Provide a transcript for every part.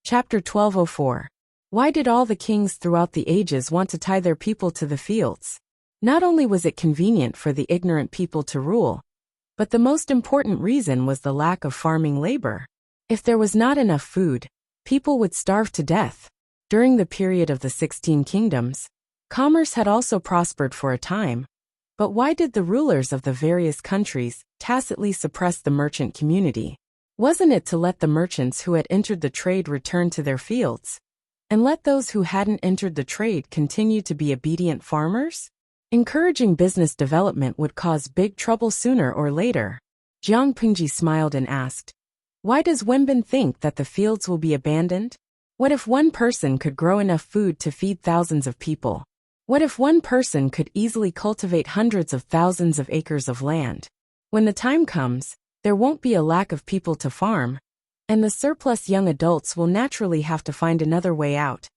Chapter 1204. Why did all the kings throughout the ages want to tie their people to the fields? Not only was it convenient for the ignorant people to rule, but the most important reason was the lack of farming labor. If there was not enough food, people would starve to death. During the period of the 16 kingdoms, commerce had also prospered for a time. But why did the rulers of the various countries tacitly suppress the merchant community? Wasn't it to let the merchants who had entered the trade return to their fields, and let those who hadn't entered the trade continue to be obedient farmers? Encouraging business development would cause big trouble sooner or later. Jiang Pingji smiled and asked, "Why does Wenbin think that the fields will be abandoned? What if one person could grow enough food to feed thousands of people? What if one person could easily cultivate hundreds of thousands of acres of land? When the time comes, there won't be a lack of people to farm, and the surplus young adults will naturally have to find another way out."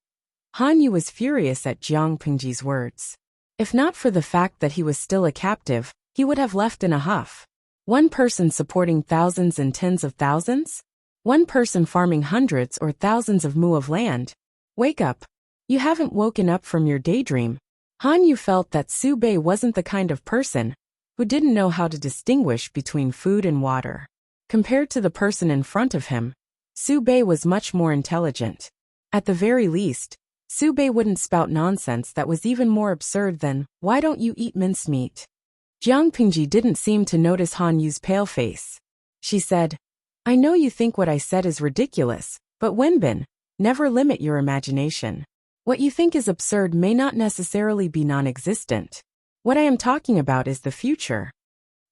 Han Yu was furious at Jiang Pingji's words. If not for the fact that he was still a captive, he would have left in a huff. One person supporting thousands and tens of thousands? One person farming hundreds or thousands of mu of land? Wake up. You haven't woken up from your daydream. Han Yu felt that Su Bei wasn't the kind of person who didn't know how to distinguish between food and water. Compared to the person in front of him, Su Bei was much more intelligent. At the very least, Su Bei wouldn't spout nonsense that was even more absurd than, "Why don't you eat mincemeat?" Jiang Pingji didn't seem to notice Han Yu's pale face. She said, "I know you think what I said is ridiculous, but Wenbin, never limit your imagination. What you think is absurd may not necessarily be non-existent. What I am talking about is the future."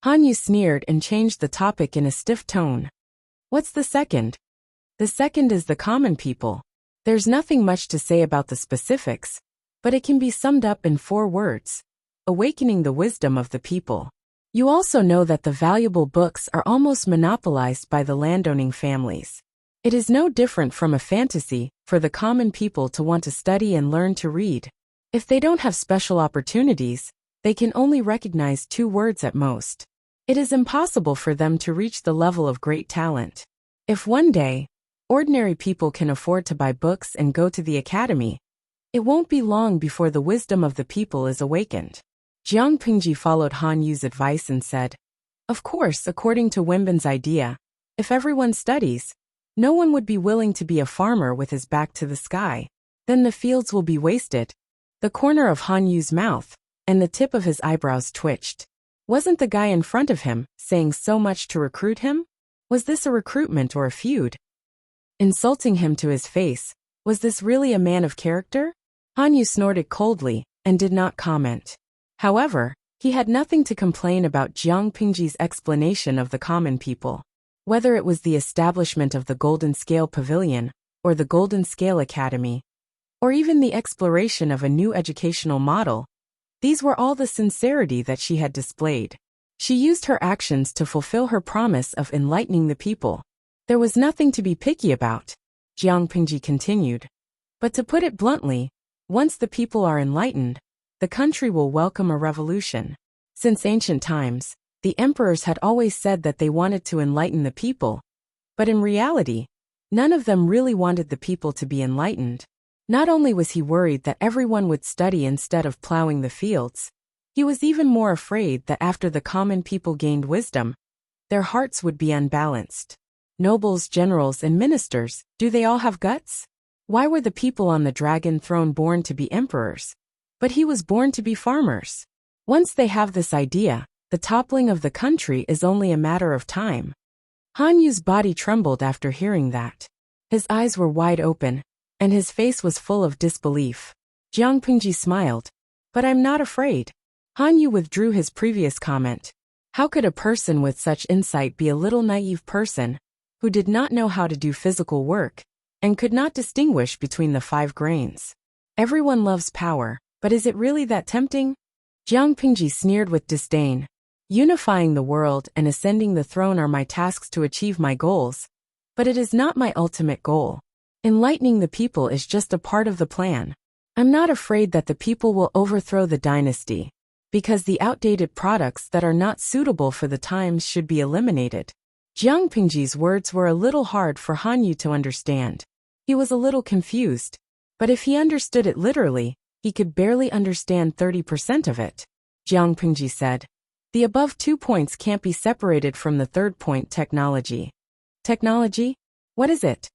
Han Yu sneered and changed the topic in a stiff tone. "What's the second?" "The second is the common people. There's nothing much to say about the specifics, but it can be summed up in 4 words. Awakening the wisdom of the people. You also know that the valuable books are almost monopolized by the landowning families. It is no different from a fantasy for the common people to want to study and learn to read. If they don't have special opportunities, they can only recognize 2 words at most. It is impossible for them to reach the level of great talent. If one day, ordinary people can afford to buy books and go to the academy, it won't be long before the wisdom of the people is awakened." Jiang Pingji followed Han Yu's advice and said, "Of course, according to Wenbin's idea, if everyone studies, no one would be willing to be a farmer with his back to the sky. Then the fields will be wasted." The corner of Han Yu's mouth and the tip of his eyebrows twitched. Wasn't the guy in front of him saying so much to recruit him? Was this a recruitment or a feud? Insulting him to his face, was this really a man of character? Han Yu snorted coldly and did not comment. However, he had nothing to complain about Jiang Pingji's explanation of the common people. Whether it was the establishment of the Golden Scale Pavilion, or the Golden Scale Academy, or even the exploration of a new educational model, these were all the sincerity that she had displayed. She used her actions to fulfill her promise of enlightening the people. There was nothing to be picky about. Jiang Pingji continued. But to put it bluntly, once the people are enlightened, the country will welcome a revolution. Since ancient times, the emperors had always said that they wanted to enlighten the people. But in reality, none of them really wanted the people to be enlightened. Not only was he worried that everyone would study instead of plowing the fields, he was even more afraid that after the common people gained wisdom, their hearts would be unbalanced. Nobles, generals, and ministers, do they all have guts? Why were the people on the dragon throne born to be emperors? But he was born to be farmers. Once they have this idea, the toppling of the country is only a matter of time. Han Yu's body trembled after hearing that. His eyes were wide open, and his face was full of disbelief. Jiang Pingji smiled. "But I'm not afraid." Han Yu withdrew his previous comment. How could a person with such insight be a little naive person who did not know how to do physical work and could not distinguish between the 5 grains? Everyone loves power, but is it really that tempting? Jiang Pingji sneered with disdain. Unifying the world and ascending the throne are my tasks to achieve my goals, but it is not my ultimate goal. Enlightening the people is just a part of the plan. I'm not afraid that the people will overthrow the dynasty, because the outdated products that are not suitable for the times should be eliminated. Jiang Pingji's words were a little hard for Han Yu to understand. He was a little confused, but if he understood it literally, he could barely understand 30% of it. Jiang Pingji said, "The above 2 points can't be separated from the third point, technology." Technology? What is it?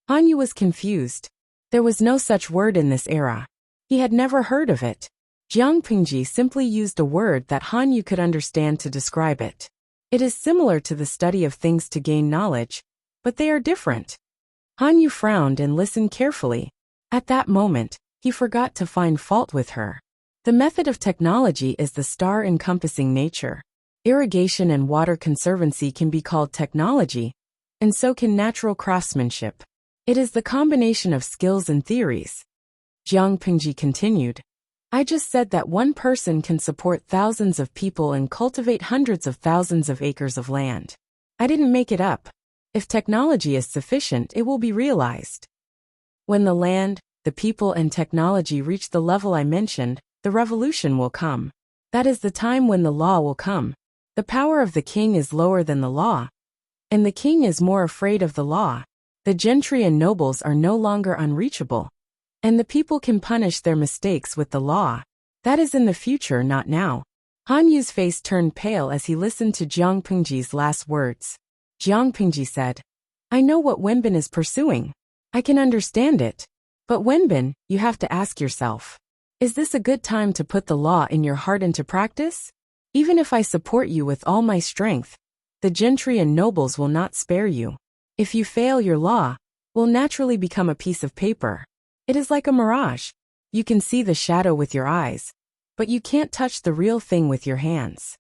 Han Yu was confused. There was no such word in this era. He had never heard of it. Jiang Pingji simply used a word that Han Yu could understand to describe it. It is similar to the study of things to gain knowledge, but they are different. Han Yu frowned and listened carefully. At that moment, he forgot to find fault with her. The method of technology is the star-encompassing nature. Irrigation and water conservancy can be called technology, and so can natural craftsmanship. It is the combination of skills and theories. Jiang Pingji continued, "I just said that one person can support thousands of people and cultivate hundreds of thousands of acres of land. I didn't make it up. If technology is sufficient, it will be realized. When the land, the people and technology reach the level I mentioned, the revolution will come. That is the time when the law will come. The power of the king is lower than the law, and the king is more afraid of the law. The gentry and nobles are no longer unreachable, and the people can punish their mistakes with the law. That is in the future, not now." Han Yu's face turned pale as he listened to Jiang Pingji's last words. Jiang Pingji said, "I know what Wenbin is pursuing. I can understand it. But Wenbin, you have to ask yourself, is this a good time to put the law in your heart into practice? Even if I support you with all my strength, the gentry and nobles will not spare you. If you fail, your law will naturally become a piece of paper. It is like a mirage. You can see the shadow with your eyes, but you can't touch the real thing with your hands."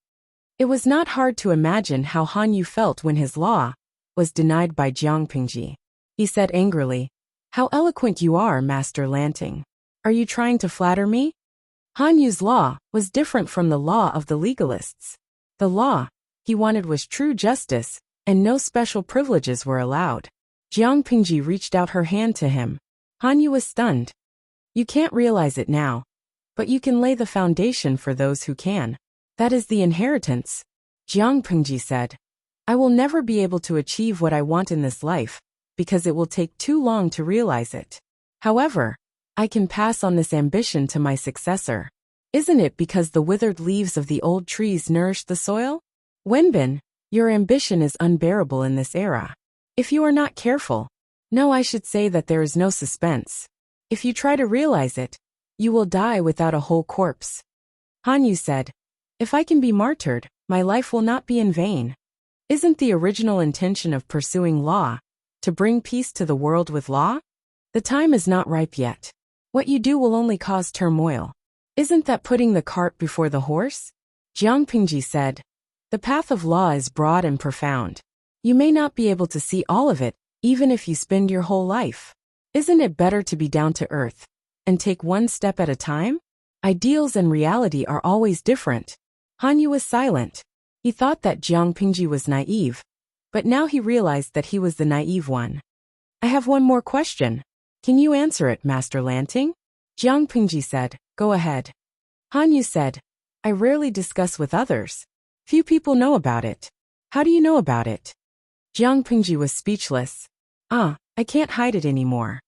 It was not hard to imagine how Han Yu felt when his law was denied by Jiang Pingji. He said angrily, "How eloquent you are, Master Lanting. Are you trying to flatter me?" Han Yu's law was different from the law of the legalists. The law he wanted was true justice, and no special privileges were allowed. Jiang Pingji reached out her hand to him. Han Yu was stunned. "You can't realize it now, but you can lay the foundation for those who can. That is the inheritance." Jiang Pingji said, "I will never be able to achieve what I want in this life, because it will take too long to realize it. However, I can pass on this ambition to my successor. Isn't it because the withered leaves of the old trees nourish the soil? Wenbin, your ambition is unbearable in this era. If you are not careful, no, I should say that there is no suspense. If you try to realize it, you will die without a whole corpse." Han Yu said, "If I can be martyred, my life will not be in vain. Isn't the original intention of pursuing law to bring peace to the world with law? The time is not ripe yet. What you do will only cause turmoil. Isn't that putting the cart before the horse?" Jiang Pingji said, "The path of law is broad and profound. You may not be able to see all of it, even if you spend your whole life. Isn't it better to be down to earth and take one step at a time? Ideals and reality are always different." Han Yu was silent. He thought that Jiang Pingji was naive, but now he realized that he was the naive one. "I have one more question. Can you answer it, Master Lanting?" Jiang Pingji said, "Go ahead." Han Yu said, "I rarely discuss with others. Few people know about it. How do you know about it?" Jiang Pingji was speechless. I can't hide it anymore."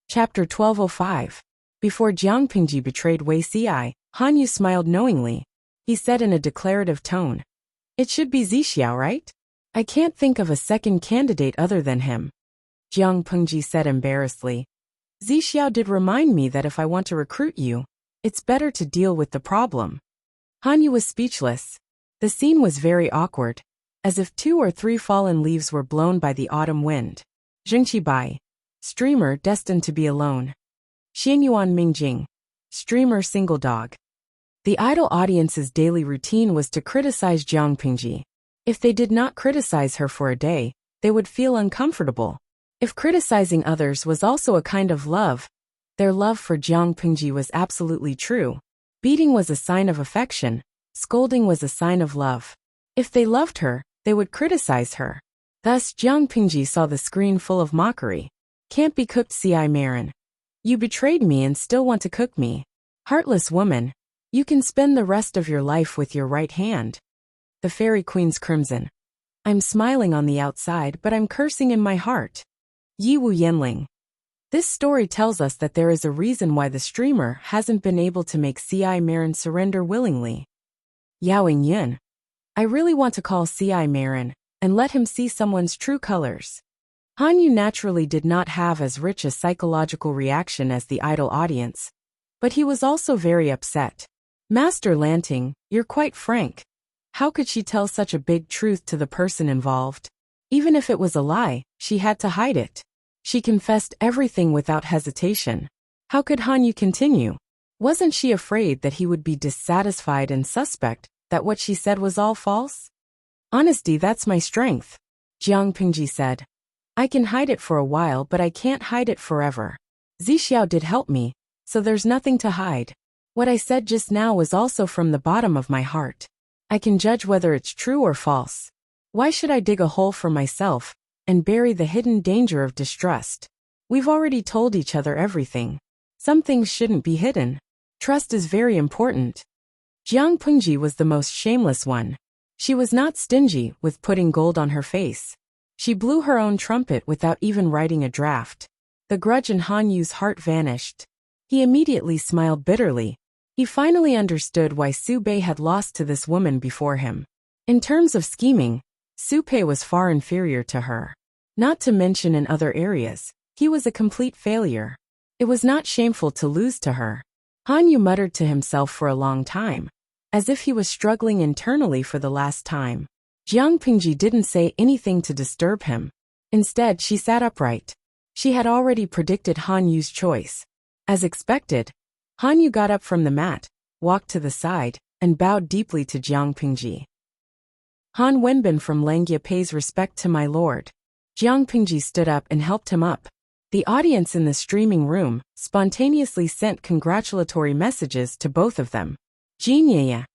Chapter 1205. Before Jiang Pingji betrayed Wei Xiai, Han Yu smiled knowingly. He said in a declarative tone, "It should be Zixiao, right? I can't think of a second candidate other than him." Jiang Pingji said embarrassedly, "Zixiao did remind me that if I want to recruit you, it's better to deal with the problem." Han Yu was speechless. The scene was very awkward, as if 2 or 3 fallen leaves were blown by the autumn wind. Zhengqi Bai, streamer destined to be alone. Xianyuan Mingjing, streamer single dog. The idol audience's daily routine was to criticize Jiang Pingji. If they did not criticize her for a day, they would feel uncomfortable. If criticizing others was also a kind of love, their love for Jiang Pingji was absolutely true. Beating was a sign of affection, scolding was a sign of love. If they loved her, they would criticize her. Thus Jiang Pingji saw the screen full of mockery. "Can't be cooked, Ci Marin. You betrayed me and still want to cook me. Heartless woman, you can spend the rest of your life with your right hand." The Fairy Queen's crimson. "I'm smiling on the outside, but I'm cursing in my heart. Yi Wu Yanling. This story tells us that there is a reason why the streamer hasn't been able to make C.I. Marin surrender willingly. Yaoing Yun. I really want to call C.I. Marin and let him see someone's true colors. Han Yu naturally did not have as rich a psychological reaction as the idol audience, but he was also very upset. Master Lanting, you're quite frank. How could she tell such a big truth to the person involved? Even if it was a lie, she had to hide it. She confessed everything without hesitation. How could Han Yu continue? Wasn't she afraid that he would be dissatisfied and suspect that what she said was all false? Honesty, that's my strength, Jiang Pingji said. I can hide it for a while, but I can't hide it forever. Zixiao did help me, so there's nothing to hide. What I said just now was also from the bottom of my heart. I can judge whether it's true or false. Why should I dig a hole for myself and bury the hidden danger of distrust? We've already told each other everything. Some things shouldn't be hidden. Trust is very important. Jiang Pengji was the most shameless one. She was not stingy with putting gold on her face. She blew her own trumpet without even writing a draft. The grudge in Han Yu's heart vanished. He immediately smiled bitterly. He finally understood why Su Bei had lost to this woman before him. In terms of scheming, Su Bei was far inferior to her. Not to mention in other areas, he was a complete failure. It was not shameful to lose to her. Han Yu muttered to himself for a long time, as if he was struggling internally for the last time. Jiang Pingji didn't say anything to disturb him. Instead, she sat upright. She had already predicted Han Yu's choice. As expected, Han Yu got up from the mat, walked to the side, and bowed deeply to Jiang Pingji. Han Wenbin from Langia pays respect to my lord. Jiang Pingji stood up and helped him up. The audience in the streaming room spontaneously sent congratulatory messages to both of them. Jinyaya.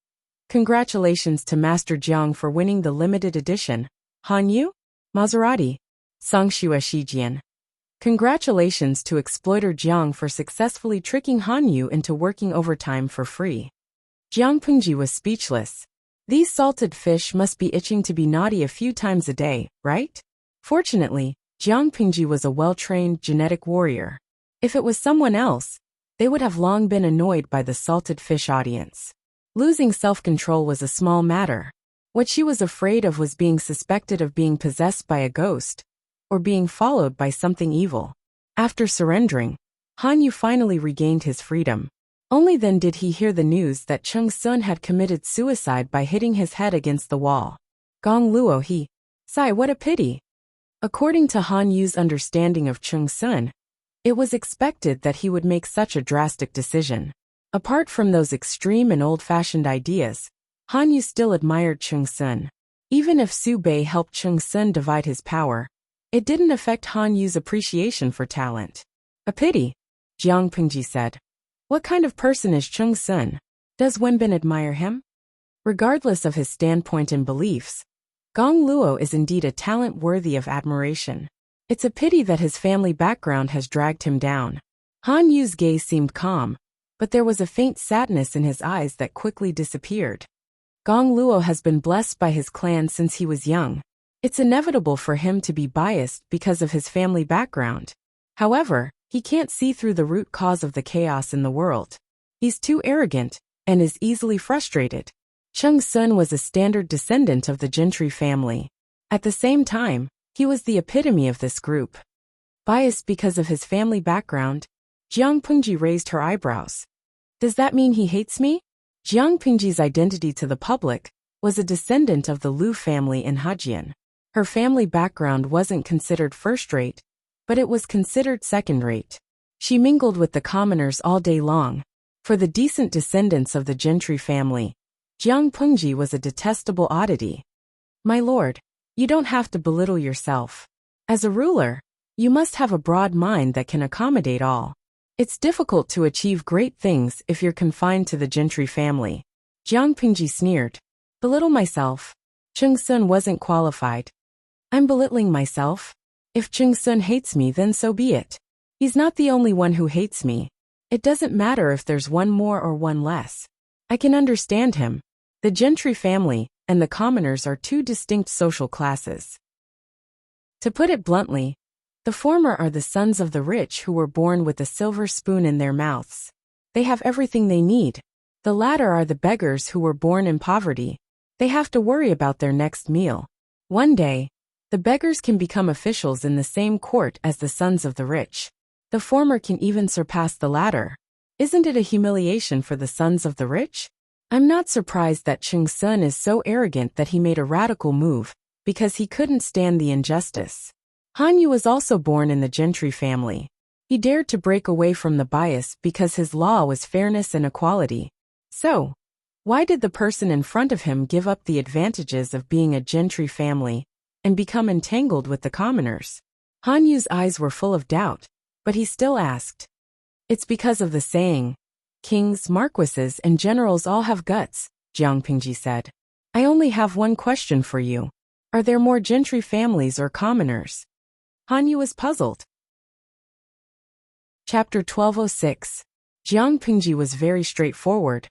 Congratulations to Master Jiang for winning the limited edition. Han Yu? Maserati. Songshua Shijian. Congratulations to exploiter Jiang for successfully tricking Han Yu into working overtime for free. Jiang Pingji was speechless. These salted fish must be itching to be naughty a few times a day, right? Fortunately, Jiang Pingji was a well-trained genetic warrior. If it was someone else, they would have long been annoyed by the salted fish audience. Losing self-control was a small matter. What she was afraid of was being suspected of being possessed by a ghost, or being followed by something evil. After surrendering, Han Yu finally regained his freedom. Only then did he hear the news that Chung Sun had committed suicide by hitting his head against the wall. Gong Luo he. Sigh, what a pity. According to Han Yu's understanding of Chung Sun, it was expected that he would make such a drastic decision. Apart from those extreme and old-fashioned ideas, Han Yu still admired Chung Sun. Even if Su Bei helped Chung Sun divide his power, it didn't affect Han Yu's appreciation for talent. A pity, Jiang Pingji said. What kind of person is Chung Sun? Does Wenbin admire him? Regardless of his standpoint and beliefs, Gong Luo is indeed a talent worthy of admiration. It's a pity that his family background has dragged him down. Han Yu's gaze seemed calm, but there was a faint sadness in his eyes that quickly disappeared. Gong Luo has been blessed by his clan since he was young. It's inevitable for him to be biased because of his family background. However, he can't see through the root cause of the chaos in the world. He's too arrogant and is easily frustrated. Chung Sun was a standard descendant of the gentry family. At the same time, he was the epitome of this group. Biased because of his family background, Jiang Pingji raised her eyebrows. Does that mean he hates me? Jiang Pingji's identity to the public was a descendant of the Lu family in Hejian. Her family background wasn't considered first-rate, but it was considered second-rate. She mingled with the commoners all day long. For the decent descendants of the gentry family, Jiang Pengji was a detestable oddity. My lord, you don't have to belittle yourself. As a ruler, you must have a broad mind that can accommodate all. It's difficult to achieve great things if you're confined to the gentry family. Jiang Pingji sneered. Belittle myself. Chung Sun wasn't qualified. I'm belittling myself. If Chung Sun hates me, then so be it. He's not the only one who hates me. It doesn't matter if there's one more or one less. I can understand him. The gentry family and the commoners are two distinct social classes. To put it bluntly, The former are the sons of the rich who were born with a silver spoon in their mouths. They have everything they need. The latter are the beggars who were born in poverty. They have to worry about their next meal. One day, the beggars can become officials in the same court as the sons of the rich. The former can even surpass the latter. Isn't it a humiliation for the sons of the rich? I'm not surprised that Cheng Sun is so arrogant that he made a radical move, because he couldn't stand the injustice. Han Yu was also born in the gentry family. He dared to break away from the bias because his law was fairness and equality. So, why did the person in front of him give up the advantages of being a gentry family and become entangled with the commoners? Han Yu's eyes were full of doubt, but he still asked. It's because of the saying, kings, marquises, and generals all have guts, Jiang Pingji said. I only have one question for you. Are there more gentry families or commoners? Han Yu was puzzled. Chapter 1206. Jiang Pingji was very straightforward.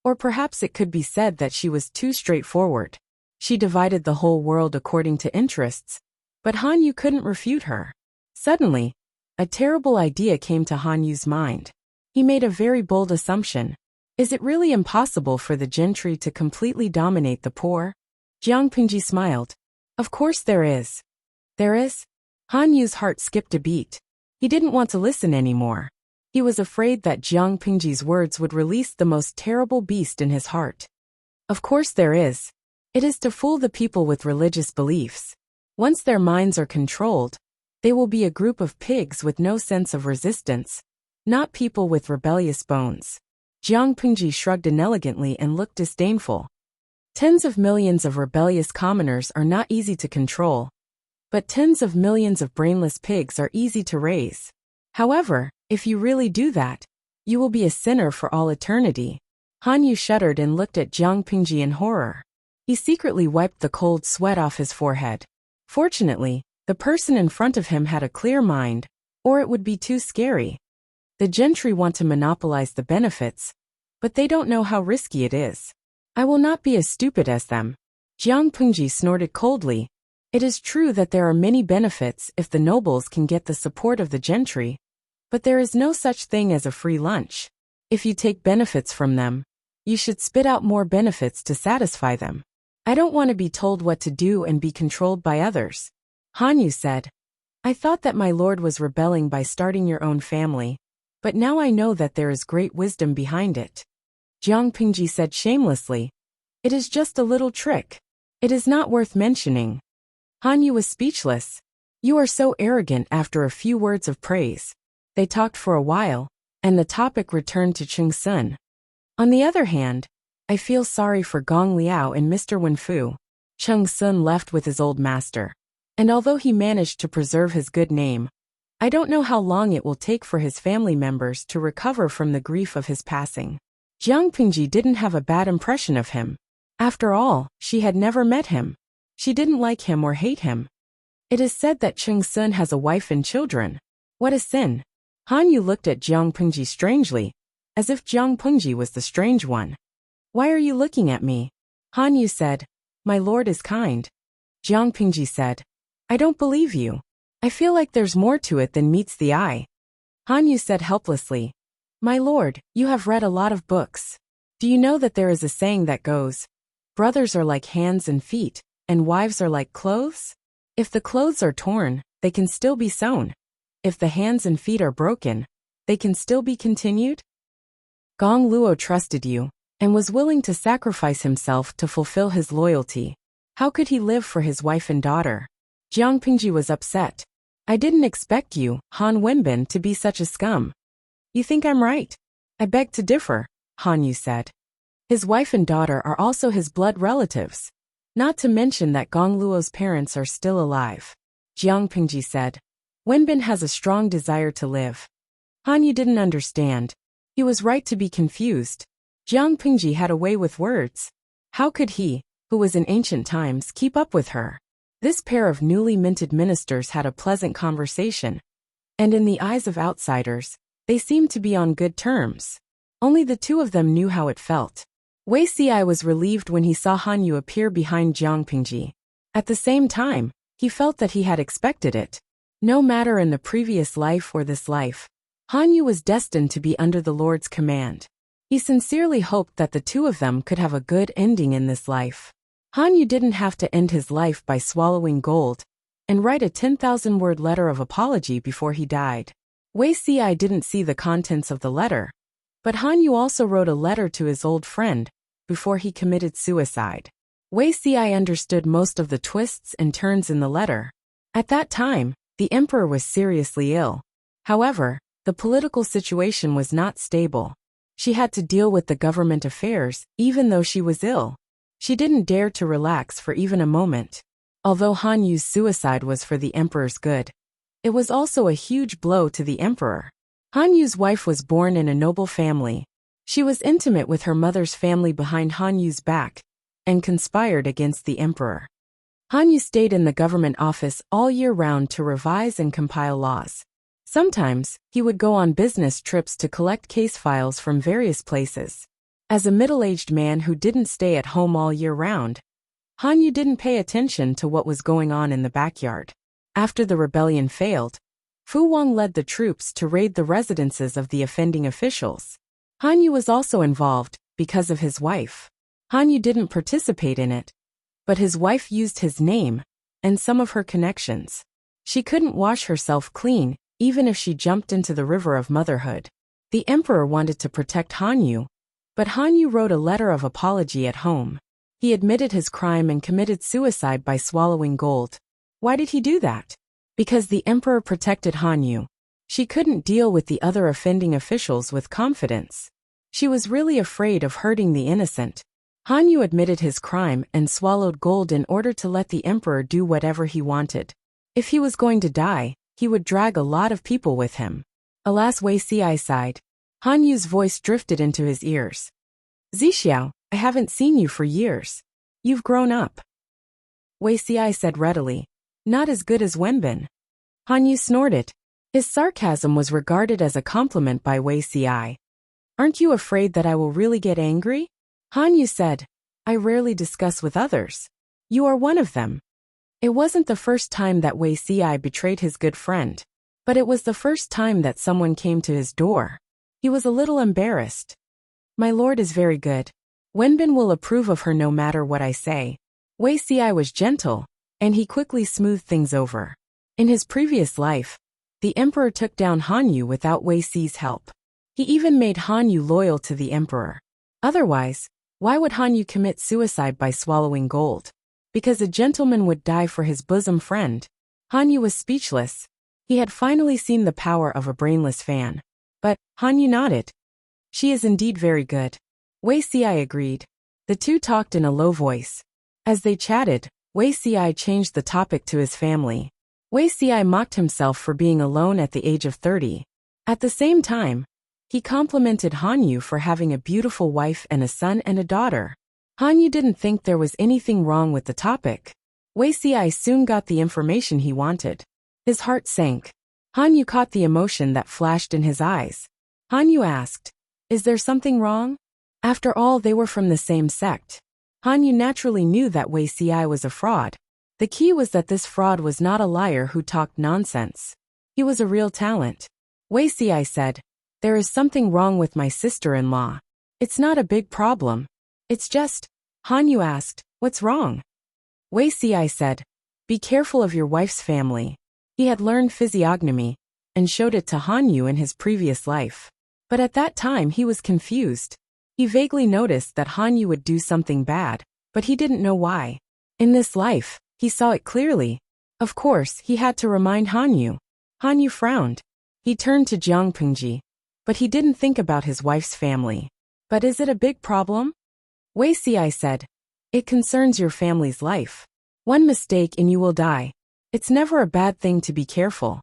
Or perhaps it could be said that she was too straightforward. She divided the whole world according to interests, but Han Yu couldn't refute her. Suddenly, a terrible idea came to Han Yu's mind. He made a very bold assumption. Is it really impossible for the gentry to completely dominate the poor? Jiang Pingji smiled. Of course there is. There is? Han Yu's heart skipped a beat. He didn't want to listen anymore. He was afraid that Jiang Pingji's words would release the most terrible beast in his heart. Of course there is. It is to fool the people with religious beliefs. Once their minds are controlled, they will be a group of pigs with no sense of resistance, not people with rebellious bones. Jiang Pingji shrugged inelegantly and looked disdainful. Tens of millions of rebellious commoners are not easy to control, but tens of millions of brainless pigs are easy to raise. However, if you really do that, you will be a sinner for all eternity. Han Yu shuddered and looked at Jiang Pingji in horror. He secretly wiped the cold sweat off his forehead. Fortunately, the person in front of him had a clear mind, or it would be too scary. The gentry want to monopolize the benefits, but they don't know how risky it is. I will not be as stupid as them. Jiang Pingji snorted coldly. It is true that there are many benefits if the nobles can get the support of the gentry, but there is no such thing as a free lunch. If you take benefits from them, you should spit out more benefits to satisfy them. I don't want to be told what to do and be controlled by others. Han Yu said. I thought that my lord was rebelling by starting your own family, but now I know that there is great wisdom behind it. Jiang Pingji said shamelessly. It is just a little trick. It is not worth mentioning. Han Yu was speechless. You are so arrogant after a few words of praise. They talked for a while, and the topic returned to Cheng Sun. On the other hand, I feel sorry for Gong Liao and Mr. Wenfu. Cheng Sun left with his old master. And although he managed to preserve his good name, I don't know how long it will take for his family members to recover from the grief of his passing. Jiang Pingji didn't have a bad impression of him. After all, she had never met him. She didn't like him or hate him. It is said that Cheng Sun has a wife and children. What a sin. Han Yu looked at Jiang Pingji strangely, as if Jiang Pingji was the strange one. Why are you looking at me? Han Yu said. My lord is kind. Jiang Pingji said. I don't believe you. I feel like there's more to it than meets the eye. Han Yu said helplessly. My lord, you have read a lot of books. Do you know that there is a saying that goes, brothers are like hands and feet, and wives are like clothes? If the clothes are torn, they can still be sewn. If the hands and feet are broken, they can still be continued? Gong Luo trusted you, and was willing to sacrifice himself to fulfill his loyalty. How could he live for his wife and daughter? Jiang Pingji was upset. I didn't expect you, Han Wenbin, to be such a scum. You think I'm right? I beg to differ, Han Yu said. His wife and daughter are also his blood relatives. Not to mention that Gong Luo's parents are still alive. Jiang Pingji said. Wenbin has a strong desire to live. Han Yu didn't understand. He was right to be confused. Jiang Pingji had a way with words. How could he, who was in ancient times, keep up with her? This pair of newly minted ministers had a pleasant conversation, and in the eyes of outsiders, they seemed to be on good terms. Only the two of them knew how it felt. Wei Xiai was relieved when he saw Han Yu appear behind Jiang Pingji. At the same time, he felt that he had expected it. No matter in the previous life or this life, Hanyu was destined to be under the Lord's command. He sincerely hoped that the two of them could have a good ending in this life. Hanyu didn't have to end his life by swallowing gold and write a 10,000-word letter of apology before he died. Wei Xi didn't see the contents of the letter, but Hanyu also wrote a letter to his old friend before he committed suicide. Wei Xi understood most of the twists and turns in the letter. At that time, the emperor was seriously ill. However, the political situation was not stable. She had to deal with the government affairs, even though she was ill. She didn't dare to relax for even a moment. Although Hanyu's suicide was for the emperor's good, it was also a huge blow to the emperor. Hanyu's wife was born in a noble family. She was intimate with her mother's family behind Hanyu's back and conspired against the emperor. Hanyu stayed in the government office all year round to revise and compile laws. Sometimes, he would go on business trips to collect case files from various places. As a middle-aged man who didn't stay at home all year round, Hanyu didn't pay attention to what was going on in the backyard. After the rebellion failed, Fu Wang led the troops to raid the residences of the offending officials. Hanyu was also involved because of his wife. Hanyu didn't participate in it, but his wife used his name and some of her connections. She couldn't wash herself clean, even if she jumped into the river of motherhood. The emperor wanted to protect Hanyu, but Hanyu wrote a letter of apology at home. He admitted his crime and committed suicide by swallowing gold. Why did he do that? Because the emperor protected Hanyu. She couldn't deal with the other offending officials with confidence. She was really afraid of hurting the innocent. Hanyu admitted his crime and swallowed gold in order to let the emperor do whatever he wanted. If he was going to die, he would drag a lot of people with him. Alas, Wei Xi sighed. Hanyu's voice drifted into his ears. Zixiao, I haven't seen you for years. You've grown up. Wei Xi said readily. Not as good as Wenbin. Hanyu snorted. His sarcasm was regarded as a compliment by Wei Xi. Aren't you afraid that I will really get angry? Hanyu said. I rarely discuss with others. You are one of them. It wasn't the first time that Wei Xi betrayed his good friend, but it was the first time that someone came to his door. He was a little embarrassed. My lord is very good. Wenbin will approve of her no matter what I say. Wei Xi was gentle, and he quickly smoothed things over. In his previous life, the emperor took down Hanyu without Wei Xi's help. He even made Hanyu loyal to the emperor. Otherwise, why would Hanyu commit suicide by swallowing gold? Because a gentleman would die for his bosom friend. Hanyu was speechless. He had finally seen the power of a brainless fan. But, Hanyu nodded. She is indeed very good. Wei Xi agreed. The two talked in a low voice. As they chatted, Wei Xi changed the topic to his family. Wei Xi mocked himself for being alone at the age of 30. At the same time, he complimented Hanyu for having a beautiful wife and a son and a daughter. Hanyu didn't think there was anything wrong with the topic. Wei Xi soon got the information he wanted. His heart sank. Hanyu caught the emotion that flashed in his eyes. Hanyu asked, is there something wrong? After all, they were from the same sect. Hanyu naturally knew that Wei Xi was a fraud. The key was that this fraud was not a liar who talked nonsense. He was a real talent. Wei Xi said, there is something wrong with my sister-in-law. It's not a big problem. It's just, Hanyu asked, what's wrong? Wei Xi said, be careful of your wife's family. He had learned physiognomy and showed it to Hanyu in his previous life. But at that time he was confused. He vaguely noticed that Hanyu would do something bad, but he didn't know why. In this life, he saw it clearly. Of course, he had to remind Hanyu. Hanyu frowned. He turned to Jiang Pengji, but he didn't think about his wife's family. But is it a big problem? Wei Xi said, it concerns your family's life. One mistake and you will die. It's never a bad thing to be careful.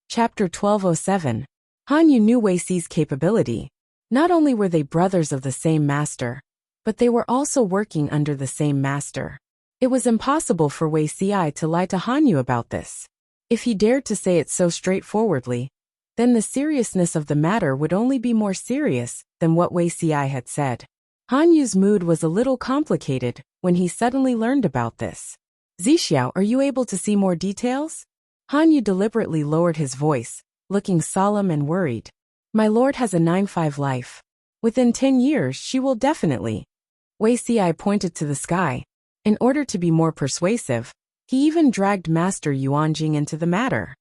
Chapter 1207. Hanyu knew Wei Xi's capability. Not only were they brothers of the same master, but they were also working under the same master. It was impossible for Wei Xi to lie to Hanyu about this. If he dared to say it so straightforwardly, then the seriousness of the matter would only be more serious than what Wei Xi had said. Hanyu's mood was a little complicated when he suddenly learned about this. Zixiao, are you able to see more details? Han Yu deliberately lowered his voice, looking solemn and worried. My lord has a 9-5 life. Within 10 years she will definitely. Wei Xi pointed to the sky. In order to be more persuasive, he even dragged Master Yuanjing into the matter.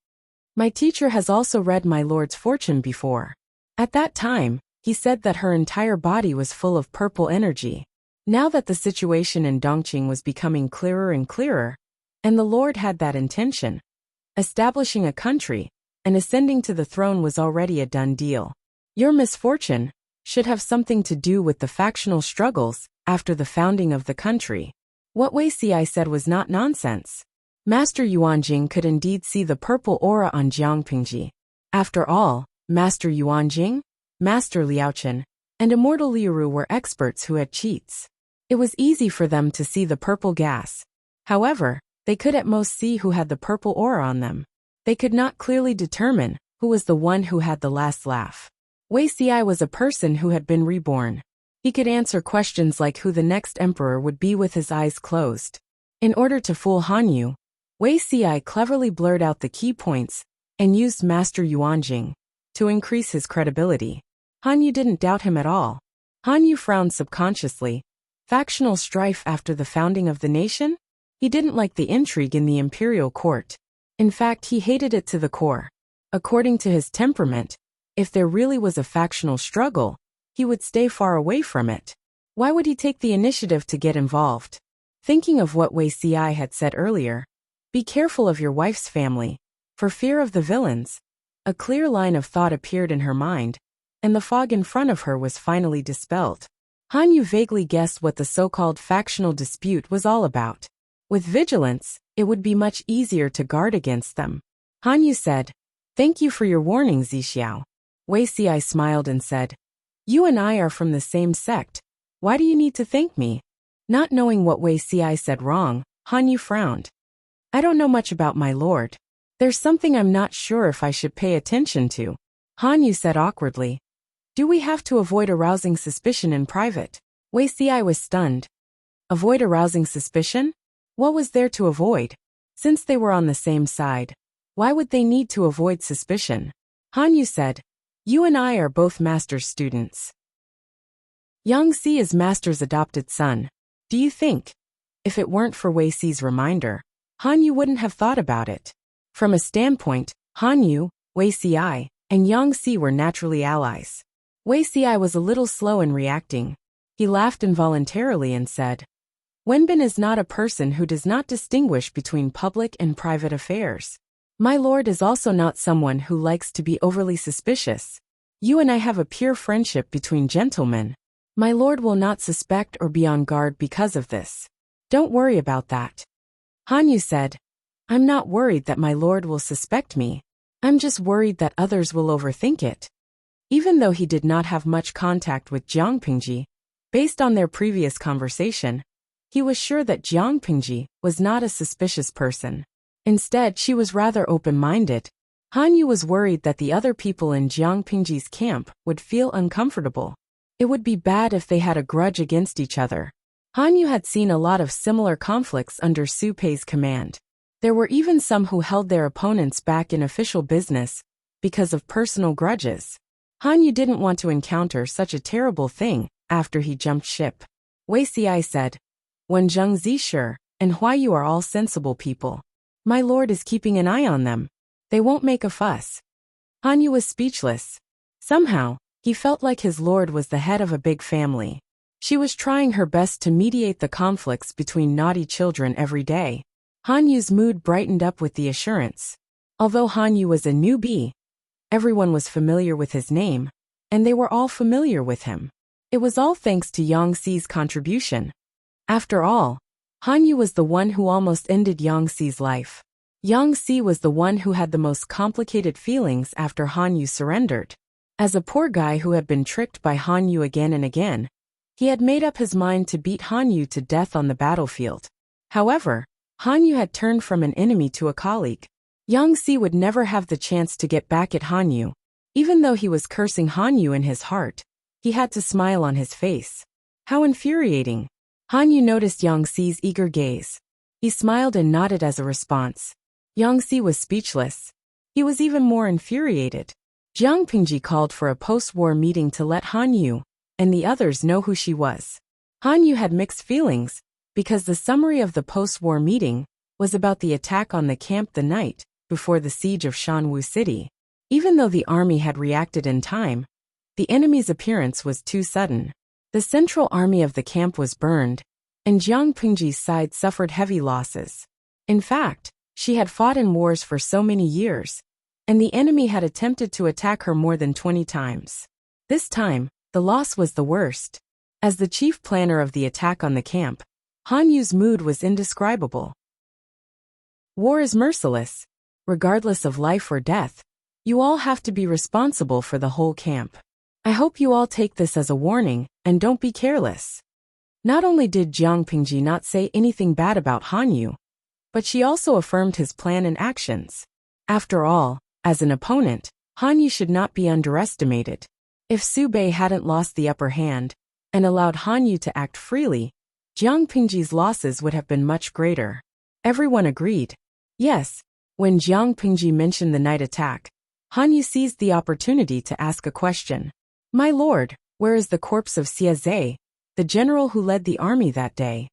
My teacher has also read my lord's fortune before. At that time, he said that her entire body was full of purple energy. Now that the situation in Dongqing was becoming clearer and clearer, and the lord had that intention, establishing a country and ascending to the throne was already a done deal. Your misfortune should have something to do with the factional struggles after the founding of the country. What Wei Xi said was not nonsense. Master Yuanjing could indeed see the purple aura on Jiang Pingji. After all, Master Yuanjing, Master Liaochen, and Immortal Liuru were experts who had cheats. It was easy for them to see the purple gas. However, they could at most see who had the purple aura on them. They could not clearly determine who was the one who had the last laugh. Wei Xi was a person who had been reborn. He could answer questions like who the next emperor would be with his eyes closed. In order to fool Han Yu, Wei Xi cleverly blurred out the key points and used Master Yuanjing to increase his credibility. Han Yu didn't doubt him at all. Han Yu frowned subconsciously. Factional strife after the founding of the nation? He didn't like the intrigue in the imperial court. In fact, he hated it to the core. According to his temperament, if there really was a factional struggle, he would stay far away from it. Why would he take the initiative to get involved? Thinking of what Wei Xi had said earlier, be careful of your wife's family, for fear of the villains. A clear line of thought appeared in her mind, and the fog in front of her was finally dispelled. Han Yu vaguely guessed what the so-called factional dispute was all about. With vigilance, it would be much easier to guard against them. Han Yu said, "Thank you for your warning, Zixiao." Wei Xi smiled and said, "You and I are from the same sect. Why do you need to thank me?" Not knowing what Wei Xi said wrong, Han Yu frowned. "I don't know much about my lord. There's something I'm not sure if I should pay attention to." Han Yu said awkwardly, "Do we have to avoid arousing suspicion in private?" Wei Xi was stunned. Avoid arousing suspicion? What was there to avoid? Since they were on the same side, why would they need to avoid suspicion? Han Yu said, "You and I are both master's students. Yang Xi is master's adopted son. Do you think, if it weren't for Wei Xi's reminder, Han Yu wouldn't have thought about it?" From a standpoint, Han Yu, Wei Xi, and Yang Xi were naturally allies. Wei Xi was a little slow in reacting. He laughed involuntarily and said, "Wenbin is not a person who does not distinguish between public and private affairs. My lord is also not someone who likes to be overly suspicious. You and I have a pure friendship between gentlemen. My lord will not suspect or be on guard because of this. Don't worry about that." Han Yu said, "I'm not worried that my lord will suspect me. I'm just worried that others will overthink it." Even though he did not have much contact with Jiang Pingji, based on their previous conversation, he was sure that Jiang Pingji was not a suspicious person. Instead, she was rather open-minded. Han Yu was worried that the other people in Jiang Pingji's camp would feel uncomfortable. It would be bad if they had a grudge against each other. Han Yu had seen a lot of similar conflicts under Su Pei's command. There were even some who held their opponents back in official business because of personal grudges. Han Yu didn't want to encounter such a terrible thing after he jumped ship. Wei Xi said, "Wen Zheng Zisher and Huayu are all sensible people. My lord is keeping an eye on them. They won't make a fuss." Han Yu was speechless. Somehow, he felt like his lord was the head of a big family. She was trying her best to mediate the conflicts between naughty children every day. Han Yu's mood brightened up with the assurance. Although Han Yu was a newbie, everyone was familiar with his name, and they were all familiar with him. It was all thanks to Yang Xi's contribution. After all, Han Yu was the one who almost ended Yang Xi's life. Yang Xi was the one who had the most complicated feelings after Han Yu surrendered. As a poor guy who had been tricked by Han Yu again and again, he had made up his mind to beat Han Yu to death on the battlefield. However, Han Yu had turned from an enemy to a colleague. Yang Xi would never have the chance to get back at Han Yu. Even though he was cursing Han Yu in his heart, he had to smile on his face. How infuriating! Han Yu noticed Yang Xi's eager gaze. He smiled and nodded as a response. Yangxi was speechless. He was even more infuriated. Jiang Pingji called for a post-war meeting to let Han Yu and the others know who she was. Han Yu had mixed feelings, because the summary of the post-war meeting was about the attack on the camp the night before the siege of Shanwu City. Even though the army had reacted in time, the enemy's appearance was too sudden. The central army of the camp was burned, and Jiang Pingji's side suffered heavy losses. In fact, she had fought in wars for so many years, and the enemy had attempted to attack her more than 20 times. This time, the loss was the worst. As the chief planner of the attack on the camp, Han Yu's mood was indescribable. War is merciless. Regardless of life or death, you all have to be responsible for the whole camp. I hope you all take this as a warning, and don't be careless. Not only did Jiang Pingji not say anything bad about Han Yu, but she also affirmed his plan and actions. After all, as an opponent, Han Yu should not be underestimated. If Su Bei hadn't lost the upper hand and allowed Han Yu to act freely, Jiang Pingji's losses would have been much greater. Everyone agreed. Yes, when Jiang Pingji mentioned the night attack, Han Yu seized the opportunity to ask a question. My lord, where is the corpse of Xie Zhe, the general who led the army that day?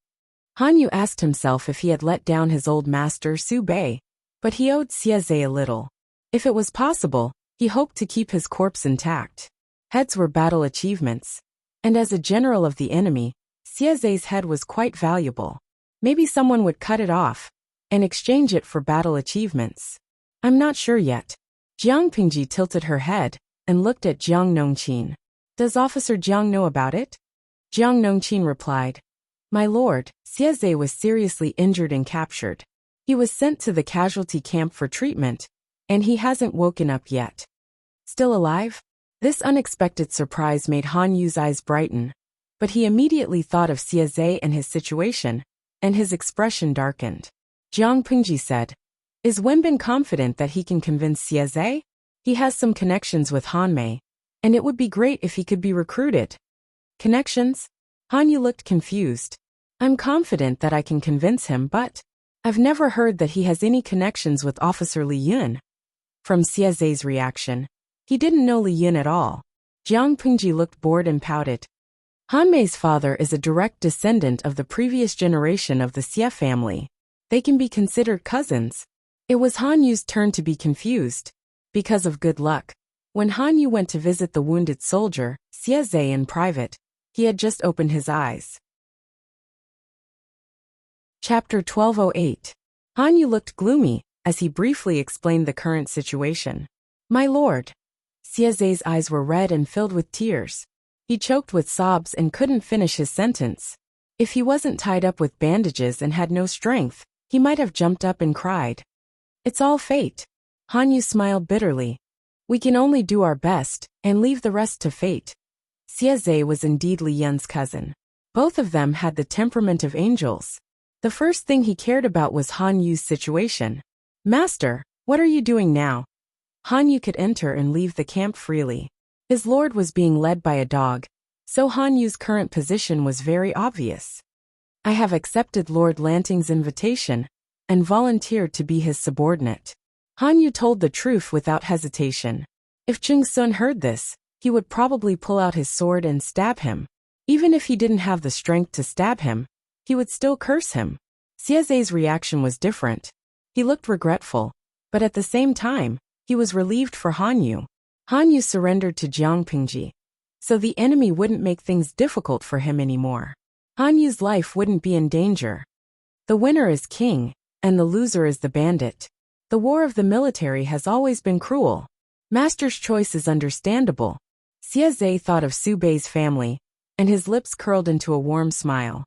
Han Yu asked himself if he had let down his old master Su Bei, but he owed Xie Zhe a little. If it was possible, he hoped to keep his corpse intact. Heads were battle achievements, and as a general of the enemy, Xie Zhe's head was quite valuable. Maybe someone would cut it off and exchange it for battle achievements. I'm not sure yet. Jiang Pingji tilted her head and looked at Jiang Nongqin. Does Officer Jiang know about it? Jiang Nongqin replied, My lord, Xie Zhe was seriously injured and captured. He was sent to the casualty camp for treatment, and he hasn't woken up yet. Still alive? This unexpected surprise made Han Yu's eyes brighten, but he immediately thought of Xie Zhe and his situation, and his expression darkened. Jiang Pingji said, Is Wenbin confident that he can convince Xie Zhe? He has some connections with Han Mei, and it would be great if he could be recruited. Connections? Han Yu looked confused. I'm confident that I can convince him, but I've never heard that he has any connections with Officer Li Yun. From Xie Zhe's reaction, he didn't know Li Yun at all. Jiang Pingji looked bored and pouted. Han Mei's father is a direct descendant of the previous generation of the Xie family. They can be considered cousins. It was Han Yu's turn to be confused. Because of good luck, when Han Yu went to visit the wounded soldier, Xie Zhe in private, he had just opened his eyes. Chapter 1208. Han Yu looked gloomy as he briefly explained the current situation. My lord. Xie Zhe's eyes were red and filled with tears. He choked with sobs and couldn't finish his sentence. If he wasn't tied up with bandages and had no strength, he might have jumped up and cried. It's all fate. Han Yu smiled bitterly. We can only do our best and leave the rest to fate. Xie Zhe was indeed Li Yun's cousin. Both of them had the temperament of angels. The first thing he cared about was Han Yu's situation. Master, what are you doing now? Han Yu could enter and leave the camp freely. His lord was being led by a dog, so Han Yu's current position was very obvious. I have accepted Lord Lanting's invitation and volunteered to be his subordinate. Han Yu told the truth without hesitation. If Chung Sun heard this, he would probably pull out his sword and stab him. Even if he didn't have the strength to stab him, he would still curse him. Xie Zhe's reaction was different. He looked regretful, but at the same time, he was relieved for Han Yu. Han Yu surrendered to Jiang Pingji, so the enemy wouldn't make things difficult for him anymore. Han Yu's life wouldn't be in danger. The winner is king, and the loser is the bandit. The war of the military has always been cruel. Master's choice is understandable. Xie Zhe thought of Su Bei's family, and his lips curled into a warm smile.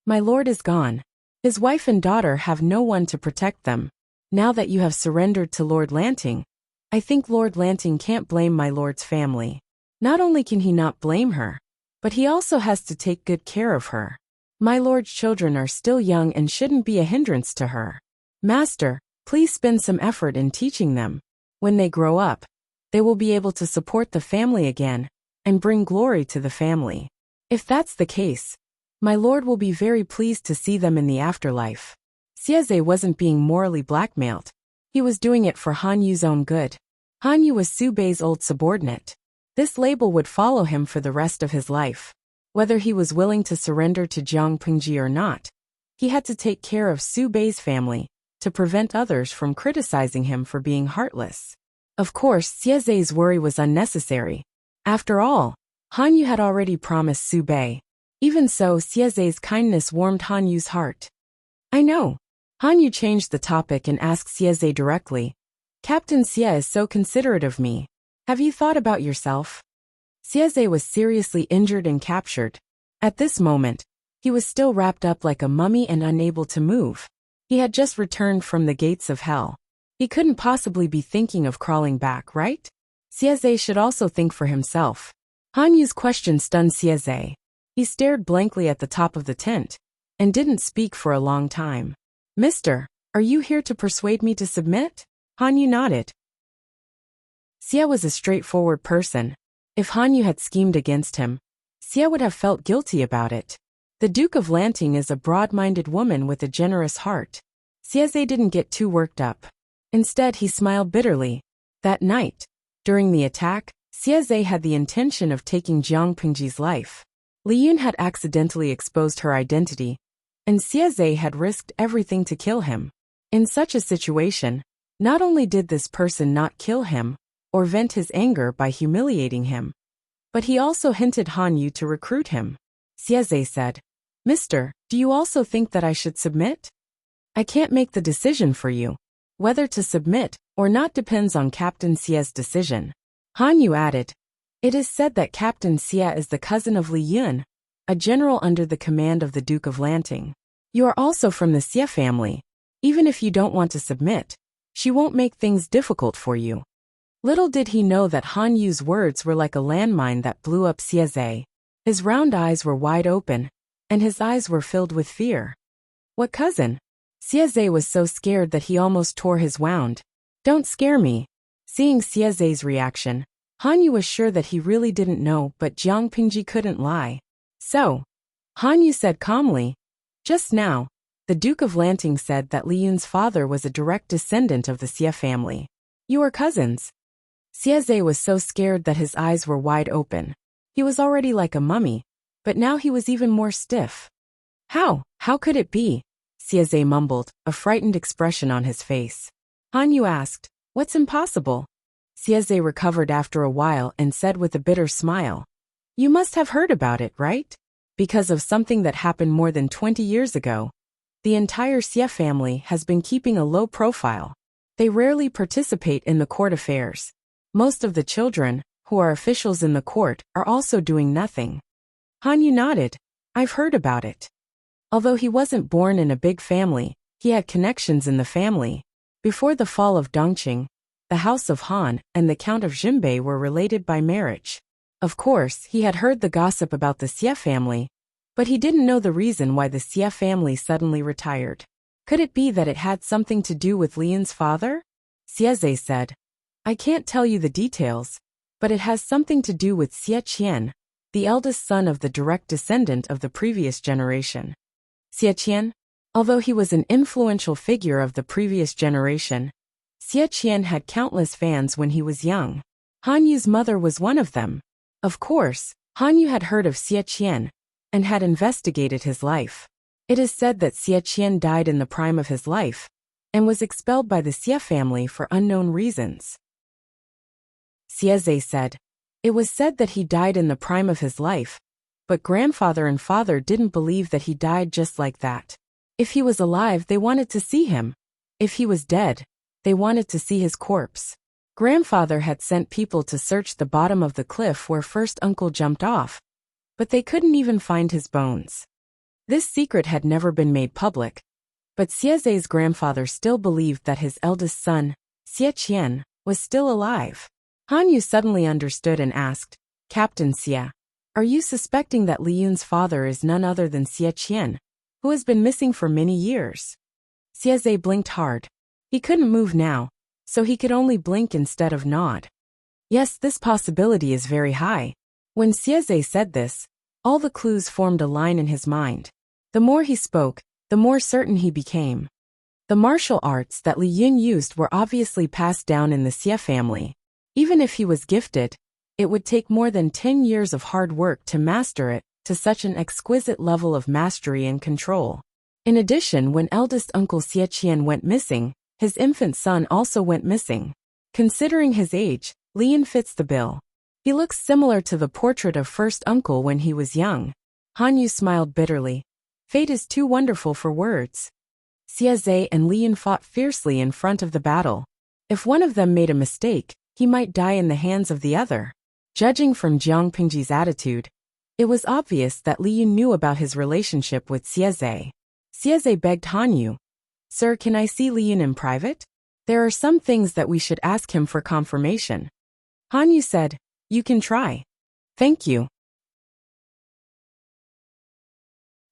My lord is gone. His wife and daughter have no one to protect them. Now that you have surrendered to Lord Lanting, I think Lord Lanting can't blame my lord's family. Not only can he not blame her, but he also has to take good care of her. My lord's children are still young and shouldn't be a hindrance to her. Master, please spend some effort in teaching them. When they grow up, they will be able to support the family again and bring glory to the family. If that's the case, my lord will be very pleased to see them in the afterlife. Xieze wasn't being morally blackmailed. He was doing it for Han Yu's own good. Han Yu was Su Bei's old subordinate. This label would follow him for the rest of his life. Whether he was willing to surrender to Jiang Pingji or not, he had to take care of Su Bei's family, to prevent others from criticizing him for being heartless. Of course, Xieze's worry was unnecessary. After all, Han Yu had already promised Su Bei. Even so, Xieze's kindness warmed Han Yu's heart. I know. Han Yu changed the topic and asked Xieze directly. Captain Xie is so considerate of me. Have you thought about yourself? Xieze was seriously injured and captured. At this moment, he was still wrapped up like a mummy and unable to move. He had just returned from the gates of hell. He couldn't possibly be thinking of crawling back, right? Xieze should also think for himself. Han Yu's question stunned Xieze. He stared blankly at the top of the tent, and didn't speak for a long time. Mister, are you here to persuade me to submit? Han Yu nodded. Xie was a straightforward person. If Han Yu had schemed against him, Xie would have felt guilty about it. The Duke of Lanting is a broad-minded woman with a generous heart. Xieze didn't get too worked up. Instead, he smiled bitterly. That night, during the attack, Xieze had the intention of taking Jiang Pingji's life. Li Yun had accidentally exposed her identity, and Xieze had risked everything to kill him. In such a situation, not only did this person not kill him, or vent his anger by humiliating him, but he also hinted Han Yu to recruit him. Xieze said, Mister, do you also think that I should submit? I can't make the decision for you. Whether to submit or not depends on Captain Xie's decision. Han Yu added, It is said that Captain Xie is the cousin of Li Yun, a general under the command of the Duke of Lanting. You are also from the Xie family. Even if you don't want to submit, she won't make things difficult for you. Little did he know that Han Yu's words were like a landmine that blew up Xieze. His round eyes were wide open, and his eyes were filled with fear. What cousin? Xieze was so scared that he almost tore his wound. Don't scare me. Seeing Xieze's reaction, Han Yu was sure that he really didn't know, but Jiang Pingji couldn't lie. So, Han Yu said calmly, Just now, the Duke of Lanting said that Li Yun's father was a direct descendant of the Xie family. You are cousins. Xieze was so scared that his eyes were wide open. He was already like a mummy, but now he was even more stiff. How could it be? Xieze mumbled, a frightened expression on his face. Han Yu asked, What's impossible? Xieze recovered after a while and said with a bitter smile, You must have heard about it, right? Because of something that happened more than 20 years ago. The entire Xie family has been keeping a low profile. They rarely participate in the court affairs. Most of the children, who are officials in the court, are also doing nothing. Han Yu nodded. I've heard about it. Although he wasn't born in a big family, he had connections in the family. Before the fall of Dongqing, the House of Han and the Count of Jinbei were related by marriage. Of course, he had heard the gossip about the Xie family, but he didn't know the reason why the Xie family suddenly retired. Could it be that it had something to do with Li Yun's father? Xieze said, I can't tell you the details, but it has something to do with Xie Qian, the eldest son of the direct descendant of the previous generation. Xie Qian? Although he was an influential figure of the previous generation, Xie Qian had countless fans when he was young. Han Yu's mother was one of them. Of course, Han Yu had heard of Xie Qian, and had investigated his life. It is said that Xie Qian died in the prime of his life, and was expelled by the Xie family for unknown reasons. Xieze said, It was said that he died in the prime of his life, but grandfather and father didn't believe that he died just like that. If he was alive, they wanted to see him. If he was dead, they wanted to see his corpse. Grandfather had sent people to search the bottom of the cliff where first uncle jumped off, but they couldn't even find his bones. This secret had never been made public, but Xieze's grandfather still believed that his eldest son, Xie Qian, was still alive. Han Yu suddenly understood and asked, Captain Xie, are you suspecting that Li Yun's father is none other than Xie Qian, who has been missing for many years? Xieze blinked hard. He couldn't move now, so he could only blink instead of nod. Yes, this possibility is very high. When Xieze said this, all the clues formed a line in his mind. The more he spoke, the more certain he became. The martial arts that Li Yin used were obviously passed down in the Xie family. Even if he was gifted, it would take more than 10 years of hard work to master it to such an exquisite level of mastery and control. In addition, when eldest uncle Xie Qian went missing, his infant son also went missing. Considering his age, Li Yin fits the bill. He looks similar to the portrait of first uncle when he was young. Han Yu smiled bitterly. Fate is too wonderful for words. Xie Zhe and Li Yin fought fiercely in front of the battle. If one of them made a mistake, he might die in the hands of the other. Judging from Jiang Pingji's attitude, it was obvious that Li Yin knew about his relationship with Xie Zhe. Xie Zhe begged Han Yu, "Sir, can I see Li Yin in private? There are some things that we should ask him for confirmation." Han Yu said, "You can try. Thank you."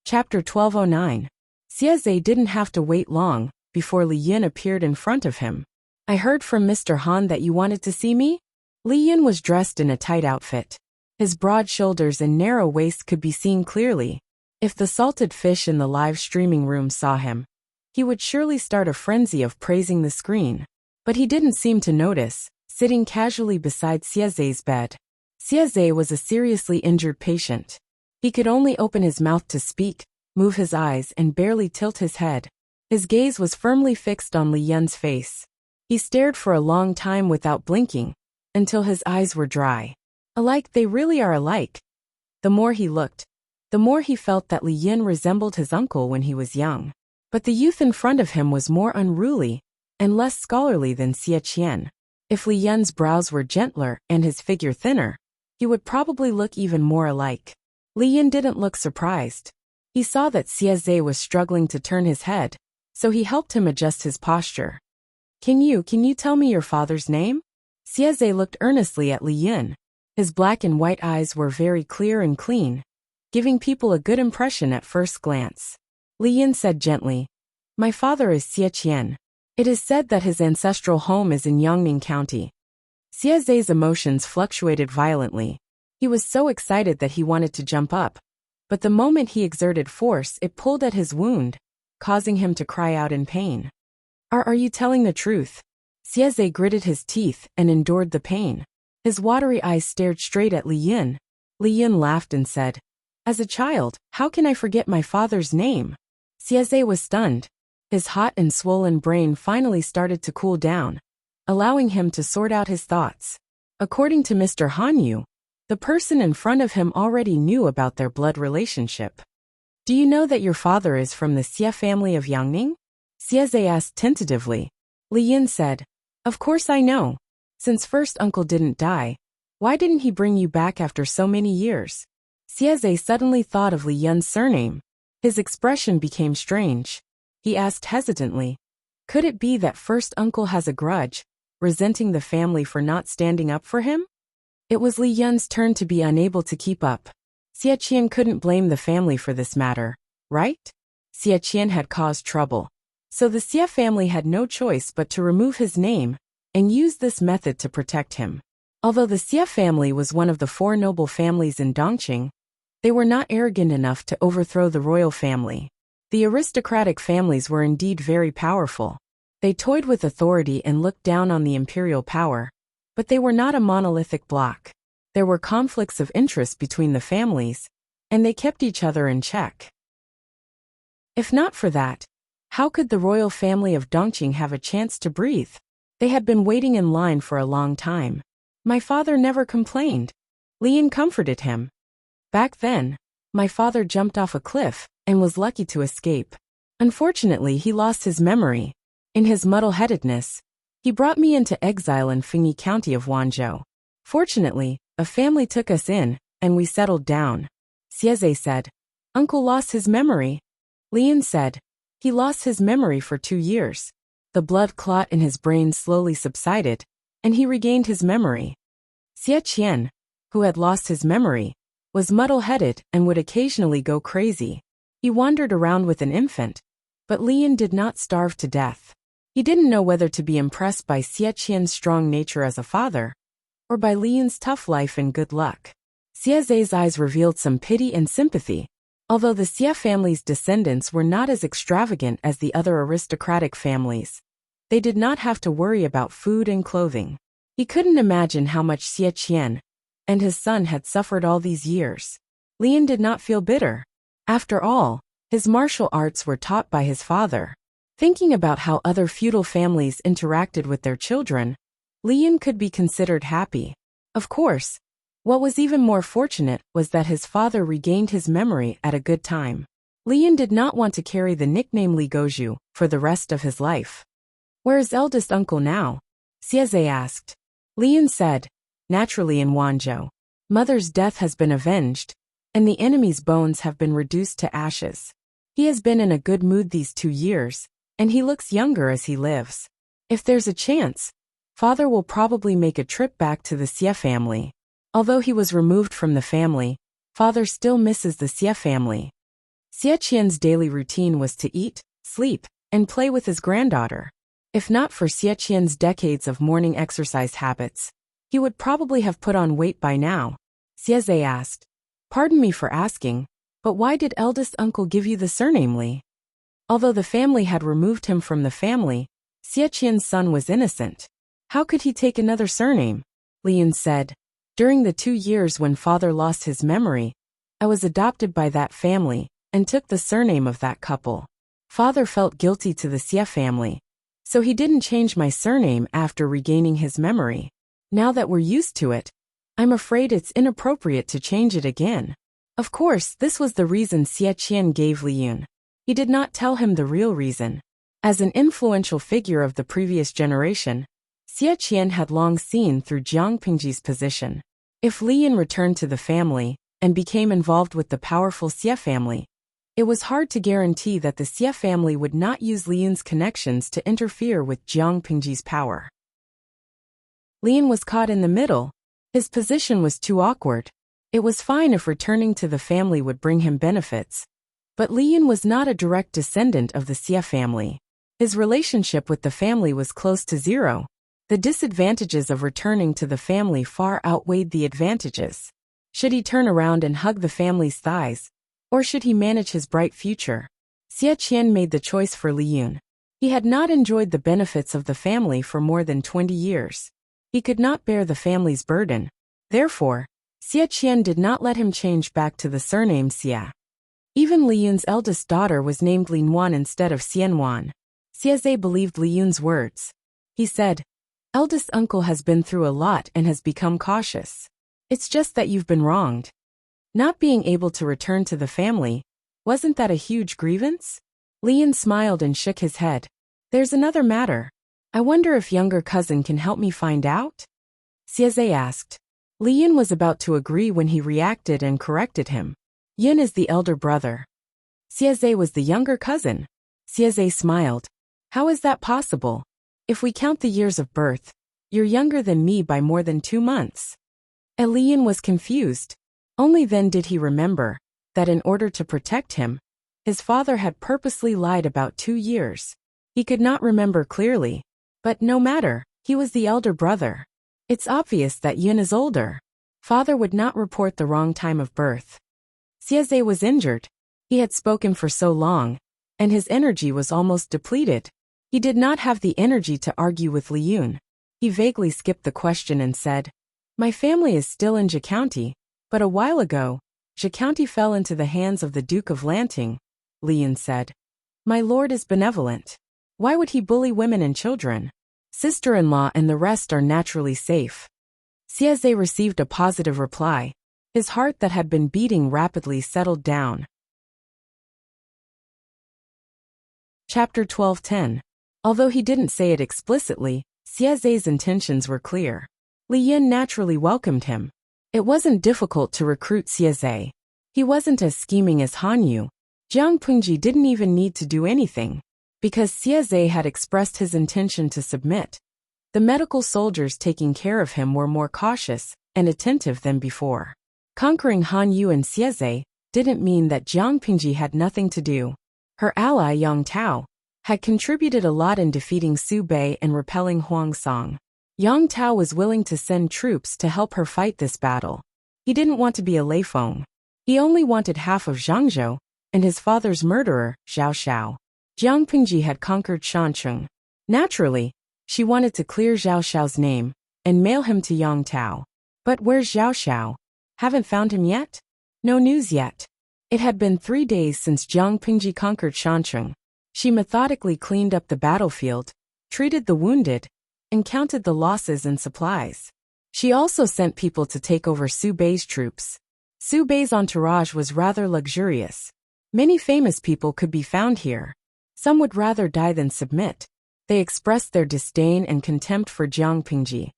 Chapter 1209. Xie Zhe didn't have to wait long before Li Yin appeared in front of him. "I heard from Mr. Han that you wanted to see me?" Li Yin was dressed in a tight outfit. His broad shoulders and narrow waist could be seen clearly. If the salted fish in the live streaming room saw him, he would surely start a frenzy of praising the screen. But he didn't seem to notice, sitting casually beside Xie Zhe's bed. Xie Zhe was a seriously injured patient. He could only open his mouth to speak, move his eyes, and barely tilt his head. His gaze was firmly fixed on Li Yin's face. He stared for a long time without blinking, until his eyes were dry. Alike, they really are alike. The more he looked, the more he felt that Li Yin resembled his uncle when he was young. But the youth in front of him was more unruly and less scholarly than Xie Qian. If Li Yin's brows were gentler and his figure thinner, he would probably look even more alike. Li Yin didn't look surprised. He saw that Xie Zhe was struggling to turn his head, so he helped him adjust his posture. Can you tell me your father's name?" Xie Zhe looked earnestly at Li Yin. His black and white eyes were very clear and clean, giving people a good impression at first glance. Li Yin said gently, "My father is Xie Qian. It is said that his ancestral home is in Yangning County." Xie Zhe's emotions fluctuated violently. He was so excited that he wanted to jump up, but the moment he exerted force, it pulled at his wound, causing him to cry out in pain. Are you telling the truth?" Xie Zhe gritted his teeth and endured the pain. His watery eyes stared straight at Li Yin. Li Yin laughed and said, "As a child, how can I forget my father's name?" Xie Zhe was stunned. His hot and swollen brain finally started to cool down, allowing him to sort out his thoughts. According to Mr. Han Yu, the person in front of him already knew about their blood relationship. "Do you know that your father is from the Xie family of Yangning?" Xie Zhe asked tentatively. Li Yin said, "Of course I know. Since first uncle didn't die, why didn't he bring you back after so many years?" Xie Zhe suddenly thought of Li Yin's surname. His expression became strange. He asked hesitantly, "Could it be that first uncle has a grudge, resenting the family for not standing up for him?" It was Li Yin's turn to be unable to keep up. Xie Qian couldn't blame the family for this matter, right? Xie Qian had caused trouble, so the Xie family had no choice but to remove his name and use this method to protect him. Although the Xie family was one of the 4 noble families in Dongqing, they were not arrogant enough to overthrow the royal family. The aristocratic families were indeed very powerful. They toyed with authority and looked down on the imperial power, but they were not a monolithic bloc. There were conflicts of interest between the families, and they kept each other in check. If not for that, how could the royal family of Dongqing have a chance to breathe? They had been waiting in line for a long time. My father never complained. Li Yin comforted him. Back then, my father jumped off a cliff and was lucky to escape. Unfortunately, he lost his memory. In his muddle-headedness, he brought me into exile in Fengyi County of Wanzhou. Fortunately, a family took us in, and we settled down. Xie Zhe said, "Uncle lost his memory." Li Yin said, "He lost his memory for 2 years. The blood clot in his brain slowly subsided, and he regained his memory." Xie Qian, who had lost his memory, was muddle-headed and would occasionally go crazy. He wandered around with an infant, but Li Yin did not starve to death. He didn't know whether to be impressed by Xie Qian's strong nature as a father, or by Li Yin's tough life and good luck. Xie Zhe's eyes revealed some pity and sympathy. Although the Xie family's descendants were not as extravagant as the other aristocratic families, they did not have to worry about food and clothing. He couldn't imagine how much Xie Qian and his son had suffered all these years. Lian did not feel bitter. After all, his martial arts were taught by his father. Thinking about how other feudal families interacted with their children, Lian could be considered happy. Of course, what was even more fortunate was that his father regained his memory at a good time. Lian did not want to carry the nickname Li Gozhu for the rest of his life. "Where is eldest uncle now?" Xieze asked. Lian said, "Naturally in Wanzhou. Mother's death has been avenged, and the enemy's bones have been reduced to ashes. He has been in a good mood these 2 years, and he looks younger as he lives. If there's a chance, father will probably make a trip back to the Xie family." Although he was removed from the family, father still misses the Xie family. Xie Qian's daily routine was to eat, sleep, and play with his granddaughter. If not for Xie Qian's decades of morning exercise habits, he would probably have put on weight by now. Xieze asked, "Pardon me for asking, but why did eldest uncle give you the surname Li?" Although the family had removed him from the family, Xie Qian's son was innocent. How could he take another surname? Lian said, "During the 2 years when father lost his memory, I was adopted by that family and took the surname of that couple. Father felt guilty to the Xie family, so he didn't change my surname after regaining his memory. Now that we're used to it, I'm afraid it's inappropriate to change it again." Of course, this was the reason Xie Qian gave Li Yun. He did not tell him the real reason. As an influential figure of the previous generation, Xie Qian had long seen through Jiang Pingji's position. If Li Yun returned to the family and became involved with the powerful Xie family, it was hard to guarantee that the Xie family would not use Li Yun's connections to interfere with Jiang Pingji's power. Li Yun was caught in the middle. His position was too awkward. It was fine if returning to the family would bring him benefits, but Li Yun was not a direct descendant of the Xie family. His relationship with the family was close to zero. The disadvantages of returning to the family far outweighed the advantages. Should he turn around and hug the family's thighs, or should he manage his bright future? Xie Qian made the choice for Li Yun. He had not enjoyed the benefits of the family for more than 20 years. He could not bear the family's burden. Therefore, Xie Qian did not let him change back to the surname Xie. Even Li Yun's eldest daughter was named Lin Wan instead of Xian Wan. Xieze believed Li Yun's words. He said, "Eldest uncle has been through a lot and has become cautious. It's just that you've been wronged. Not being able to return to the family, wasn't that a huge grievance?" Li Yun smiled and shook his head. "There's another matter. I wonder if younger cousin can help me find out?" Xieze asked. Li Yun was about to agree when he reacted and corrected him. "Yun is the elder brother. Xieze was the younger cousin." Xieze smiled. "How is that possible? If we count the years of birth, you're younger than me by more than 2 months. Li Yun was confused. Only then did he remember that in order to protect him, his father had purposely lied about 2 years. He could not remember clearly, but no matter, he was the elder brother. It's obvious that Yun is older. Father would not report the wrong time of birth. Xieze was injured. He had spoken for so long, and his energy was almost depleted. He did not have the energy to argue with Li Yun. He vaguely skipped the question and said, "My family is still in Zhe County, but a while ago, Zhe County fell into the hands of the Duke of Lanting." Li Yun said, "My lord is benevolent. Why would he bully women and children? Sister-in-law and the rest are naturally safe." Xieze received a positive reply. His heart that had been beating rapidly settled down. Chapter 12:10. Although he didn't say it explicitly, Xieze's intentions were clear. Li Yun naturally welcomed him. It wasn't difficult to recruit Xieze. He wasn't as scheming as Han Yu. Jiang Pingji didn't even need to do anything, because Xieze had expressed his intention to submit. The medical soldiers taking care of him were more cautious and attentive than before. Conquering Han Yu and Xieze didn't mean that Jiang Pingji had nothing to do. Her ally Yang Tao had contributed a lot in defeating Su Bei and repelling Huang Song. Yang Tao was willing to send troops to help her fight this battle. He didn't want to be a Leifeng. He only wanted half of Zhangzhou and his father's murderer, Zhao Xiao. Jiang Pingji had conquered Shancheng. Naturally, she wanted to clear Zhao Xiao's name and mail him to Yangtao. But where's Zhao Xiao? Haven't found him yet? No news yet. It had been 3 days since Jiang Pingji conquered Shancheng. She methodically cleaned up the battlefield, treated the wounded, and counted the losses and supplies. She also sent people to take over Su Bei's troops. Su Bei's entourage was rather luxurious. Many famous people could be found here. Some would rather die than submit. They expressed their disdain and contempt for Jiang Pingji,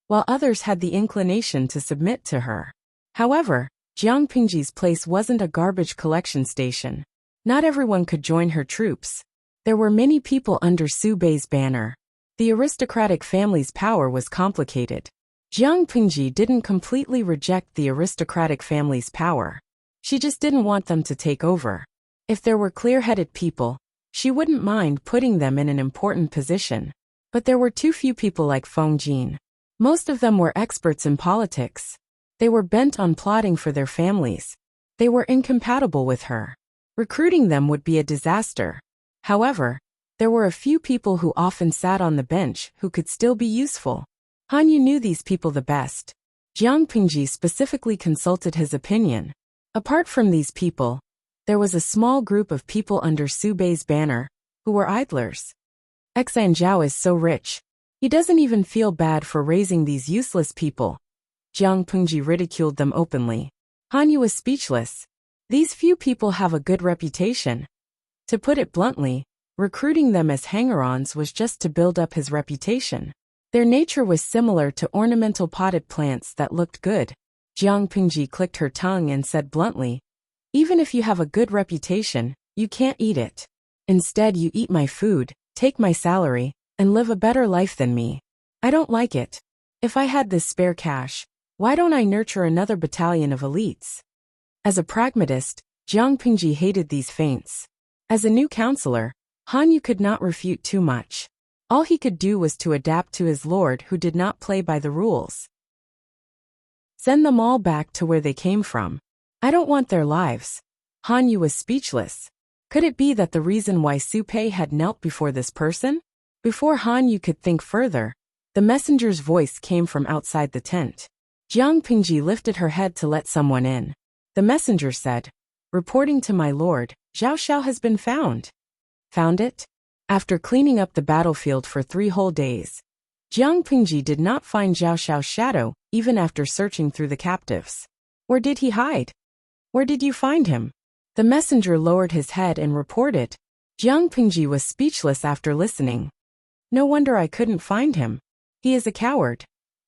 while others had the inclination to submit to her. However, Jiang Pingji's place wasn't a garbage collection station. Not everyone could join her troops. There were many people under Su Bei's banner. The aristocratic family's power was complicated. Jiang Pingji didn't completely reject the aristocratic family's power. She just didn't want them to take over. If there were clear-headed people, she wouldn't mind putting them in an important position. But there were too few people like Feng Jin. Most of them were experts in politics. They were bent on plotting for their families. They were incompatible with her. Recruiting them would be a disaster. However, there were a few people who often sat on the bench who could still be useful. Han Yu knew these people the best. Jiang Pingji specifically consulted his opinion. Apart from these people, there was a small group of people under Su Bei's banner who were idlers. Xan Zhao is so rich. He doesn't even feel bad for raising these useless people. Jiang Pingji ridiculed them openly. Han Yu was speechless. These few people have a good reputation. To put it bluntly, recruiting them as hanger-ons was just to build up his reputation. Their nature was similar to ornamental potted plants that looked good. Jiang Pingji clicked her tongue and said bluntly, "Even if you have a good reputation, you can't eat it. Instead, you eat my food, take my salary, and live a better life than me. I don't like it. If I had this spare cash, why don't I nurture another battalion of elites?" As a pragmatist, Jiang Pingji hated these feints. As a new counselor, Han Yu could not refute too much. All he could do was to adapt to his lord who did not play by the rules. Send them all back to where they came from. I don't want their lives. Han Yu was speechless. Could it be that the reason why Su Pei had knelt before this person? Before Han Yu could think further, the messenger's voice came from outside the tent. Jiang Pingji lifted her head to let someone in. The messenger said, "Reporting to my lord, Zhao Xiao has been found." Found it? After cleaning up the battlefield for 3 whole days, Jiang Pingji did not find Zhao Xiao's shadow, even after searching through the captives. Where did he hide? Where did you find him? The messenger lowered his head and reported. Jiang Pingji was speechless after listening. No wonder I couldn't find him. He is a coward.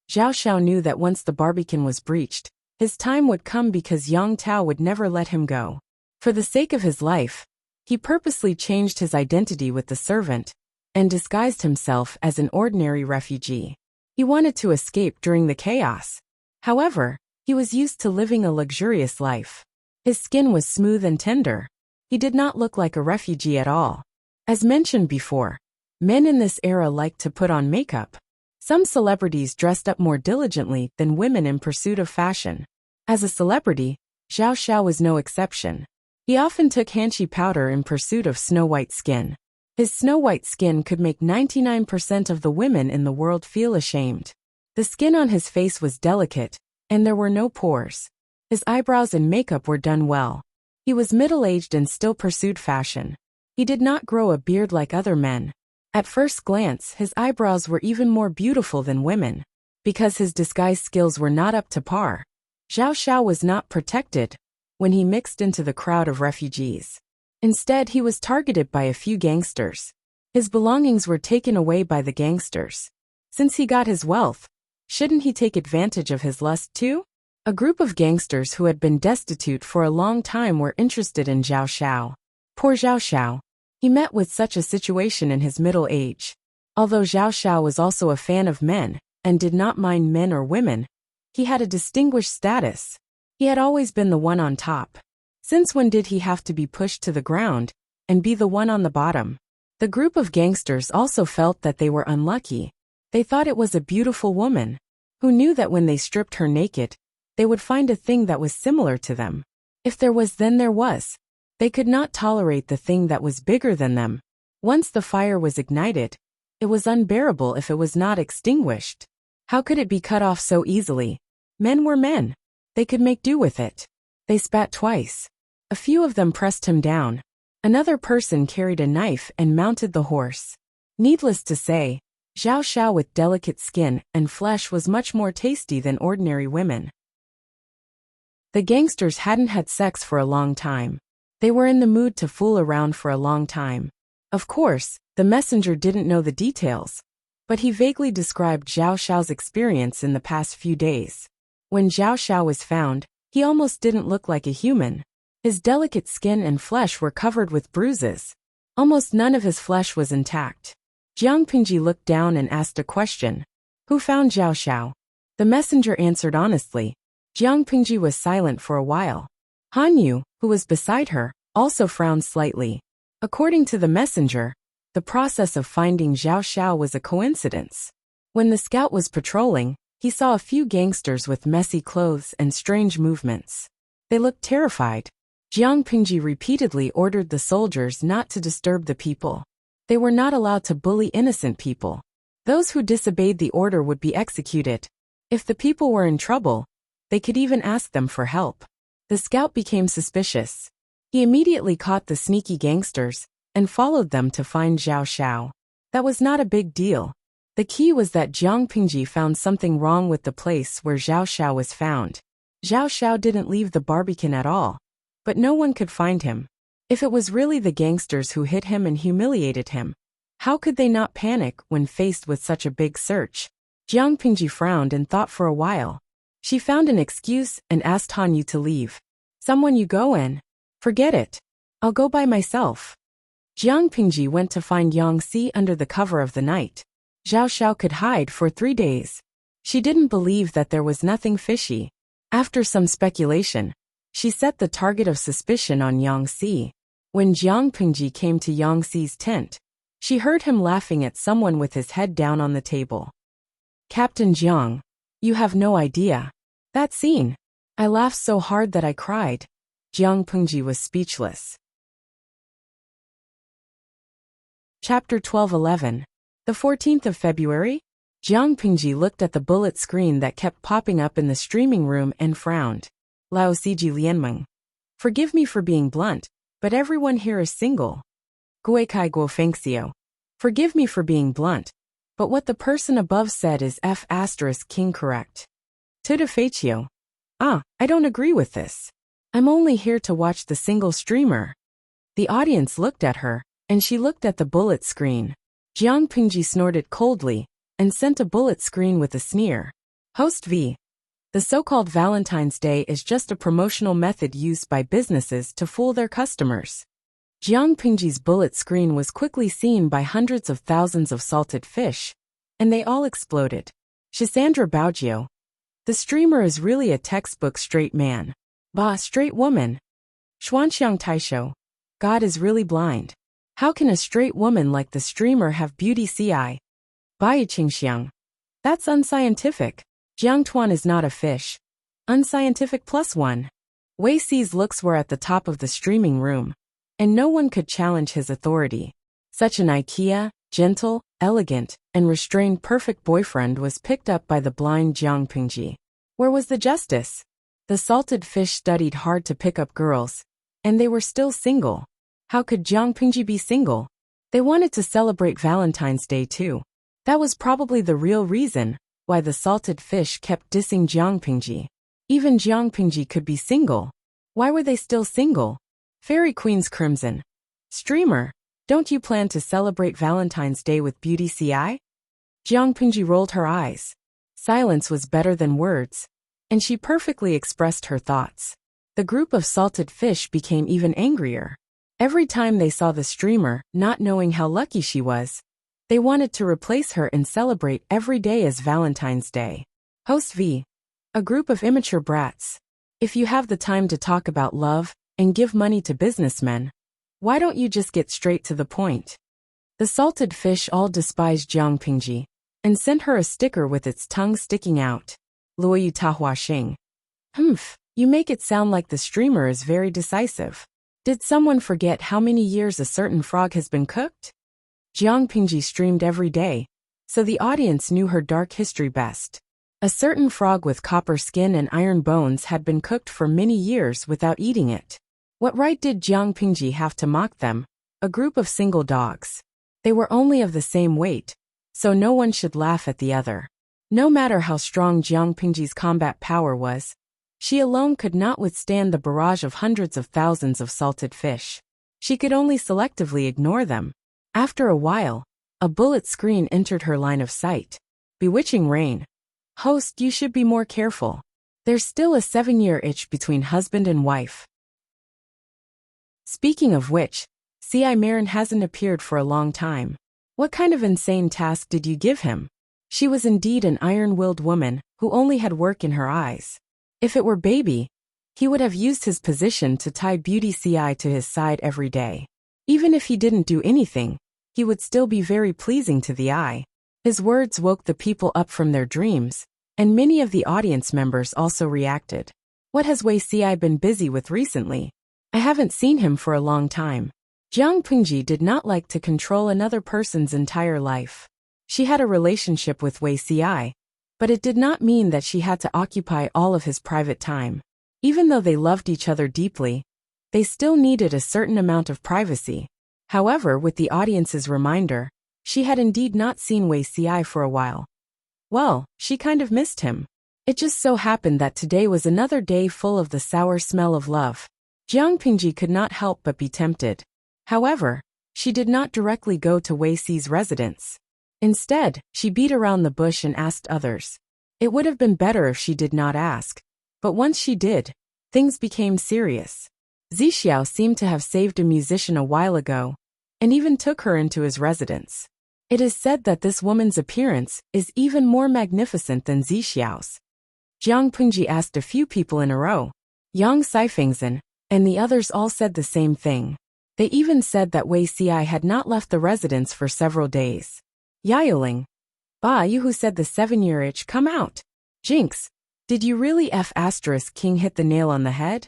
Zhao Xiao knew that once the Barbican was breached, his time would come because Yang Tao would never let him go. For the sake of his life, he purposely changed his identity with the servant and disguised himself as an ordinary refugee. He wanted to escape during the chaos. However, he was used to living a luxurious life. His skin was smooth and tender. He did not look like a refugee at all. As mentioned before, men in this era liked to put on makeup. Some celebrities dressed up more diligently than women in pursuit of fashion. As a celebrity, Zhao Xiao was no exception. He often took hanshi powder in pursuit of snow-white skin. His snow-white skin could make 99% of the women in the world feel ashamed. The skin on his face was delicate, and there were no pores. His eyebrows and makeup were done well. He was middle-aged and still pursued fashion. He did not grow a beard like other men. At first glance, his eyebrows were even more beautiful than women. Because his disguise skills were not up to par, Zhao Xiao was not protected when he mixed into the crowd of refugees. Instead, he was targeted by a few gangsters. His belongings were taken away by the gangsters. Since he got his wealth, shouldn't he take advantage of his lust too? A group of gangsters who had been destitute for a long time were interested in Zhao Xiao. Poor Zhao Xiao. He met with such a situation in his middle age. Although Zhao Xiao was also a fan of men and did not mind men or women, he had a distinguished status. He had always been the one on top. Since when did he have to be pushed to the ground and be the one on the bottom? The group of gangsters also felt that they were unlucky. They thought it was a beautiful woman, who knew that when they stripped her naked, they would find a thing that was similar to them. If there was, then there was. They could not tolerate the thing that was bigger than them. Once the fire was ignited, it was unbearable if it was not extinguished. How could it be cut off so easily? Men were men. They could make do with it. They spat twice. A few of them pressed him down. Another person carried a knife and mounted the horse. Needless to say, Zhao Xiao with delicate skin and flesh was much more tasty than ordinary women. The gangsters hadn't had sex for a long time. They were in the mood to fool around for a long time. Of course, the messenger didn't know the details, but he vaguely described Zhao Xiao's experience in the past few days. When Zhao Xiao was found, he almost didn't look like a human. His delicate skin and flesh were covered with bruises. Almost none of his flesh was intact. Jiang Pingji looked down and asked a question. Who found Zhao Xiao? The messenger answered honestly. Jiang Pingji was silent for a while. Han Yu, who was beside her, also frowned slightly. According to the messenger, the process of finding Zhao Xiao was a coincidence. When the scout was patrolling, he saw a few gangsters with messy clothes and strange movements. They looked terrified. Jiang Pingji repeatedly ordered the soldiers not to disturb the people. They were not allowed to bully innocent people. Those who disobeyed the order would be executed. If the people were in trouble, they could even ask them for help. The scout became suspicious. He immediately caught the sneaky gangsters and followed them to find Zhao Xiao. That was not a big deal. The key was that Jiang Pingji found something wrong with the place where Zhao Xiao was found. Zhao Xiao didn't leave the barbican at all, but no one could find him. If it was really the gangsters who hit him and humiliated him, how could they not panic when faced with such a big search? Jiang Pingji frowned and thought for a while. She found an excuse and asked Han Yu to leave. Someone you go in. Forget it. I'll go by myself. Jiang Pingji went to find Yang Si under the cover of the night. Zhao Xiao could hide for 3 days. She didn't believe that there was nothing fishy. After some speculation, she set the target of suspicion on Yang Si. When Jiang Pingji came to Yang Si's tent, she heard him laughing at someone with his head down on the table. Captain Jiang, you have no idea. That scene. I laughed so hard that I cried. Jiang Pingji was speechless. Chapter 12:11. The 14th of February? Jiang Pingji looked at the bullet screen that kept popping up in the streaming room and frowned. Lao Siji Lianmeng. Forgive me for being blunt, but everyone here is single. Guikai Guo Fengxiu. Forgive me for being blunt, but what the person above said is King correct. Tuda Feichio. I don't agree with this. I'm only here to watch the single streamer. The audience looked at her, and she looked at the bullet screen. Jiang Pingji snorted coldly and sent a bullet screen with a sneer. Host V. The so-called Valentine's Day is just a promotional method used by businesses to fool their customers. Jiang Pingji's bullet screen was quickly seen by hundreds of thousands of salted fish, and they all exploded. Shisandra Baojiu. The streamer is really a textbook straight man. Straight woman. Xuanxiang Taisho. God is really blind. How can a straight woman like the streamer have beauty CI? Bai Qingxiang. That's unscientific. Jiang Tuan is not a fish. Unscientific +1. Wei Si's looks were at the top of the streaming room, and no one could challenge his authority. Such an IKEA, gentle, elegant, and restrained perfect boyfriend was picked up by the blind Jiang Pingji. Where was the justice? The salted fish studied hard to pick up girls, and they were still single. How could Jiang Pingji be single? They wanted to celebrate Valentine's Day too. That was probably the real reason why the salted fish kept dissing Jiang Pingji. Even Jiang Pingji could be single. Why were they still single? Fairy Queen's Crimson. Streamer, don't you plan to celebrate Valentine's Day with Beauty CI? Jiang Pingji rolled her eyes. Silence was better than words, and she perfectly expressed her thoughts. The group of salted fish became even angrier. Every time they saw the streamer, not knowing how lucky she was, they wanted to replace her and celebrate every day as Valentine's Day. Host V. A group of immature brats. If you have the time to talk about love and give money to businessmen, why don't you just get straight to the point? The salted fish all despised Jiang Pingji and sent her a sticker with its tongue sticking out. Luoyu Tahua Xing. You make it sound like the streamer is very decisive. Did someone forget how many years a certain frog has been cooked? Jiang Pingji streamed every day, so the audience knew her dark history best. A certain frog with copper skin and iron bones had been cooked for many years without eating it. What right did Jiang Pingji have to mock them, a group of single dogs? They were only of the same weight, so no one should laugh at the other. No matter how strong Jiang Pingji's combat power was, she alone could not withstand the barrage of hundreds of thousands of salted fish. She could only selectively ignore them. After a while, a bullet screen entered her line of sight. Bewitching rain. Host, you should be more careful. There's still a 7-year itch between husband and wife. Speaking of which, C.I. Marin hasn't appeared for a long time. What kind of insane task did you give him? She was indeed an iron-willed woman who only had work in her eyes. If it were Baby, he would have used his position to tie Beauty C.I. to his side every day. Even if he didn't do anything, he would still be very pleasing to the eye. His words woke the people up from their dreams, and many of the audience members also reacted. What has Wei C.I. been busy with recently? I haven't seen him for a long time. Jiang Pingji did not like to control another person's entire life. She had a relationship with Wei C.I., but it did not mean that she had to occupy all of his private time. Even though they loved each other deeply, they still needed a certain amount of privacy. However, with the audience's reminder, she had indeed not seen Wei C.I. for a while. Well, she kind of missed him. It just so happened that today was another day full of the sour smell of love. Jiang Pingji could not help but be tempted. However, she did not directly go to Wei Ci's residence. Instead, she beat around the bush and asked others. It would have been better if she did not ask, but once she did, things became serious. Zixiao seemed to have saved a musician a while ago, and even took her into his residence. It is said that this woman's appearance is even more magnificent than Zixiao's. Jiang Pingji asked a few people in a row. Yang Saifengzhen and the others all said the same thing. They even said that Wei C.I. had not left the residence for several days. Yaoling. Ba, you who said the 7-year itch, come out. Jinx, did you really King hit the nail on the head?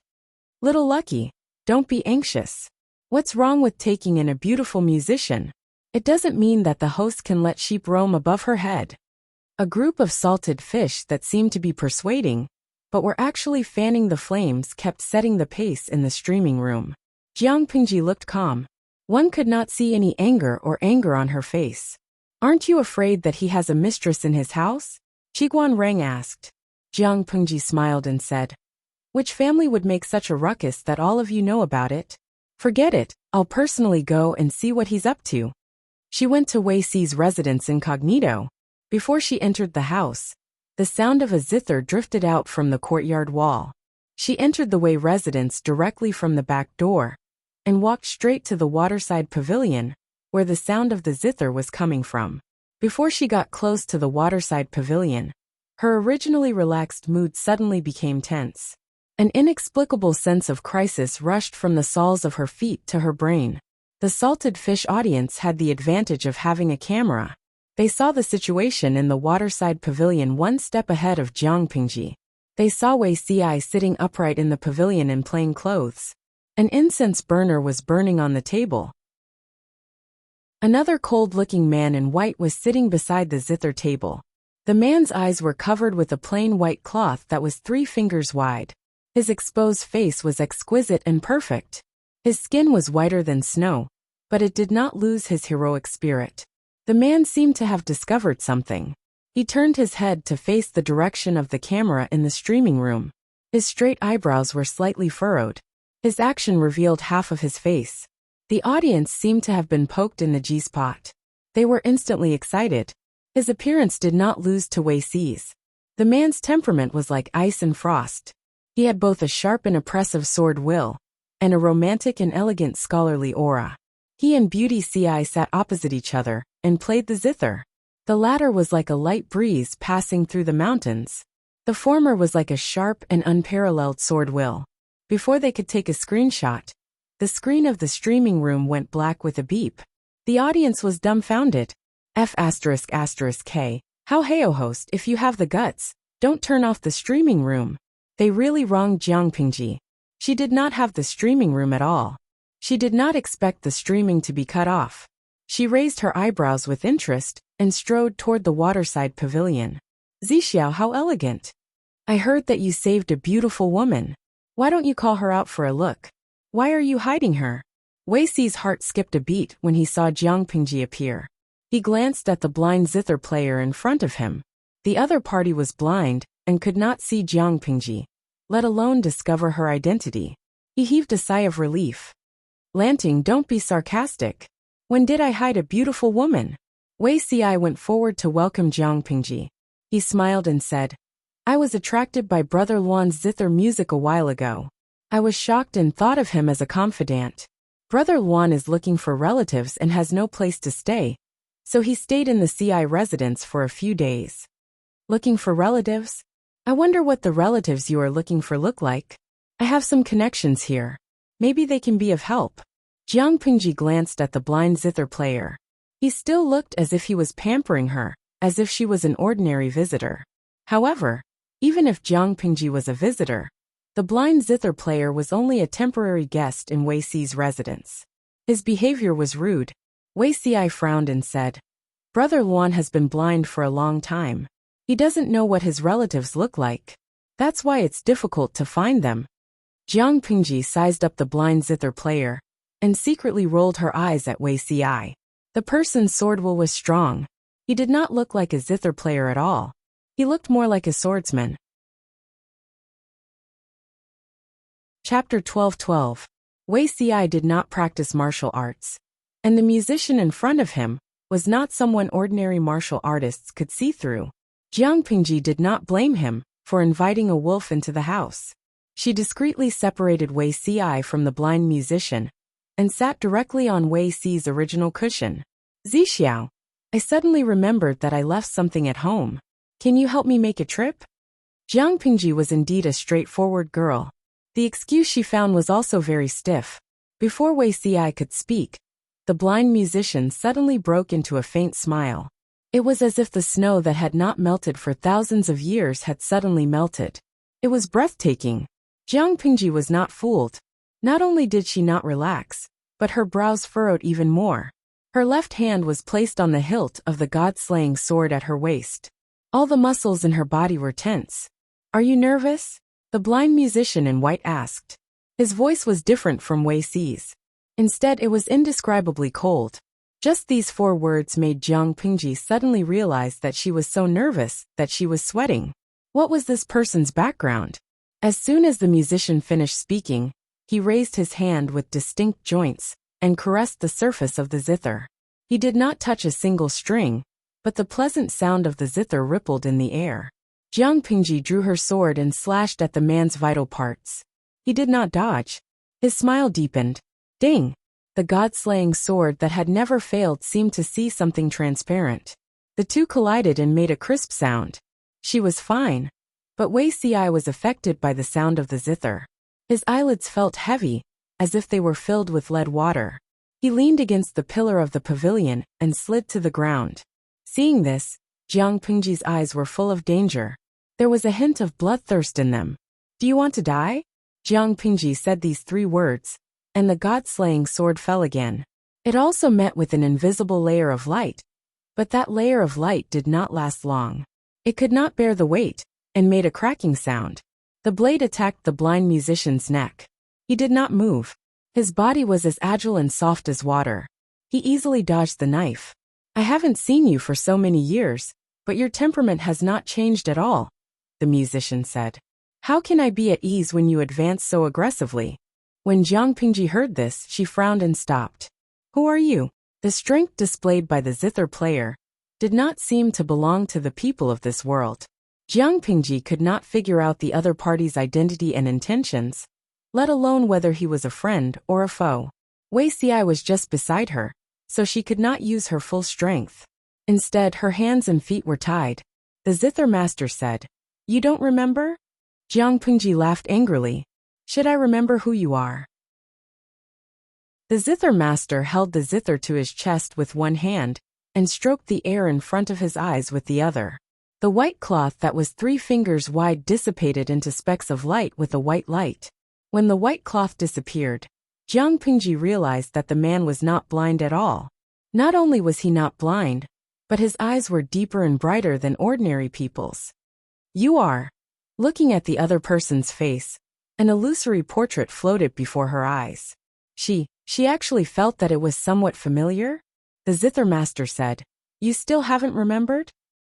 Little Lucky, don't be anxious. What's wrong with taking in a beautiful musician? It doesn't mean that the host can let sheep roam above her head. A group of salted fish that seemed to be persuading, but were actually fanning the flames, kept setting the pace in the streaming room. Jiang Pingji looked calm. One could not see any anger on her face. Aren't you afraid that he has a mistress in his house? Qiguan Reng asked. Jiang Pingji smiled and said, which family would make such a ruckus that all of you know about it? Forget it, I'll personally go and see what he's up to. She went to Wei Ci's residence incognito. Before she entered the house, the sound of a zither drifted out from the courtyard wall. She entered the Wei residence directly from the back door, and walked straight to the waterside pavilion, where the sound of the zither was coming from. Before she got close to the waterside pavilion, her originally relaxed mood suddenly became tense. An inexplicable sense of crisis rushed from the soles of her feet to her brain. The salted fish audience had the advantage of having a camera. They saw the situation in the waterside pavilion one step ahead of Jiang Pingji. They saw Wei Ci sitting upright in the pavilion in plain clothes. An incense burner was burning on the table. Another cold-looking man in white was sitting beside the zither table. The man's eyes were covered with a plain white cloth that was 3 fingers wide. His exposed face was exquisite and perfect. His skin was whiter than snow, but it did not lose his heroic spirit. The man seemed to have discovered something. He turned his head to face the direction of the camera in the streaming room. His straight eyebrows were slightly furrowed. His action revealed half of his face. The audience seemed to have been poked in the G-spot. They were instantly excited. His appearance did not lose to Wei Ci's. The man's temperament was like ice and frost. He had both a sharp and oppressive sword will, and a romantic and elegant scholarly aura. He and Beauty Ci sat opposite each other, and played the zither. The latter was like a light breeze passing through the mountains. The former was like a sharp and unparalleled sword will. Before they could take a screenshot, the screen of the streaming room went black with a beep. The audience was dumbfounded. F***K. How heyo host, if you have the guts, don't turn off the streaming room. They really wronged Jiang Pingji. She did not have the streaming room at all. She did not expect the streaming to be cut off. She raised her eyebrows with interest and strode toward the waterside pavilion. Zixiao, how elegant. I heard that you saved a beautiful woman. Why don't you call her out for a look? Why are you hiding her? Wei Xi's heart skipped a beat when he saw Jiang Pingji appear. He glanced at the blind zither player in front of him. The other party was blind and could not see Jiang Pingji, let alone discover her identity. He heaved a sigh of relief. Lanting, don't be sarcastic. When did I hide a beautiful woman? Wei Xi went forward to welcome Jiang Pingji. He smiled and said, I was attracted by Brother Luan's zither music a while ago. I was shocked and thought of him as a confidant. Brother Luan is looking for relatives and has no place to stay, so he stayed in the CI residence for a few days. Looking for relatives? I wonder what the relatives you are looking for look like. I have some connections here. Maybe they can be of help. Jiang Pingji glanced at the blind zither player. He still looked as if he was pampering her, as if she was an ordinary visitor. However, even if Jiang Pingji was a visitor, the blind zither player was only a temporary guest in Wei Xi's residence. His behavior was rude. Wei Xi frowned and said, Brother Luan has been blind for a long time. He doesn't know what his relatives look like. That's why it's difficult to find them. Jiang Pingji sized up the blind zither player and secretly rolled her eyes at Wei Xi. The person's sword will was strong. He did not look like a zither player at all. He looked more like a swordsman. Chapter 12:12. Wei Xi did not practice martial arts, and the musician in front of him was not someone ordinary martial artists could see through. Jiang Pingji did not blame him for inviting a wolf into the house. She discreetly separated Wei Xi from the blind musician and sat directly on Wei Xi's original cushion. Zixiao, I suddenly remembered that I left something at home. Can you help me make a trip? Jiang Pingji was indeed a straightforward girl. The excuse she found was also very stiff. Before Wei Xi could speak, the blind musician suddenly broke into a faint smile. It was as if the snow that had not melted for thousands of years had suddenly melted. It was breathtaking. Jiang Pingji was not fooled. Not only did she not relax, but her brows furrowed even more. Her left hand was placed on the hilt of the god-slaying sword at her waist. All the muscles in her body were tense. Are you nervous? The blind musician in white asked. His voice was different from Wei Xi's. Instead, it was indescribably cold. Just these 4 words made Jiang Pingji suddenly realize that she was so nervous that she was sweating. What was this person's background? As soon as the musician finished speaking, he raised his hand with distinct joints and caressed the surface of the zither. He did not touch a single string, but the pleasant sound of the zither rippled in the air. Jiang Pingji drew her sword and slashed at the man's vital parts. He did not dodge. His smile deepened. Ding! The god-slaying sword that had never failed seemed to see something transparent. The two collided and made a crisp sound. She was fine, but Wei Xi was affected by the sound of the zither. His eyelids felt heavy, as if they were filled with lead water. He leaned against the pillar of the pavilion and slid to the ground. Seeing this, Jiang Pingji's eyes were full of danger. There was a hint of bloodthirst in them. Do you want to die? Jiang Pingji said these 3 words, and the god-slaying sword fell again. It also met with an invisible layer of light, but that layer of light did not last long. It could not bear the weight, and made a cracking sound. The blade attacked the blind musician's neck. He did not move. His body was as agile and soft as water. He easily dodged the knife. I haven't seen you for so many years, but your temperament has not changed at all, the musician said. How can I be at ease when you advance so aggressively? When Jiang Pingji heard this, she frowned and stopped. Who are you? The strength displayed by the zither player did not seem to belong to the people of this world. Jiang Pingji could not figure out the other party's identity and intentions, let alone whether he was a friend or a foe. Wei Xi was just beside her, so she could not use her full strength. Instead, her hands and feet were tied. The zither master said, You don't remember? Jiang Pingji laughed angrily. Should I remember who you are? The zither master held the zither to his chest with one hand and stroked the air in front of his eyes with the other. The white cloth that was 3 fingers wide dissipated into specks of light with a white light. When the white cloth disappeared, Jiang Pingji realized that the man was not blind at all. Not only was he not blind, but his eyes were deeper and brighter than ordinary people's. You are. Looking at the other person's face, an illusory portrait floated before her eyes. She actually felt that it was somewhat familiar. The zither master said, "You still haven't remembered?"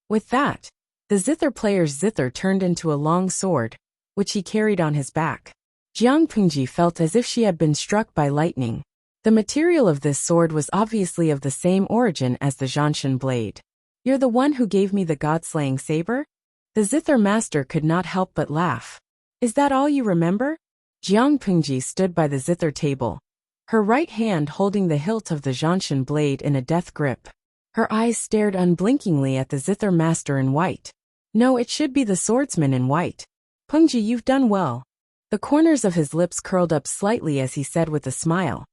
With that, the zither player's zither turned into a long sword, which he carried on his back. Jiang Pingji felt as if she had been struck by lightning. The material of this sword was obviously of the same origin as the Zhanshan blade. "You're the one who gave me the god-slaying saber?" The zither master could not help but laugh. "Is that all you remember?" Jiang Pingji stood by the zither table, her right hand holding the hilt of the Zhanshan blade in a death grip. Her eyes stared unblinkingly at the zither master in white. "No, it should be the swordsman in white. Pingji, you've done well." The corners of his lips curled up slightly as he said with a smile,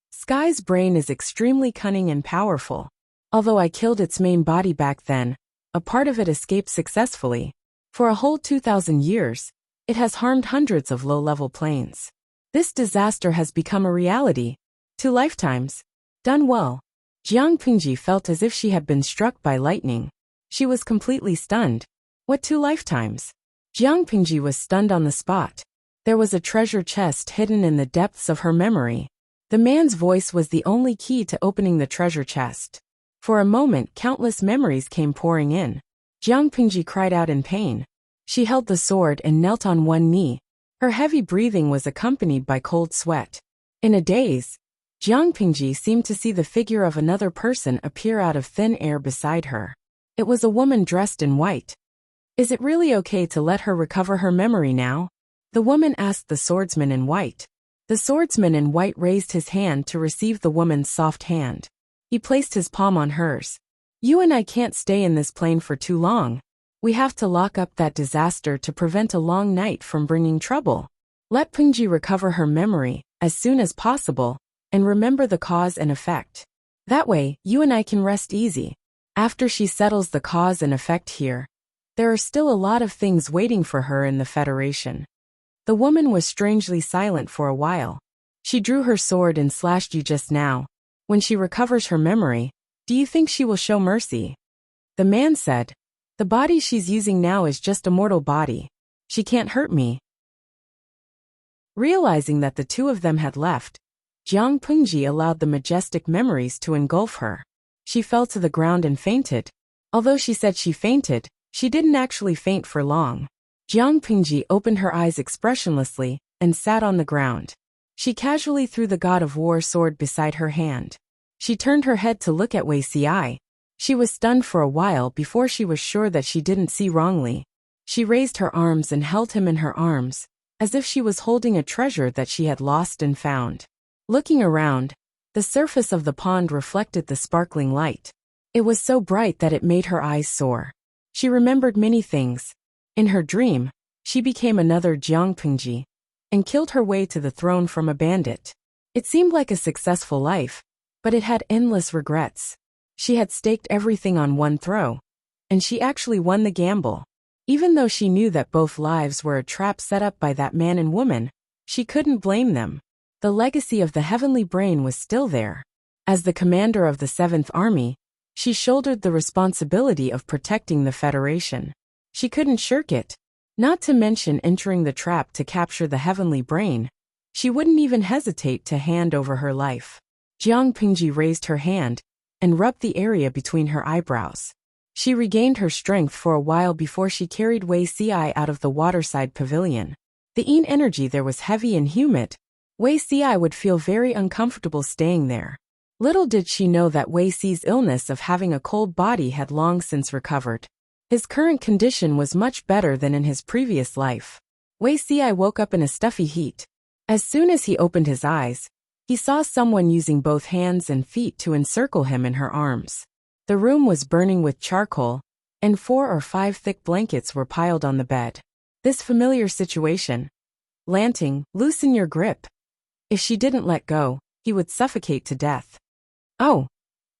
"Sky's brain is extremely cunning and powerful. Although I killed its main body back then, a part of it escaped successfully. For a whole 2,000 years, it has harmed hundreds of low-level planes. This disaster has become a reality. 2 lifetimes. Done well." Jiang Pingji felt as if she had been struck by lightning. She was completely stunned. What 2 lifetimes? Jiang Pingji was stunned on the spot. There was a treasure chest hidden in the depths of her memory. The man's voice was the only key to opening the treasure chest. For a moment, countless memories came pouring in. Jiang Pingji cried out in pain. She held the sword and knelt on one knee. Her heavy breathing was accompanied by cold sweat. In a daze, Jiang Pingji seemed to see the figure of another person appear out of thin air beside her. It was a woman dressed in white. "Is it really okay to let her recover her memory now?" the woman asked the swordsman in white. The swordsman in white raised his hand to receive the woman's soft hand. He placed his palm on hers. "You and I can't stay in this plane for too long. We have to lock up that disaster to prevent a long night from bringing trouble. Let Pingji recover her memory as soon as possible, and remember the cause and effect. That way, you and I can rest easy. After she settles the cause and effect here, there are still a lot of things waiting for her in the Federation." The woman was strangely silent for a while. She drew her sword and slashed. "You just now. When she recovers her memory, do you think she will show mercy?" The man said, "The body she's using now is just a mortal body. She can't hurt me." Realizing that the two of them had left, Jiang Pingji allowed the majestic memories to engulf her. She fell to the ground and fainted. Although she said she fainted, she didn't actually faint for long. Jiang Pingji opened her eyes expressionlessly and sat on the ground. She casually threw the god of war sword beside her hand. She turned her head to look at Wei Ci. She was stunned for a while before she was sure that she didn't see wrongly. She raised her arms and held him in her arms, as if she was holding a treasure that she had lost and found. Looking around, the surface of the pond reflected the sparkling light. It was so bright that it made her eyes soar. She remembered many things. In her dream, she became another Jiang Pingji and killed her way to the throne from a bandit. It seemed like a successful life, but it had endless regrets. She had staked everything on one throw, and she actually won the gamble. Even though she knew that both lives were a trap set up by that man and woman, she couldn't blame them. The legacy of the heavenly brain was still there. As the commander of the 7th Army, she shouldered the responsibility of protecting the Federation. She couldn't shirk it. Not to mention entering the trap to capture the heavenly brain. She wouldn't even hesitate to hand over her life. Jiang Pingji raised her hand and rubbed the area between her eyebrows. She regained her strength for a while before she carried Wei Ci out of the waterside pavilion. The yin energy there was heavy and humid. Wei Ci would feel very uncomfortable staying there. Little did she know that Wei Ci's illness of having a cold body had long since recovered. His current condition was much better than in his previous life. Wei Ci woke up in a stuffy heat. As soon as he opened his eyes, he saw someone using both hands and feet to encircle him in her arms. The room was burning with charcoal, and 4 or 5 thick blankets were piled on the bed. This familiar situation. Lanting, loosen your grip. If she didn't let go, he would suffocate to death. Oh!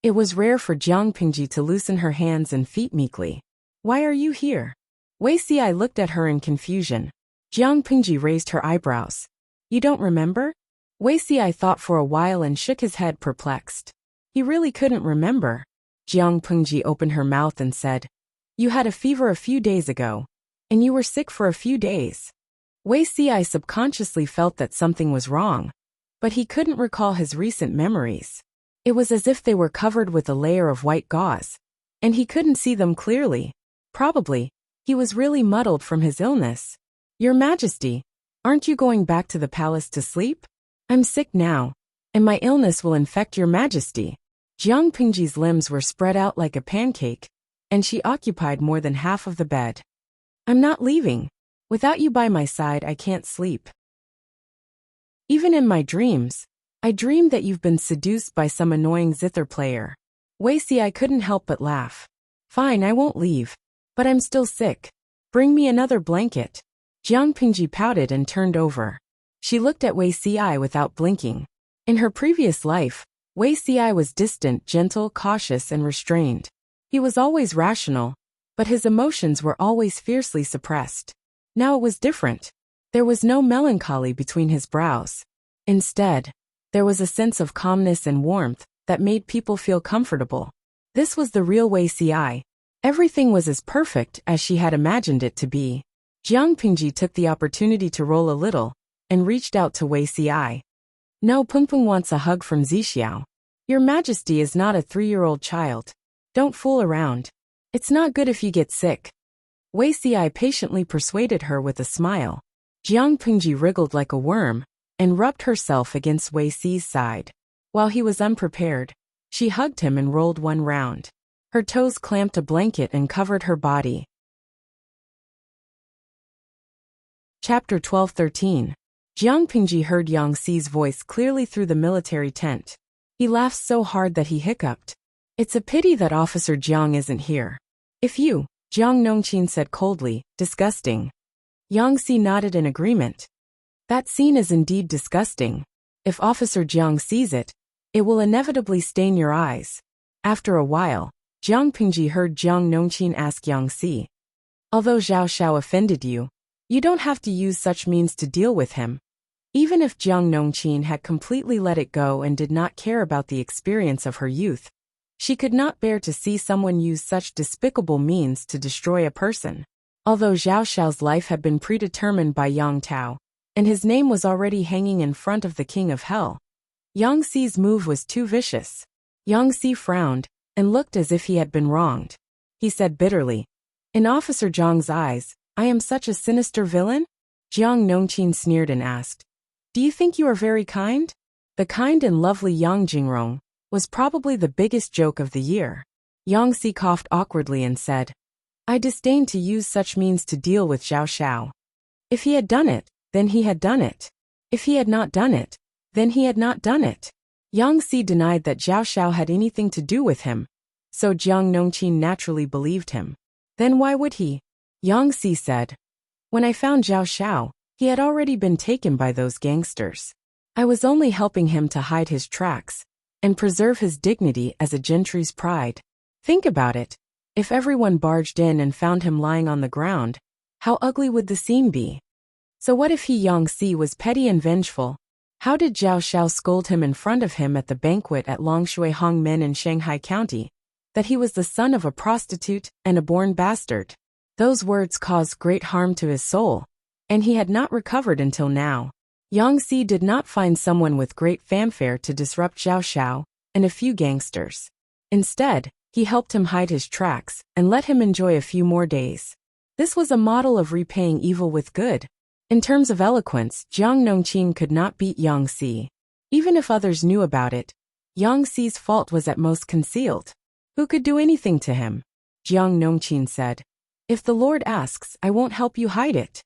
It was rare for Jiang Pingji to loosen her hands and feet meekly. Why are you here? Wei Xi looked at her in confusion. Jiang Pingji raised her eyebrows. You don't remember? Wei Xi thought for a while and shook his head perplexed. He really couldn't remember. Jiang Pingji opened her mouth and said, You had a fever a few days ago. And you were sick for a few days. Wei Xi subconsciously felt that something was wrong. But he couldn't recall his recent memories. It was as if they were covered with a layer of white gauze. And he couldn't see them clearly. Probably, he was really muddled from his illness. Your Majesty, aren't you going back to the palace to sleep? I'm sick now, and my illness will infect your Majesty. Jiang Pingji's limbs were spread out like a pancake, and she occupied more than half of the bed. I'm not leaving. Without you by my side, I can't sleep. Even in my dreams, I dream that you've been seduced by some annoying zither player. Wei Xi couldn't help but laugh. Fine, I won't leave. But I'm still sick. Bring me another blanket. Jiang Pingji pouted and turned over. She looked at Wei Xi without blinking. In her previous life, Wei Xi was distant, gentle, cautious, and restrained. He was always rational, but his emotions were always fiercely suppressed. Now it was different. There was no melancholy between his brows. Instead, there was a sense of calmness and warmth that made people feel comfortable. This was the real Wei Xi. Everything was as perfect as she had imagined it to be. Jiang Pingji took the opportunity to roll a little and reached out to Wei Xi. No, Peng Peng wants a hug from Zixiao. Your Majesty is not a 3-year-old child. Don't fool around. It's not good if you get sick. Wei Xi patiently persuaded her with a smile. Jiang Pingji wriggled like a worm and rubbed herself against Wei Xi's side. While he was unprepared, she hugged him and rolled one round. Her toes clamped a blanket and covered her body. Chapter 12-13. Jiang Pingji heard Yang Xi's voice clearly through the military tent. He laughed so hard that he hiccuped. It's a pity that Officer Jiang isn't here. If you, Jiang Nongqin said coldly, disgusting. Yang Xi nodded in agreement. That scene is indeed disgusting. If Officer Jiang sees it, it will inevitably stain your eyes. After a while, Jiang Pingji heard Jiang Nongqin ask Yang Xi. Although Zhao Xiao offended you, you don't have to use such means to deal with him. Even if Jiang Nongqin had completely let it go and did not care about the experience of her youth, she could not bear to see someone use such despicable means to destroy a person. Although Zhao Xiao's life had been predetermined by Yang Tao, and his name was already hanging in front of the King of Hell, Yang Xi's move was too vicious. Yang Xi frowned and looked as if he had been wronged. He said bitterly, In Officer Zhang's eyes, I am such a sinister villain? Jiang Nongqin sneered and asked, Do you think you are very kind? The kind and lovely Yang Jingrong was probably the biggest joke of the year. Yang Xi coughed awkwardly and said, I disdain to use such means to deal with Zhao Xiao. If he had done it, then he had done it. If he had not done it, then he had not done it. Yang Xi denied that Zhao Xiao had anything to do with him, so Jiang Nongqin naturally believed him. Then why would he? Yang Xi said, When I found Zhao Xiao, he had already been taken by those gangsters. I was only helping him to hide his tracks and preserve his dignity as a gentry's pride. Think about it. If everyone barged in and found him lying on the ground, how ugly would the scene be? So what if he, Yang Xi, was petty and vengeful? How did Zhao Xiao scold him in front of him at the banquet at Longshui Hongmen in Shanghai County, that he was the son of a prostitute and a born bastard? Those words caused great harm to his soul, and he had not recovered until now. Yang Xi did not find someone with great fanfare to disrupt Zhao Xiao and a few gangsters. Instead, he helped him hide his tracks and let him enjoy a few more days. This was a model of repaying evil with good. In terms of eloquence, Jiang Nongqin could not beat Yang Xi. Even if others knew about it, Yang Xi's fault was at most concealed. Who could do anything to him? Jiang Nongqin said, If the Lord asks, I won't help you hide it.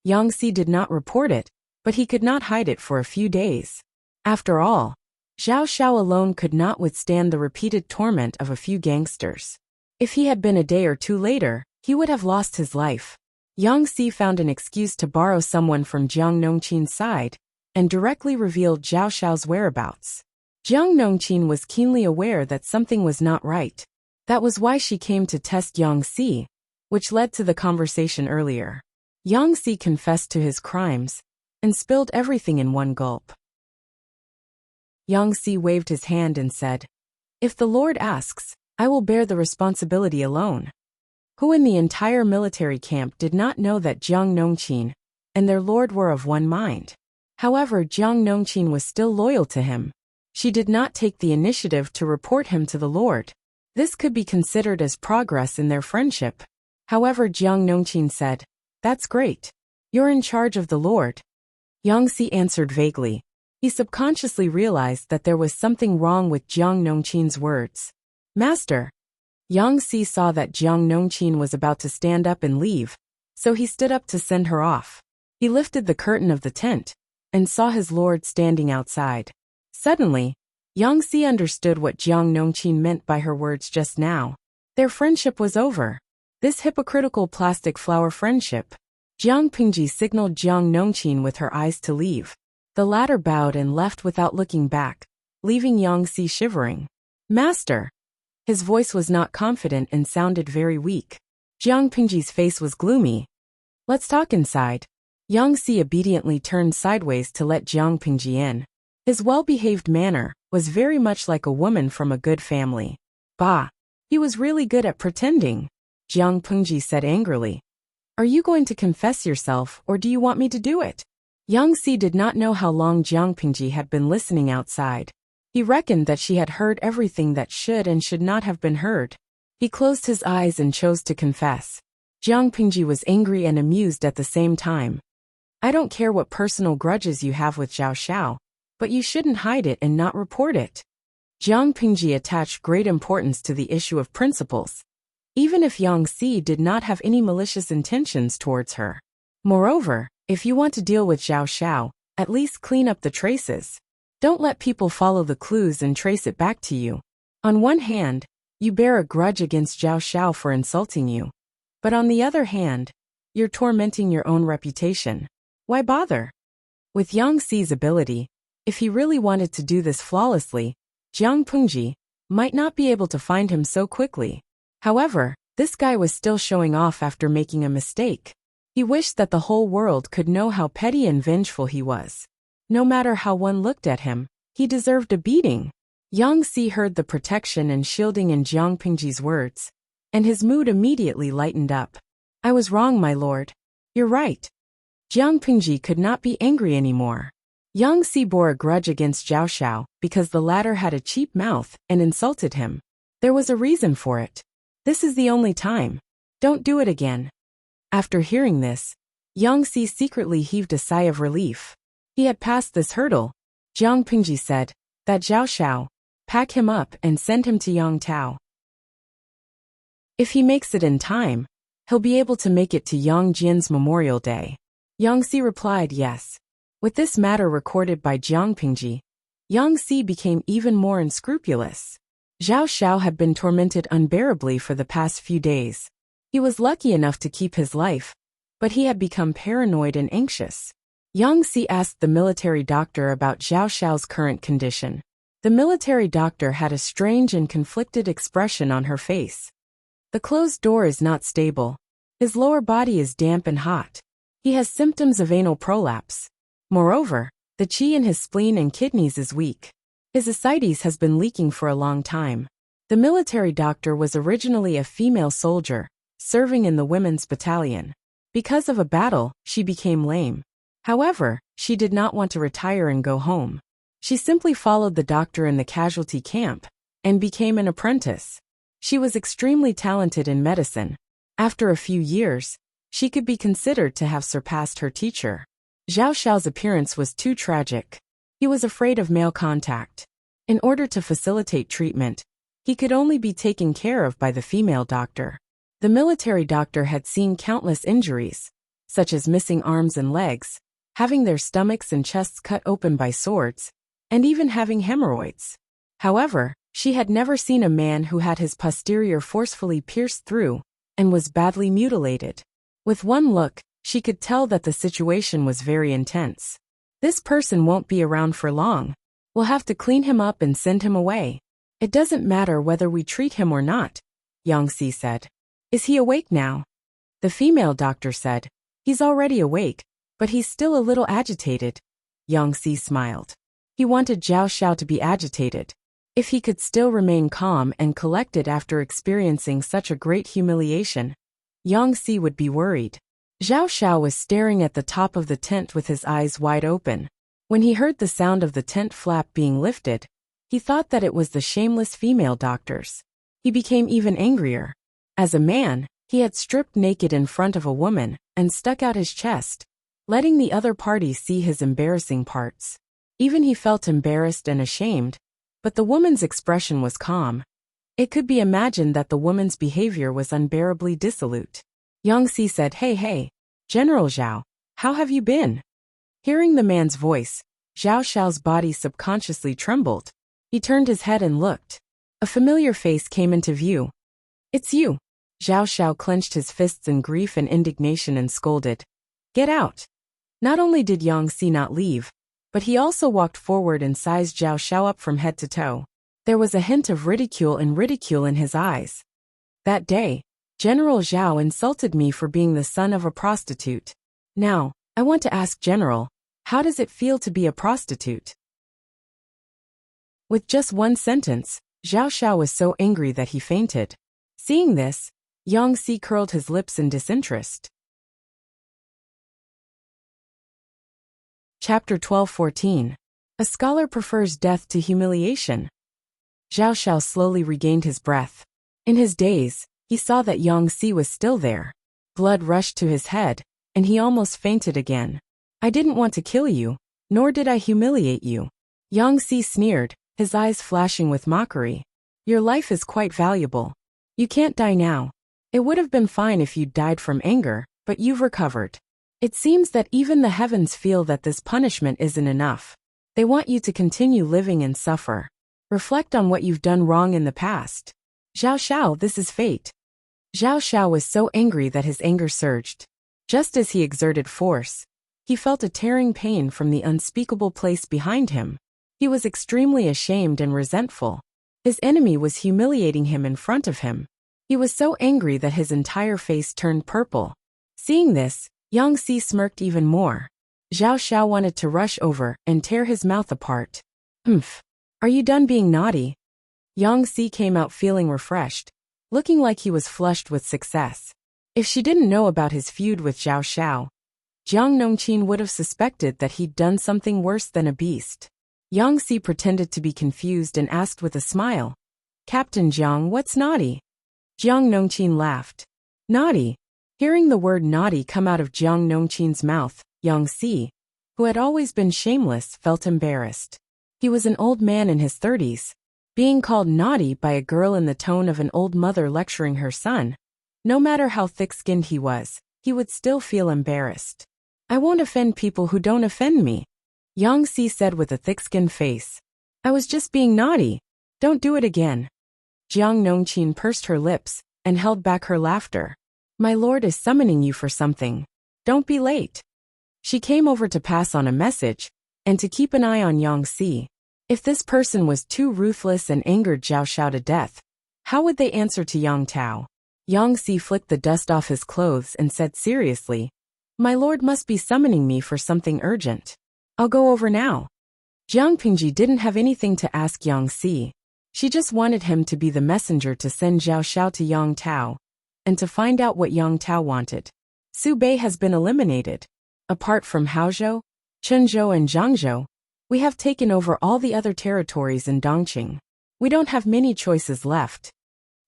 Yang Xi did not report it, but he could not hide it for a few days. After all, Zhao Xiao alone could not withstand the repeated torment of a few gangsters. If he had been a day or two later, he would have lost his life. Yang Xi found an excuse to borrow someone from Jiang Nongqin's side and directly revealed Zhao Xiao's whereabouts. Jiang Nongqin was keenly aware that something was not right. That was why she came to test Yang Xi, which led to the conversation earlier. Yang Si confessed to his crimes and spilled everything in one gulp. Yang Si waved his hand and said, "If the Lord asks, I will bear the responsibility alone." Who in the entire military camp did not know that Jiang Nongqin and their lord were of one mind? However, Jiang Nongqin was still loyal to him. She did not take the initiative to report him to the lord. This could be considered as progress in their friendship. However, Jiang Nongqin said, "That's great. You're in charge of the lord." Yang Si answered vaguely. He subconsciously realized that there was something wrong with Jiang Nongqin's words. "Master." Yang Si saw that Jiang Nongqin was about to stand up and leave, so he stood up to send her off. He lifted the curtain of the tent and saw his lord standing outside. Suddenly, Yang Si understood what Jiang Nongqin meant by her words just now. Their friendship was over. This hypocritical plastic flower friendship. Jiang Pingji signaled Jiang Nongqin with her eyes to leave. The latter bowed and left without looking back, leaving Yang Si shivering. "Master." His voice was not confident and sounded very weak. Jiang Pingji's face was gloomy. "Let's talk inside." Yang Si obediently turned sideways to let Jiang Pingji in. His well-behaved manner was very much like a woman from a good family. "Bah! He was really good at pretending," Jiang Pingji said angrily. "Are you going to confess yourself or do you want me to do it?" Yang Si did not know how long Jiang Pingji had been listening outside. He reckoned that she had heard everything that should and should not have been heard. He closed his eyes and chose to confess. Jiang Pingji was angry and amused at the same time. "I don't care what personal grudges you have with Zhao Xiao, but you shouldn't hide it and not report it." Jiang Pingji attached great importance to the issue of principles, even if Yang Si did not have any malicious intentions towards her. Moreover, if you want to deal with Zhao Xiao, at least clean up the traces. Don't let people follow the clues and trace it back to you. On one hand, you bear a grudge against Zhao Xiao for insulting you. But on the other hand, you're tormenting your own reputation. Why bother? With Yang Si's ability, if he really wanted to do this flawlessly, Jiang Pingji might not be able to find him so quickly. However, this guy was still showing off after making a mistake. He wished that the whole world could know how petty and vengeful he was. No matter how one looked at him, he deserved a beating. Yang Si heard the protection and shielding in Jiang Pingji's words, and his mood immediately lightened up. "I was wrong, my lord. You're right." Jiang Pingji could not be angry anymore. Yang Si bore a grudge against Zhao Xiao because the latter had a cheap mouth and insulted him. There was a reason for it. "This is the only time. Don't do it again." After hearing this, Yang Si secretly heaved a sigh of relief. He had passed this hurdle. Jiang Pingji said, "That Zhao Xiao, pack him up and send him to Yang Tao. If he makes it in time, he'll be able to make it to Yang Jian's Memorial Day." Yang Si replied yes. With this matter recorded by Jiang Pingji, Yang Si became even more unscrupulous. Zhao Xiao had been tormented unbearably for the past few days. He was lucky enough to keep his life, but he had become paranoid and anxious. Yang Si asked the military doctor about Zhao Xiao's current condition. The military doctor had a strange and conflicted expression on her face. The closed door is not stable. His lower body is damp and hot. He has symptoms of anal prolapse. Moreover, the qi in his spleen and kidneys is weak. His ascites has been leaking for a long time. The military doctor was originally a female soldier, serving in the women's battalion. Because of a battle, she became lame. However, she did not want to retire and go home. She simply followed the doctor in the casualty camp and became an apprentice. She was extremely talented in medicine. After a few years, she could be considered to have surpassed her teacher. Zhao Xiao's appearance was too tragic. He was afraid of male contact. In order to facilitate treatment, he could only be taken care of by the female doctor. The military doctor had seen countless injuries, such as missing arms and legs, having their stomachs and chests cut open by swords, and even having hemorrhoids. However, she had never seen a man who had his posterior forcefully pierced through and was badly mutilated. With one look, she could tell that the situation was very intense. "This person won't be around for long. We'll have to clean him up and send him away. It doesn't matter whether we treat him or not," Yang Si said. "Is he awake now?" The female doctor said, "He's already awake, but he's still a little agitated." Yang Si smiled. He wanted Zhao Xiao to be agitated. If he could still remain calm and collected after experiencing such a great humiliation, Yang Si would be worried. Zhao Xiao was staring at the top of the tent with his eyes wide open. When he heard the sound of the tent flap being lifted, he thought that it was the shameless female doctors. He became even angrier. As a man, he had stripped naked in front of a woman and stuck out his chest, letting the other party see his embarrassing parts. Even he felt embarrassed and ashamed, but the woman's expression was calm. It could be imagined that the woman's behavior was unbearably dissolute. Yang Si said, Hey, General Zhao, how have you been?" Hearing the man's voice, Zhao Xiao's body subconsciously trembled. He turned his head and looked. A familiar face came into view. "It's you." Zhao Xiao clenched his fists in grief and indignation and scolded, "Get out." Not only did Yang Si not leave, but he also walked forward and sized Zhao Xiao up from head to toe. There was a hint of ridicule in his eyes. "That day, General Zhao insulted me for being the son of a prostitute. Now, I want to ask General, how does it feel to be a prostitute?" With just one sentence, Zhao Xiao was so angry that he fainted. Seeing this, Yang Si curled his lips in disinterest. Chapter 12:14. A scholar prefers death to humiliation. Zhao Xiao slowly regained his breath. In his daze, he saw that Yang Si was still there. Blood rushed to his head, and he almost fainted again. "I didn't want to kill you, nor did I humiliate you." Yang Si sneered, his eyes flashing with mockery. "Your life is quite valuable. You can't die now. It would have been fine if you'd died from anger, but you've recovered. It seems that even the heavens feel that this punishment isn't enough. They want you to continue living and suffer. Reflect on what you've done wrong in the past. Zhao Xiao, this is fate." Zhao Xiao was so angry that his anger surged. Just as he exerted force, he felt a tearing pain from the unspeakable place behind him. He was extremely ashamed and resentful. His enemy was humiliating him in front of him. He was so angry that his entire face turned purple. Seeing this, Yang Si smirked even more. Zhao Xiao wanted to rush over and tear his mouth apart. "Humph. Are you done being naughty?" Yang Si came out feeling refreshed, looking like he was flushed with success. If she didn't know about his feud with Zhao Xiao, Jiang Nongqin would have suspected that he'd done something worse than a beast. Yang Si pretended to be confused and asked with a smile, "Captain Jiang, what's naughty?" Jiang Nongqin laughed. "Naughty?" Hearing the word naughty come out of Jiang Nongqin's mouth, Yang Si, who had always been shameless, felt embarrassed. He was an old man in his 30s. Being called naughty by a girl in the tone of an old mother lecturing her son, no matter how thick-skinned he would still feel embarrassed. "I won't offend people who don't offend me," Yang Si said with a thick-skinned face. "I was just being naughty. Don't do it again." Jiang Nongqin pursed her lips and held back her laughter. "My lord is summoning you for something. Don't be late." She came over to pass on a message and to keep an eye on Yang Si. If this person was too ruthless and angered Zhao Xiao to death, how would they answer to Yang Tao? Yang Si flicked the dust off his clothes and said seriously, "My lord must be summoning me for something urgent. I'll go over now." Jiang Pingji didn't have anything to ask Yang Si. She just wanted him to be the messenger to send Zhao Xiao to Yang Tao, and to find out what Yang Tao wanted. Su Bei has been eliminated. Apart from Haozhou, Chenzhou and Zhangzhou, we have taken over all the other territories in Dongqing. We don't have many choices left.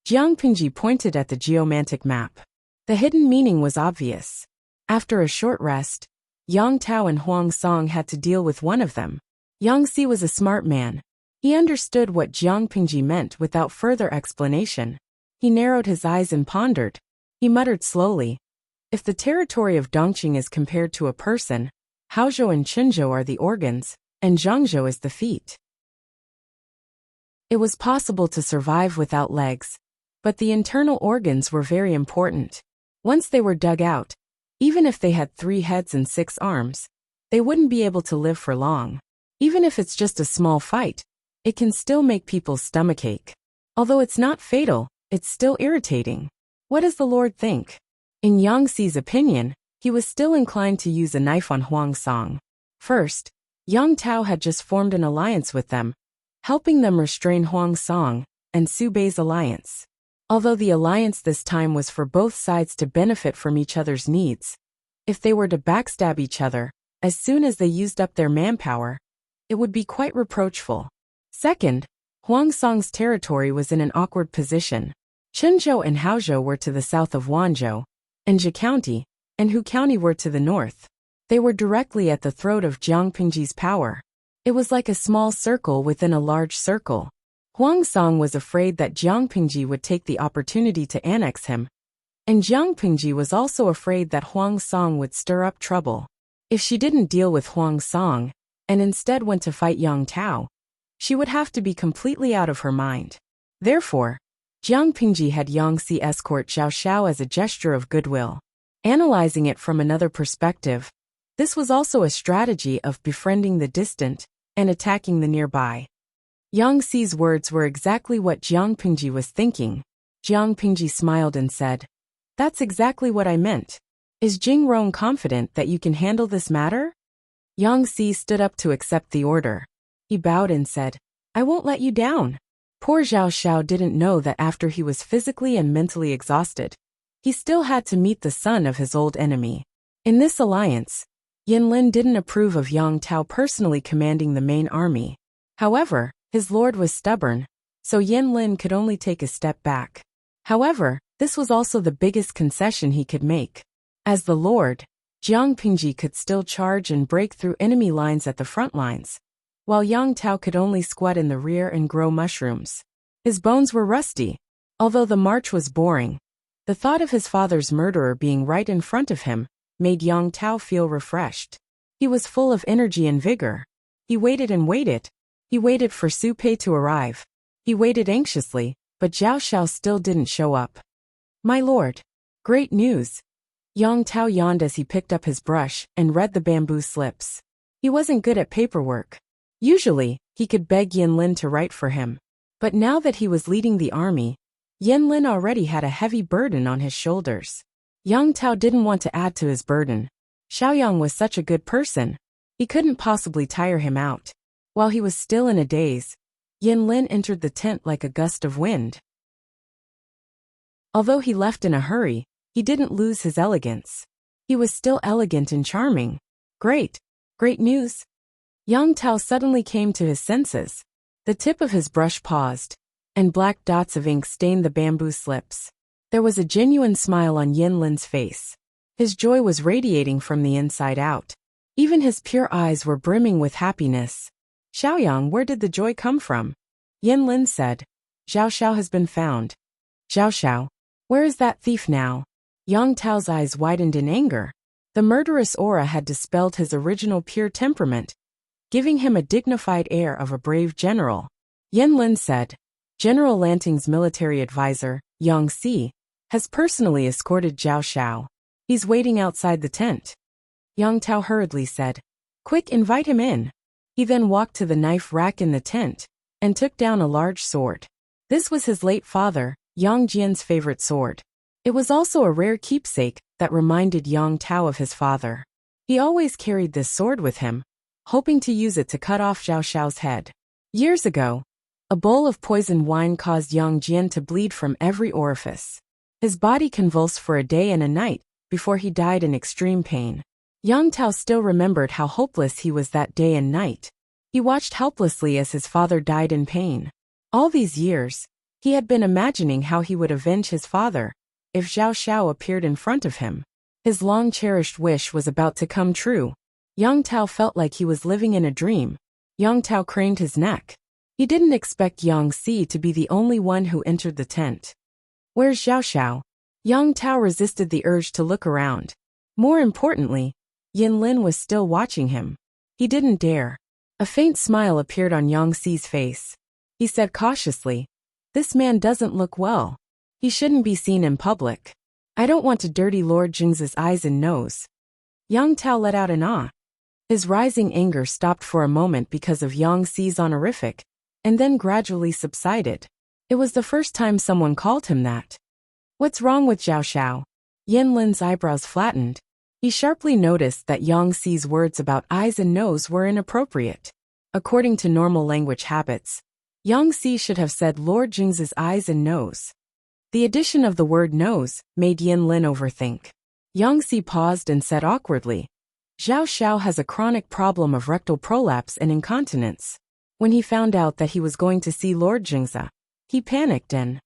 Jiang Pingji pointed at the geomantic map. The hidden meaning was obvious. After a short rest, Yang Tao and Huang Song had to deal with one of them. Yang Si was a smart man. He understood what Jiang Pingji meant without further explanation. He narrowed his eyes and pondered. He muttered slowly, "If the territory of Dongqing is compared to a person, Haozhou and Chenzhou are the organs, and Zhangzhou is the feet." It was possible to survive without legs, but the internal organs were very important. Once they were dug out, even if they had 3 heads and 6 arms, they wouldn't be able to live for long. Even if it's just a small fight, it can still make people's stomach ache. Although it's not fatal, it's still irritating. What does the Lord think? In Yang Xi's opinion, he was still inclined to use a knife on Huang Song. First, Yang Tao had just formed an alliance with them, helping them restrain Huang Song and Su Bei's alliance. Although the alliance this time was for both sides to benefit from each other's needs, if they were to backstab each other, as soon as they used up their manpower, it would be quite reproachful. Second, Huang Song's territory was in an awkward position. Chenzhou and Haozhou were to the south of Wanzhou, and Zhe County and Hu County were to the north. They were directly at the throat of Jiang Pingji's power. It was like a small circle within a large circle. Huang Song was afraid that Jiang Pingji would take the opportunity to annex him, and Jiang Pingji was also afraid that Huang Song would stir up trouble. If she didn't deal with Huang Song, and instead went to fight Yang Tao, she would have to be completely out of her mind. Therefore, Jiang Pingji had Yang Xi escort Zhao Xiao as a gesture of goodwill. Analyzing it from another perspective, this was also a strategy of befriending the distant and attacking the nearby. Yang Xi's words were exactly what Jiang Pingji was thinking. Jiang Pingji smiled and said, "That's exactly what I meant. Is Jing Rong confident that you can handle this matter?" Yang Xi stood up to accept the order. He bowed and said, "I won't let you down." Poor Zhao Xiao didn't know that after he was physically and mentally exhausted, he still had to meet the son of his old enemy. In this alliance, Yin Lin didn't approve of Yang Tao personally commanding the main army. However, his lord was stubborn, so Yin Lin could only take a step back. However, this was also the biggest concession he could make. As the lord, Jiang Pingji could still charge and break through enemy lines at the front lines, while Yang Tao could only squat in the rear and grow mushrooms. His bones were rusty. Although the march was boring, the thought of his father's murderer being right in front of him made Yang Tao feel refreshed. He was full of energy and vigor. He waited and waited. He waited for Su Pei to arrive. He waited anxiously, but Zhao Xiao still didn't show up. "My lord." "Great news." Yang Tao yawned as he picked up his brush and read the bamboo slips. He wasn't good at paperwork. Usually, he could beg Yin Lin to write for him. But now that he was leading the army, Yin Lin already had a heavy burden on his shoulders. Yang Tao didn't want to add to his burden. Xiaoyang was such a good person. He couldn't possibly tire him out. While he was still in a daze, Yin Lin entered the tent like a gust of wind. Although he left in a hurry, he didn't lose his elegance. He was still elegant and charming. Great news. Yang Tao suddenly came to his senses. The tip of his brush paused, and black dots of ink stained the bamboo slips. There was a genuine smile on Yin Lin's face. His joy was radiating from the inside out. Even his pure eyes were brimming with happiness. "Xiaoyang, where did the joy come from?" Yin Lin said. "Zhao Xiao has been found." "Zhao Xiao? Where is that thief now?" Yang Tao's eyes widened in anger. The murderous aura had dispelled his original pure temperament, giving him a dignified air of a brave general. Yin Lin said, "General Lanting's military advisor, Yang Xi, has personally escorted Zhao Xiao. He's waiting outside the tent." Yang Tao hurriedly said, "Quick, invite him in." He then walked to the knife rack in the tent and took down a large sword. This was his late father, Yang Jian's favorite sword. It was also a rare keepsake that reminded Yang Tao of his father. He always carried this sword with him, hoping to use it to cut off Zhao Xiao's head. Years ago, a bowl of poisoned wine caused Yang Jian to bleed from every orifice. His body convulsed for a day and a night before he died in extreme pain. Yang Tao still remembered how hopeless he was that day and night. He watched helplessly as his father died in pain. All these years, he had been imagining how he would avenge his father if Zhao Xiao appeared in front of him. His long-cherished wish was about to come true. Yang Tao felt like he was living in a dream. Yang Tao craned his neck. He didn't expect Yang Xi to be the only one who entered the tent. "Where's Zhao Xiao?" Yang Tao resisted the urge to look around. More importantly, Yin Lin was still watching him. He didn't dare. A faint smile appeared on Yang Xi's face. He said cautiously, "This man doesn't look well. He shouldn't be seen in public. I don't want to dirty Lord Jing's eyes and nose." Yang Tao let out an ah. His rising anger stopped for a moment because of Yang Xi's honorific, and then gradually subsided. It was the first time someone called him that. "What's wrong with Zhao Xiao?" Yin Lin's eyebrows flattened. He sharply noticed that Yang Xi's words about eyes and nose were inappropriate. According to normal language habits, Yang Xi should have said Lord Jing's eyes and nose. The addition of the word nose made Yin Lin overthink. Yang Xi paused and said awkwardly, Zhao Xiao has a chronic problem of rectal prolapse and incontinence. When he found out that he was going to see Lord Jingza, he panicked and...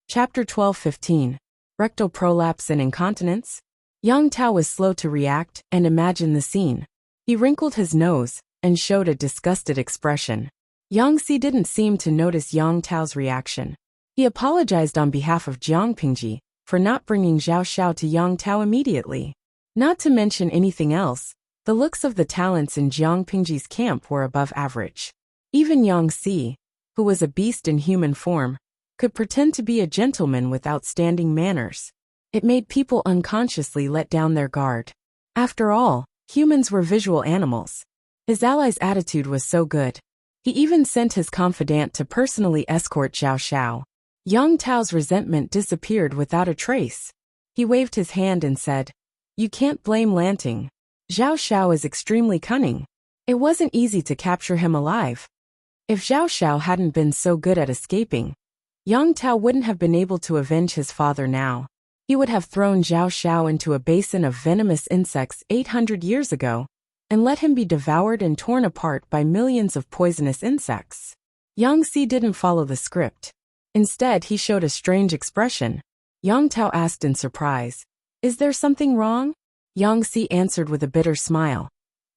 Chapter 12:15. Rectal prolapse and incontinence? Yang Tao was slow to react and imagine the scene. He wrinkled his nose and showed a disgusted expression. Yang Xi didn't seem to notice Yang Tao's reaction. He apologized on behalf of Jiang Pingji for not bringing Zhao Xiao to Yang Tao immediately. Not to mention anything else, the looks of the talents in Jiang Pingji's camp were above average. Even Yang Xi, who was a beast in human form, could pretend to be a gentleman with outstanding manners. It made people unconsciously let down their guard. After all, humans were visual animals. His ally's attitude was so good. He even sent his confidant to personally escort Zhao Xiao. Yang Tao's resentment disappeared without a trace. He waved his hand and said, You can't blame Lanting. Zhao Xiao is extremely cunning. It wasn't easy to capture him alive. If Zhao Xiao hadn't been so good at escaping, Yang Tao wouldn't have been able to avenge his father now. He would have thrown Zhao Xiao into a basin of venomous insects 800 years ago, and let him be devoured and torn apart by millions of poisonous insects. Yang Xi didn't follow the script. Instead, he showed a strange expression. Yang Tao asked in surprise, Is there something wrong? Yang Xi answered with a bitter smile.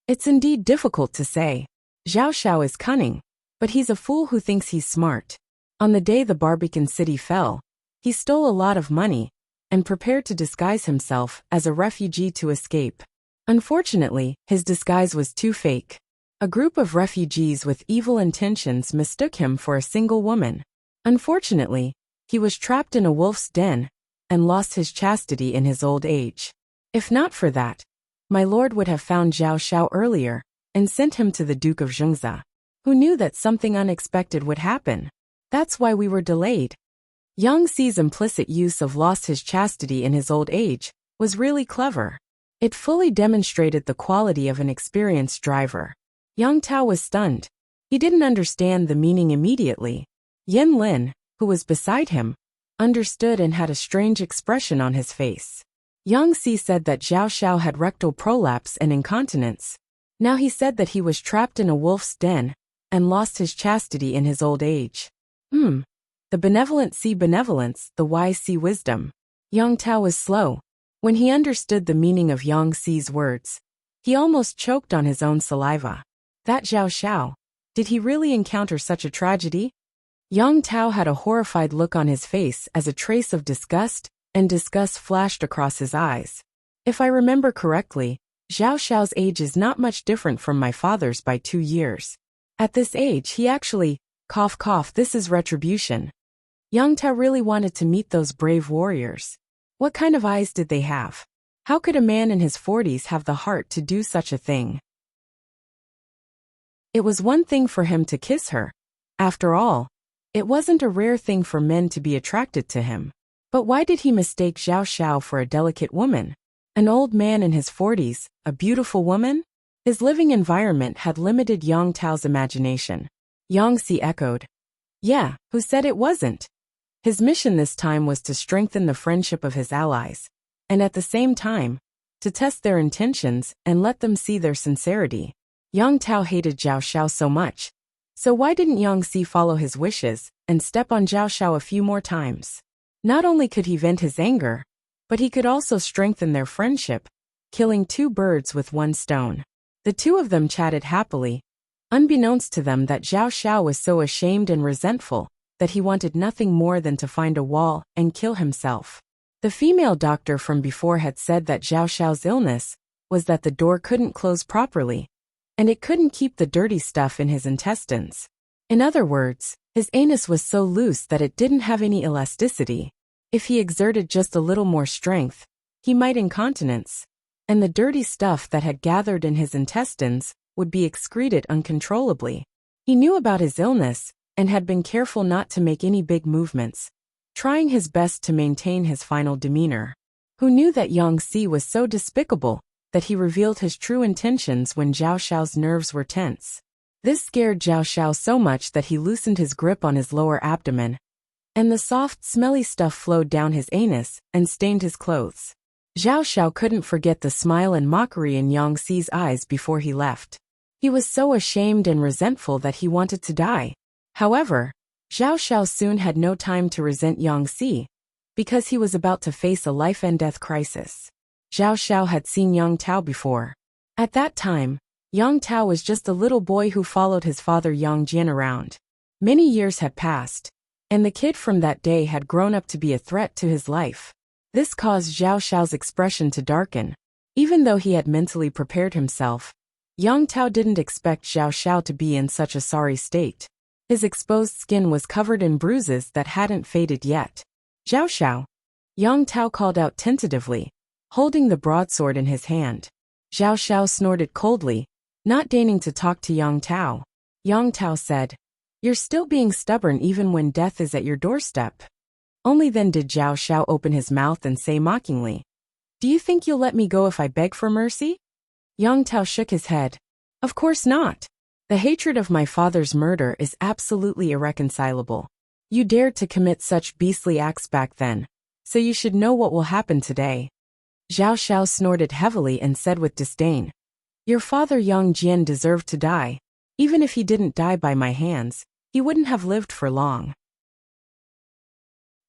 It's indeed difficult to say. Zhao Xiao is cunning, but he's a fool who thinks he's smart. On the day the Barbican city fell, he stole a lot of money and prepared to disguise himself as a refugee to escape. Unfortunately, his disguise was too fake. A group of refugees with evil intentions mistook him for a single woman. Unfortunately, he was trapped in a wolf's den and lost his chastity in his old age. If not for that, my lord would have found Zhao Xiao earlier and sent him to the Duke of Zhengza, who knew that something unexpected would happen. That's why we were delayed. Yang Xi's implicit use of lost his chastity in his old age was really clever. It fully demonstrated the quality of an experienced driver. Yang Tao was stunned. He didn't understand the meaning immediately. Yin Lin, who was beside him, understood and had a strange expression on his face. Yang Xi said that Zhao Xiao had rectal prolapse and incontinence. Now he said that he was trapped in a wolf's den and lost his chastity in his old age. The benevolent see benevolence, the wise see wisdom. Yang Tao was slow. When he understood the meaning of Yang Xi's words, he almost choked on his own saliva. That Zhao Xiao, did he really encounter such a tragedy? Yang Tao had a horrified look on his face as a trace of disgust and disgust flashed across his eyes. If I remember correctly, Zhao Xiao's age is not much different from my father's by 2 years. At this age he actually, cough cough, this is retribution. Yang Tao really wanted to meet those brave warriors. What kind of eyes did they have? How could a man in his 40s have the heart to do such a thing? It was one thing for him to kiss her. After all, it wasn't a rare thing for men to be attracted to him. But why did he mistake Zhao Xiao for a delicate woman? An old man in his 40s, a beautiful woman? His living environment had limited Yang Tao's imagination. Yang Xi echoed. Yeah, who said it wasn't? His mission this time was to strengthen the friendship of his allies, and at the same time, to test their intentions and let them see their sincerity. Yang Tao hated Zhao Xiao so much. So why didn't Yang Xi follow his wishes and step on Zhao Xiao a few more times? Not only could he vent his anger, but he could also strengthen their friendship, killing 2 birds with 1 stone. The 2 of them chatted happily, unbeknownst to them that Zhao Xiao was so ashamed and resentful that he wanted nothing more than to find a wall and kill himself. The female doctor from before had said that Zhao Xiao's illness was that the door couldn't close properly, and it couldn't keep the dirty stuff in his intestines. In other words, his anus was so loose that it didn't have any elasticity. If he exerted just a little more strength, he might incontinence, and the dirty stuff that had gathered in his intestines would be excreted uncontrollably. He knew about his illness and had been careful not to make any big movements, trying his best to maintain his final demeanor. Who knew that Yang Si was so despicable that he revealed his true intentions when Zhao Xiao's nerves were tense. This scared Zhao Xiao so much that he loosened his grip on his lower abdomen, and the soft, smelly stuff flowed down his anus and stained his clothes. Zhao Xiao couldn't forget the smile and mockery in Yang Si's eyes before he left. He was so ashamed and resentful that he wanted to die. However, Zhao Xiao soon had no time to resent Yang Si, because he was about to face a life-and-death crisis. Zhao Xiao had seen Yang Tao before. At that time, Yang Tao was just a little boy who followed his father Yang Jian around. Many years had passed, and the kid from that day had grown up to be a threat to his life. This caused Zhao Xiao's expression to darken. Even though he had mentally prepared himself, Yang Tao didn't expect Zhao Xiao to be in such a sorry state. His exposed skin was covered in bruises that hadn't faded yet. Zhao Xiao, Yang Tao called out tentatively, holding the broadsword in his hand. Zhao Xiao snorted coldly, not deigning to talk to Yang Tao. Yang Tao said, "You're still being stubborn even when death is at your doorstep." Only then did Zhao Xiao open his mouth and say mockingly, "Do you think you'll let me go if I beg for mercy?" Yang Tao shook his head. "Of course not. The hatred of my father's murder is absolutely irreconcilable. You dared to commit such beastly acts back then, so you should know what will happen today." Zhao Xiao snorted heavily and said with disdain, "Your father Yang Jian deserved to die. Even if he didn't die by my hands, he wouldn't have lived for long."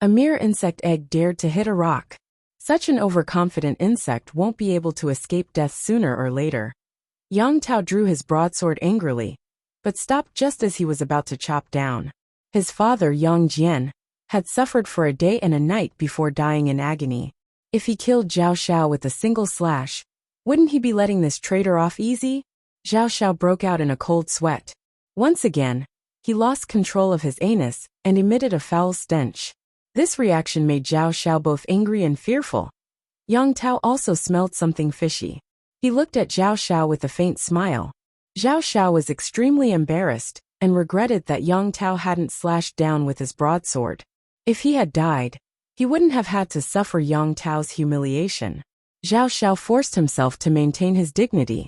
A mere insect egg dared to hit a rock. Such an overconfident insect won't be able to escape death sooner or later. Yang Tao drew his broadsword angrily, but stopped just as he was about to chop down. His father Yang Jian had suffered for a day and a night before dying in agony. If he killed Zhao Xiao with a single slash, wouldn't he be letting this traitor off easy? Zhao Xiao broke out in a cold sweat. Once again, he lost control of his anus and emitted a foul stench. This reaction made Zhao Xiao both angry and fearful. Yang Tao also smelled something fishy. He looked at Zhao Xiao with a faint smile. Zhao Xiao was extremely embarrassed and regretted that Yang Tao hadn't slashed down with his broadsword. If he had died, he wouldn't have had to suffer Yang Tao's humiliation. Zhao Xiao forced himself to maintain his dignity.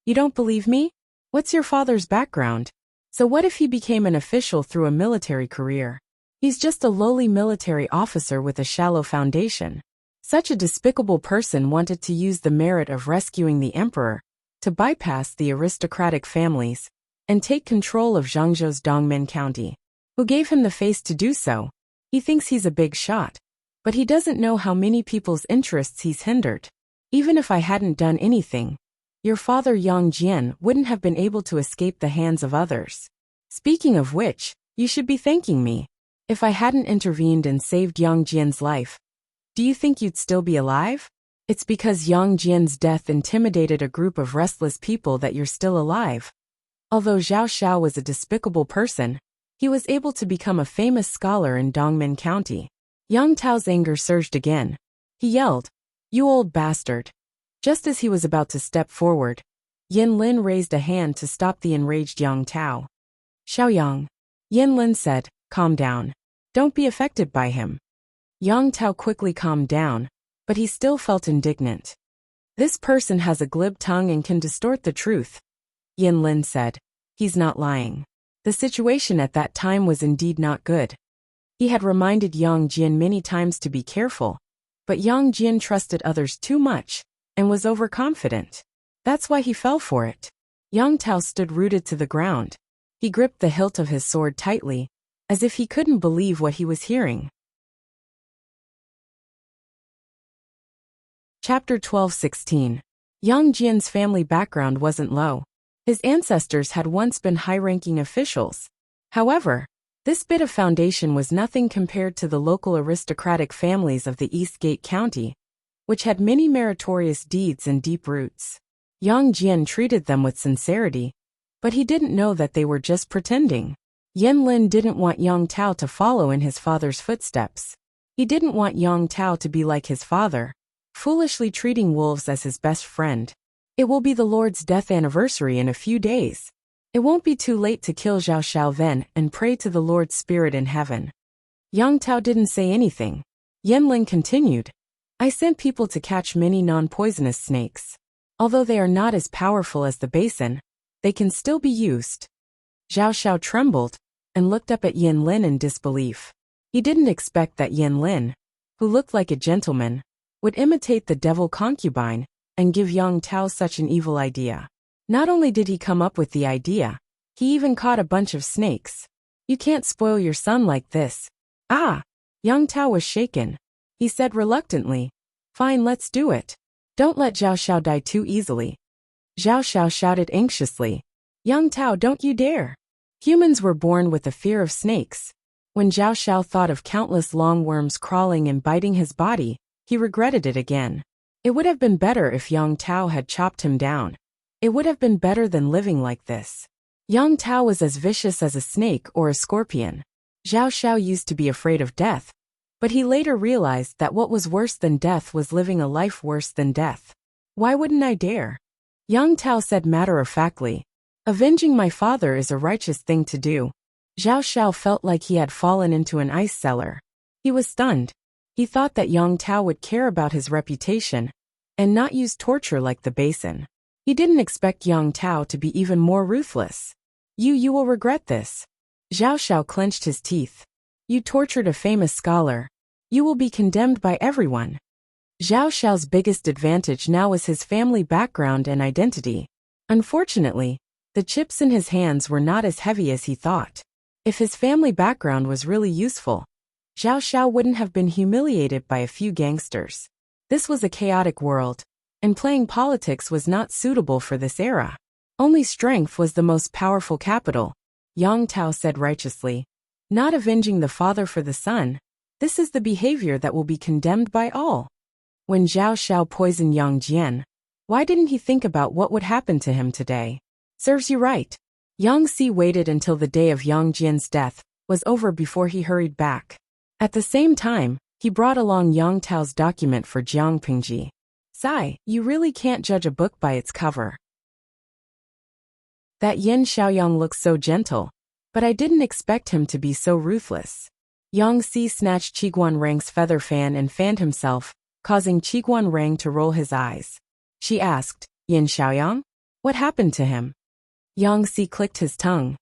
"You don't believe me? What's your father's background? So what if he became an official through a military career? He's just a lowly military officer with a shallow foundation." Such a despicable person wanted to use the merit of rescuing the emperor to bypass the aristocratic families and take control of Zhangzhou's Dongmen County. Who gave him the face to do so? He thinks he's a big shot, but he doesn't know how many people's interests he's hindered. Even if I hadn't done anything, your father Yang Jian wouldn't have been able to escape the hands of others. Speaking of which, you should be thanking me. If I hadn't intervened and saved Yang Jian's life, do you think you'd still be alive? It's because Yang Jian's death intimidated a group of restless people that you're still alive. Although Zhao Xiao was a despicable person, he was able to become a famous scholar in Dongmen County. Yang Tao's anger surged again. He yelled, "You old bastard." Just as he was about to step forward, Yin Lin raised a hand to stop the enraged Yang Tao. "Xiaoyang," Yin Lin said, "calm down. Don't be affected by him." Yang Tao quickly calmed down, but he still felt indignant. "This person has a glib tongue and can distort the truth," Yin Lin said. "He's not lying." The situation at that time was indeed not good. He had reminded Yang Jian many times to be careful, but Yang Jian trusted others too much and was overconfident. That's why he fell for it. Yang Tao stood rooted to the ground. He gripped the hilt of his sword tightly, as if he couldn't believe what he was hearing. Chapter 12:16. Yang Jian's family background wasn't low. His ancestors had once been high-ranking officials. However, this bit of foundation was nothing compared to the local aristocratic families of the Eastgate County, which had many meritorious deeds and deep roots. Yang Jian treated them with sincerity, but he didn't know that they were just pretending. Yin Lin didn't want Yang Tao to follow in his father's footsteps. He didn't want Yang Tao to be like his father, foolishly treating wolves as his best friend. It will be the Lord's death anniversary in a few days. It won't be too late to kill Zhao Xiao then and pray to the Lord's spirit in heaven. Yang Tao didn't say anything. Yanlin continued. I sent people to catch many non-poisonous snakes. Although they are not as powerful as the basin, they can still be used. Zhao Xiao trembled and looked up at Yanlin in disbelief. He didn't expect that Yanlin, who looked like a gentleman, would imitate the devil concubine and give Yang Tao such an evil idea. Not only did he come up with the idea, he even caught a bunch of snakes. You can't spoil your son like this. Ah! Yang Tao was shaken. He said reluctantly, Fine, let's do it. Don't let Zhao Xiao die too easily. Zhao Xiao shouted anxiously. Yang Tao, don't you dare. Humans were born with the fear of snakes. When Zhao Xiao thought of countless long worms crawling and biting his body, he regretted it again. It would have been better if Yang Tao had chopped him down. It would have been better than living like this. Yang Tao was as vicious as a snake or a scorpion. Zhao Xiao used to be afraid of death, but he later realized that what was worse than death was living a life worse than death. Why wouldn't I dare? Yang Tao said matter-of-factly. Avenging my father is a righteous thing to do. Zhao Xiao felt like he had fallen into an ice cellar. He was stunned. He thought that Yang Tao would care about his reputation and not use torture like the basin. He didn't expect Yang Tao to be even more ruthless. You will regret this. Zhao Xiao clenched his teeth. You tortured a famous scholar. You will be condemned by everyone. Zhao Xiao's biggest advantage now was his family background and identity. Unfortunately, the chips in his hands were not as heavy as he thought. If his family background was really useful, Zhao Xiao wouldn't have been humiliated by a few gangsters. This was a chaotic world, and playing politics was not suitable for this era. Only strength was the most powerful capital, Yang Tao said righteously. Not avenging the father for the son. This is the behavior that will be condemned by all. When Zhao Xiao poisoned Yang Jian, why didn't he think about what would happen to him today? Serves you right. Yang Si waited until the day of Yang Jian's death was over before he hurried back. At the same time, he brought along Yang Tao's document for Jiang Pingji. Sai, you really can't judge a book by its cover. That Yin Xiaoyang looks so gentle, but I didn't expect him to be so ruthless. Yang Si snatched Qiguan Rang's feather fan and fanned himself, causing Qiguan Rang to roll his eyes. She asked, Yin Xiaoyang? What happened to him? Yang Si clicked his tongue.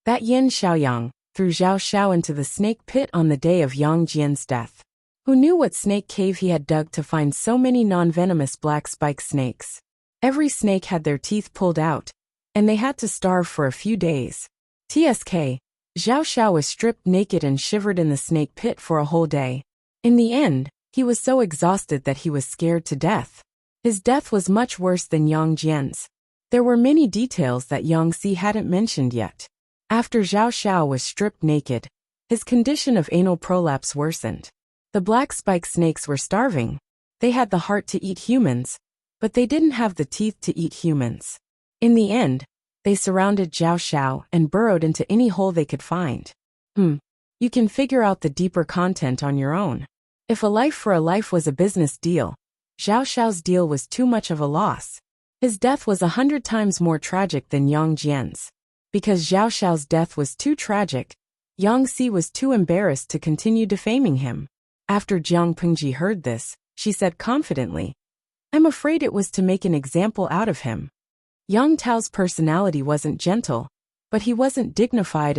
That Yin Xiaoyang threw Zhao Xiao into the snake pit on the day of Yang Jian's death. Who knew what snake cave he had dug to find so many non-venomous black spike snakes? Every snake had their teeth pulled out, and they had to starve for a few days. TSK, Zhao Xiao was stripped naked and shivered in the snake pit for a whole day. In the end, he was so exhausted that he was scared to death. His death was much worse than Yang Jian's. There were many details that Yang Si hadn't mentioned yet. After Zhao Xiao was stripped naked, his condition of anal prolapse worsened. The black spike snakes were starving. They had the heart to eat humans, but they didn't have the teeth to eat humans. In the end, they surrounded Zhao Xiao and burrowed into any hole they could find. You can figure out the deeper content on your own. If a life for a life was a business deal, Zhao Xiao's deal was too much of a loss. His death was 100 times more tragic than Yang Jian's. Because Zhao Xiao's death was too tragic, Yang Si was too embarrassed to continue defaming him. After Jiang Pingji heard this, she said confidently, I'm afraid it was to make an example out of him. Yang Tao's personality wasn't gentle, but he wasn't dignified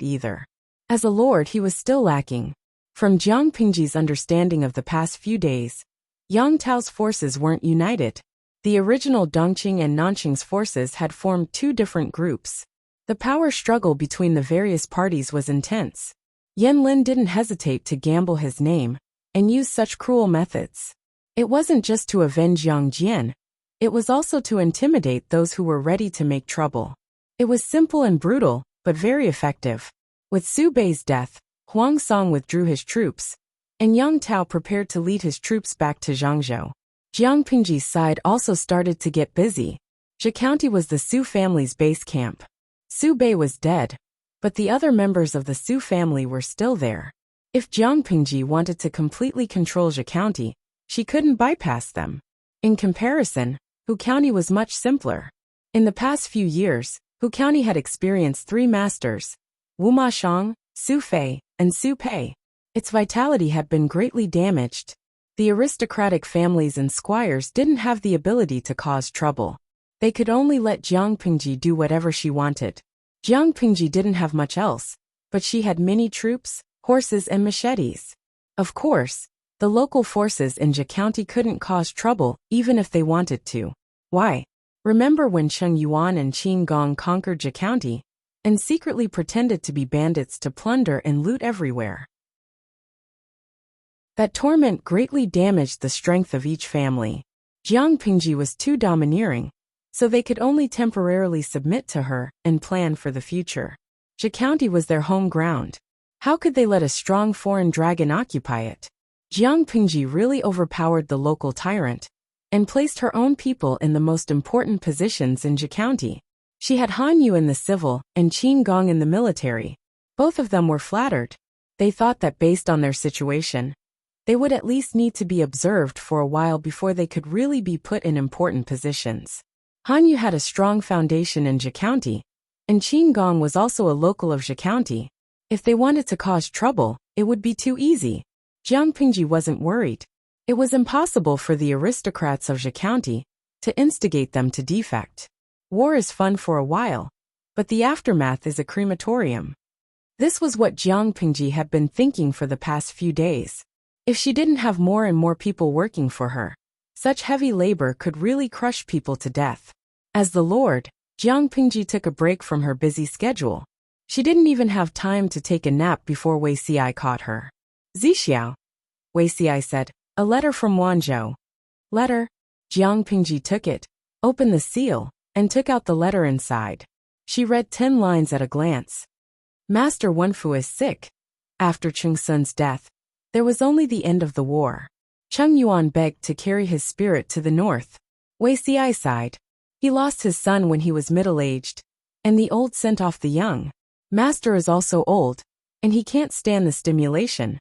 either. As a lord, he was still lacking. From Jiang Pingji's understanding of the past few days, Yang Tao's forces weren't united. The original Dongqing and Nanqing's forces had formed two different groups. The power struggle between the various parties was intense. Yanlin didn't hesitate to gamble his name and use such cruel methods. It wasn't just to avenge Yang Jian. It was also to intimidate those who were ready to make trouble. It was simple and brutal, but very effective. With Su Bei's death, Huang Song withdrew his troops, and Yang Tao prepared to lead his troops back to Zhangzhou. Jiang Pingji's side also started to get busy. Zhe County was the Su family's base camp. Su Bei was dead, but the other members of the Su family were still there. If Jiang Pingji wanted to completely control Zhe County, she couldn't bypass them. In comparison, Hu County was much simpler. In the past few years, Hu County had experienced three masters, Wu Ma Shang, Su Fei, and Su Pei. Its vitality had been greatly damaged. The aristocratic families and squires didn't have the ability to cause trouble. They could only let Jiang Pingji do whatever she wanted. Jiang Pingji didn't have much else, but she had many troops, horses and machetes. Of course, the local forces in Jia County couldn't cause trouble even if they wanted to. Why? Remember when Cheng Yuan and Qin Gong conquered Jia County and secretly pretended to be bandits to plunder and loot everywhere? That torment greatly damaged the strength of each family. Jiang Pingji was too domineering, so they could only temporarily submit to her and plan for the future. Jia County was their home ground. How could they let a strong foreign dragon occupy it? Jiang Pingji really overpowered the local tyrant and placed her own people in the most important positions in Jia County. She had Han Yu in the civil and Qin Gong in the military. Both of them were flattered. They thought that based on their situation, they would at least need to be observed for a while before they could really be put in important positions. Han Yu had a strong foundation in Jia County, and Qin Gong was also a local of Jia County. If they wanted to cause trouble, it would be too easy. Jiang Pingji wasn't worried. It was impossible for the aristocrats of Jia County to instigate them to defect. War is fun for a while, but the aftermath is a crematorium. This was what Jiang Pingji had been thinking for the past few days. If she didn't have more and more people working for her, such heavy labor could really crush people to death. As the Lord, Jiang Pingji took a break from her busy schedule. She didn't even have time to take a nap before Wei Xiai caught her. Zixiao, Wei Xiai said, a letter from Wanzhou. Letter? Jiang Pingji took it, opened the seal, and took out the letter inside. She read 10 lines at a glance. Master Wenfu is sick. After Cheng Sun's death, there was only the end of the war. Cheng Yuan begged to carry his spirit to the north. Wei Xiai sighed. He lost his son when he was middle-aged, and the old sent off the young. Master is also old, and he can't stand the stimulation.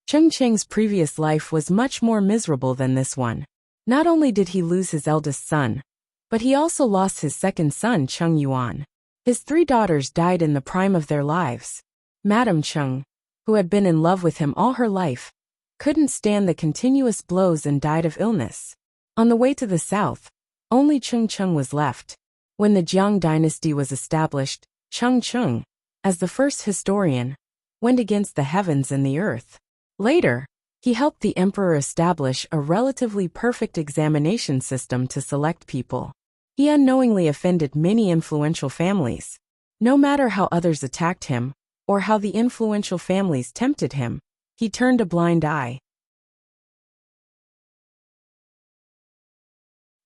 Cheng Cheng's previous life was much more miserable than this one. Not only did he lose his eldest son, but he also lost his second son, Cheng Yuan. His 3 daughters died in the prime of their lives. Madame Cheng, who had been in love with him all her life, couldn't stand the continuous blows and died of illness. On the way to the south, only Cheng Cheng was left. When the Jiang dynasty was established, Cheng Cheng, as the first historian, went against the heavens and the earth. Later, he helped the emperor establish a relatively perfect examination system to select people. He unknowingly offended many influential families. No matter how others attacked him, or how the influential families tempted him, he turned a blind eye.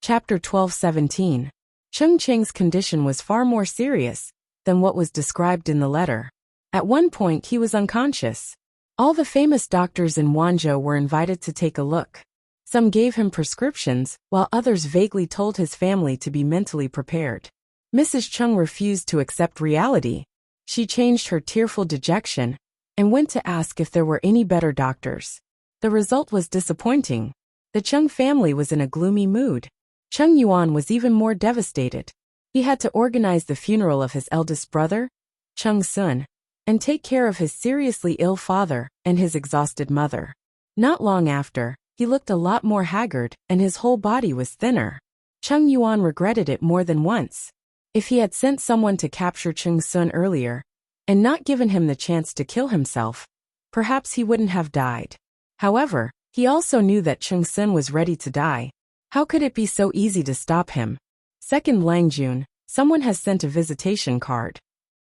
Chapter 12:17. Cheng Cheng's condition was far more serious than what was described in the letter. At one point he was unconscious. All the famous doctors in Wanzhou were invited to take a look. Some gave him prescriptions, while others vaguely told his family to be mentally prepared. Mrs. Cheng refused to accept reality. She changed her tearful dejection and went to ask if there were any better doctors. The result was disappointing. The Cheng family was in a gloomy mood. Cheng Yuan was even more devastated. He had to organize the funeral of his eldest brother, Cheng Sun, and take care of his seriously ill father and his exhausted mother. Not long after, he looked a lot more haggard and his whole body was thinner. Cheng Yuan regretted it more than once. If he had sent someone to capture Cheng Sun earlier and not given him the chance to kill himself, perhaps he wouldn't have died. However, he also knew that Cheng Sun was ready to die. How could it be so easy to stop him? Second Langjun, someone has sent a visitation card.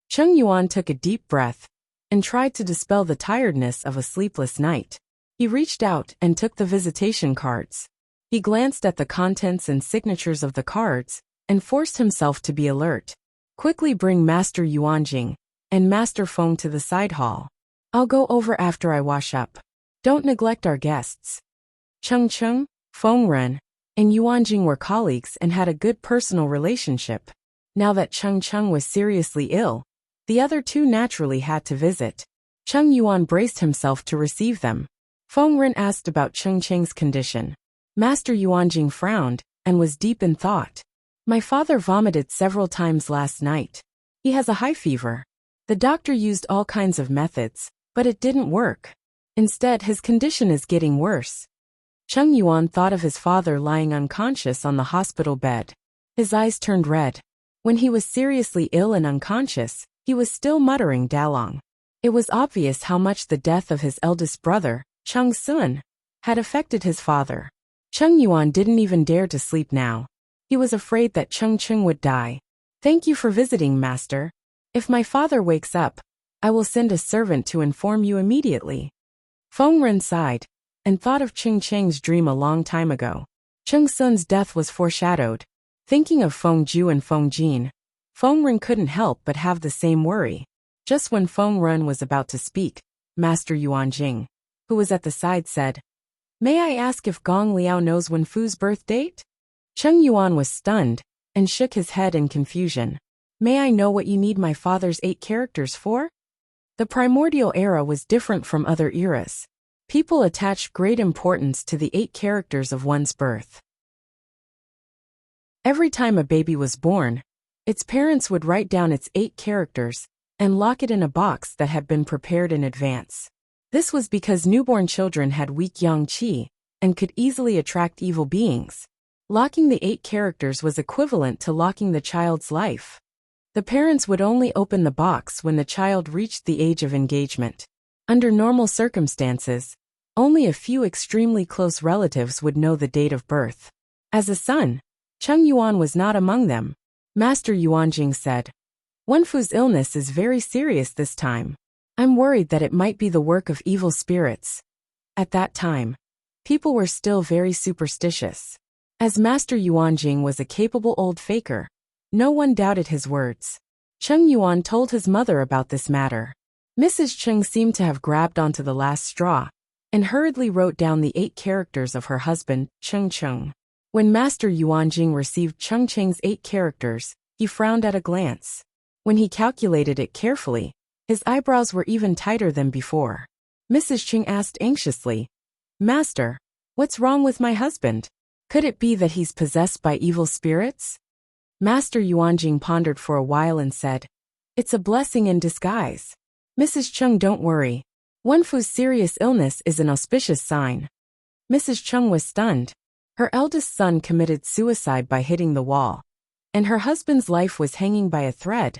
Cheng Yuan took a deep breath and tried to dispel the tiredness of a sleepless night. He reached out and took the visitation cards. He glanced at the contents and signatures of the cards and forced himself to be alert. Quickly bring Master Yuanjing and Master Feng to the side hall. I'll go over after I wash up. Don't neglect our guests. Cheng Cheng, Feng Ren, and Yuanjing were colleagues and had a good personal relationship. Now that Cheng Cheng was seriously ill, the other 2 naturally had to visit. Cheng Yuan braced himself to receive them. Feng Ren asked about Cheng Cheng's condition. Master Yuanjing frowned and was deep in thought. My father vomited several times last night. He has a high fever. The doctor used all kinds of methods, but it didn't work. Instead, his condition is getting worse. Cheng Yuan thought of his father lying unconscious on the hospital bed. His eyes turned red. When he was seriously ill and unconscious, he was still muttering Dalong. It was obvious how much the death of his eldest brother, Cheng Sun, had affected his father. Cheng Yuan didn't even dare to sleep now. He was afraid that Cheng Cheng would die. "Thank you for visiting, master. If my father wakes up, I will send a servant to inform you immediately." Feng Ren sighed and thought of Cheng Cheng's dream a long time ago. Cheng Sun's death was foreshadowed. Thinking of Feng Ju and Feng Jin, Feng Ren couldn't help but have the same worry. Just when Feng Ren was about to speak, Master Yuan Jing, who was at the side, said, "May I ask if Gong Liao knows Wen Fu's birth date?" Cheng Yuan was stunned and shook his head in confusion. "May I know what you need my father's 8 characters for?" The primordial era was different from other eras. People attached great importance to the 8 characters of one's birth. Every time a baby was born, its parents would write down its 8 characters and lock it in a box that had been prepared in advance. This was because newborn children had weak yang qi and could easily attract evil beings. Locking the 8 characters was equivalent to locking the child's life. The parents would only open the box when the child reached the age of engagement. Under normal circumstances, only a few extremely close relatives would know the date of birth. As a son, Cheng Yuan was not among them. Master Yuanjing said, "Wen Fu's illness is very serious this time. I'm worried that it might be the work of evil spirits." At that time, people were still very superstitious. As Master Yuanjing was a capable old faker, no one doubted his words. Cheng Yuan told his mother about this matter. Mrs. Cheng seemed to have grabbed onto the last straw and hurriedly wrote down the 8 characters of her husband, Cheng Cheng. When Master Yuanjing received Cheng Cheng's 8 characters, he frowned at a glance. When he calculated it carefully, his eyebrows were even tighter than before. Mrs. Cheng asked anxiously, "Master, what's wrong with my husband? Could it be that he's possessed by evil spirits?" Master Yuanjing pondered for a while and said, "It's a blessing in disguise. Mrs. Cheng, don't worry. Wen Fu's serious illness is an auspicious sign." Mrs. Cheng was stunned. Her eldest son committed suicide by hitting the wall, and her husband's life was hanging by a thread.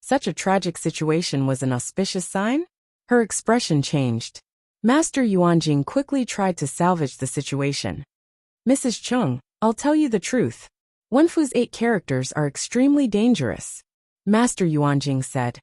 Such a tragic situation was an auspicious sign? Her expression changed. Master Yuanjing quickly tried to salvage the situation. "Mrs. Cheng, I'll tell you the truth. Wen Fu's 8 characters are extremely dangerous," Master Yuanjing said.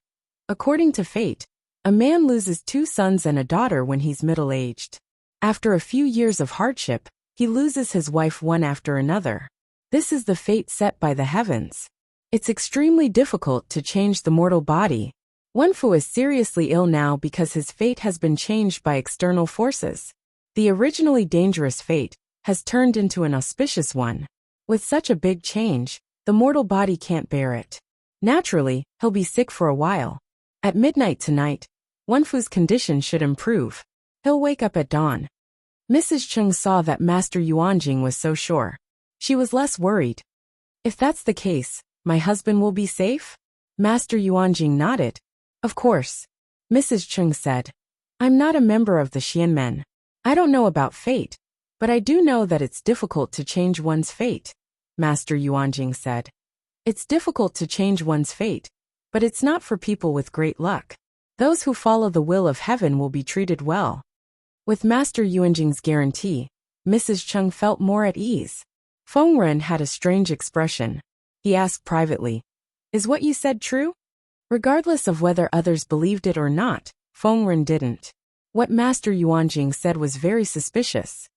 "According to fate, a man loses 2 sons and a daughter when he's middle-aged. After a few years of hardship, he loses his wife one after another. This is the fate set by the heavens. It's extremely difficult to change the mortal body. Wen Fu is seriously ill now because his fate has been changed by external forces. The originally dangerous fate has turned into an auspicious one. With such a big change, the mortal body can't bear it. Naturally, he'll be sick for a while. At midnight tonight, Wen Fu's condition should improve. He'll wake up at dawn." Mrs. Cheng saw that Master Yuanjing was so sure. She was less worried. "If that's the case, my husband will be safe?" Master Yuanjing nodded. "Of course," Mrs. Cheng said. "I'm not a member of the Xianmen. I don't know about fate, but I do know that it's difficult to change one's fate," Master Yuanjing said. "It's difficult to change one's fate, but it's not for people with great luck. Those who follow the will of heaven will be treated well." With Master Yuanjing's guarantee, Mrs. Cheng felt more at ease. Feng Ren had a strange expression. He asked privately, "Is what you said true?" Regardless of whether others believed it or not, Feng Ren didn't. What Master Yuanjing said was very suspicious.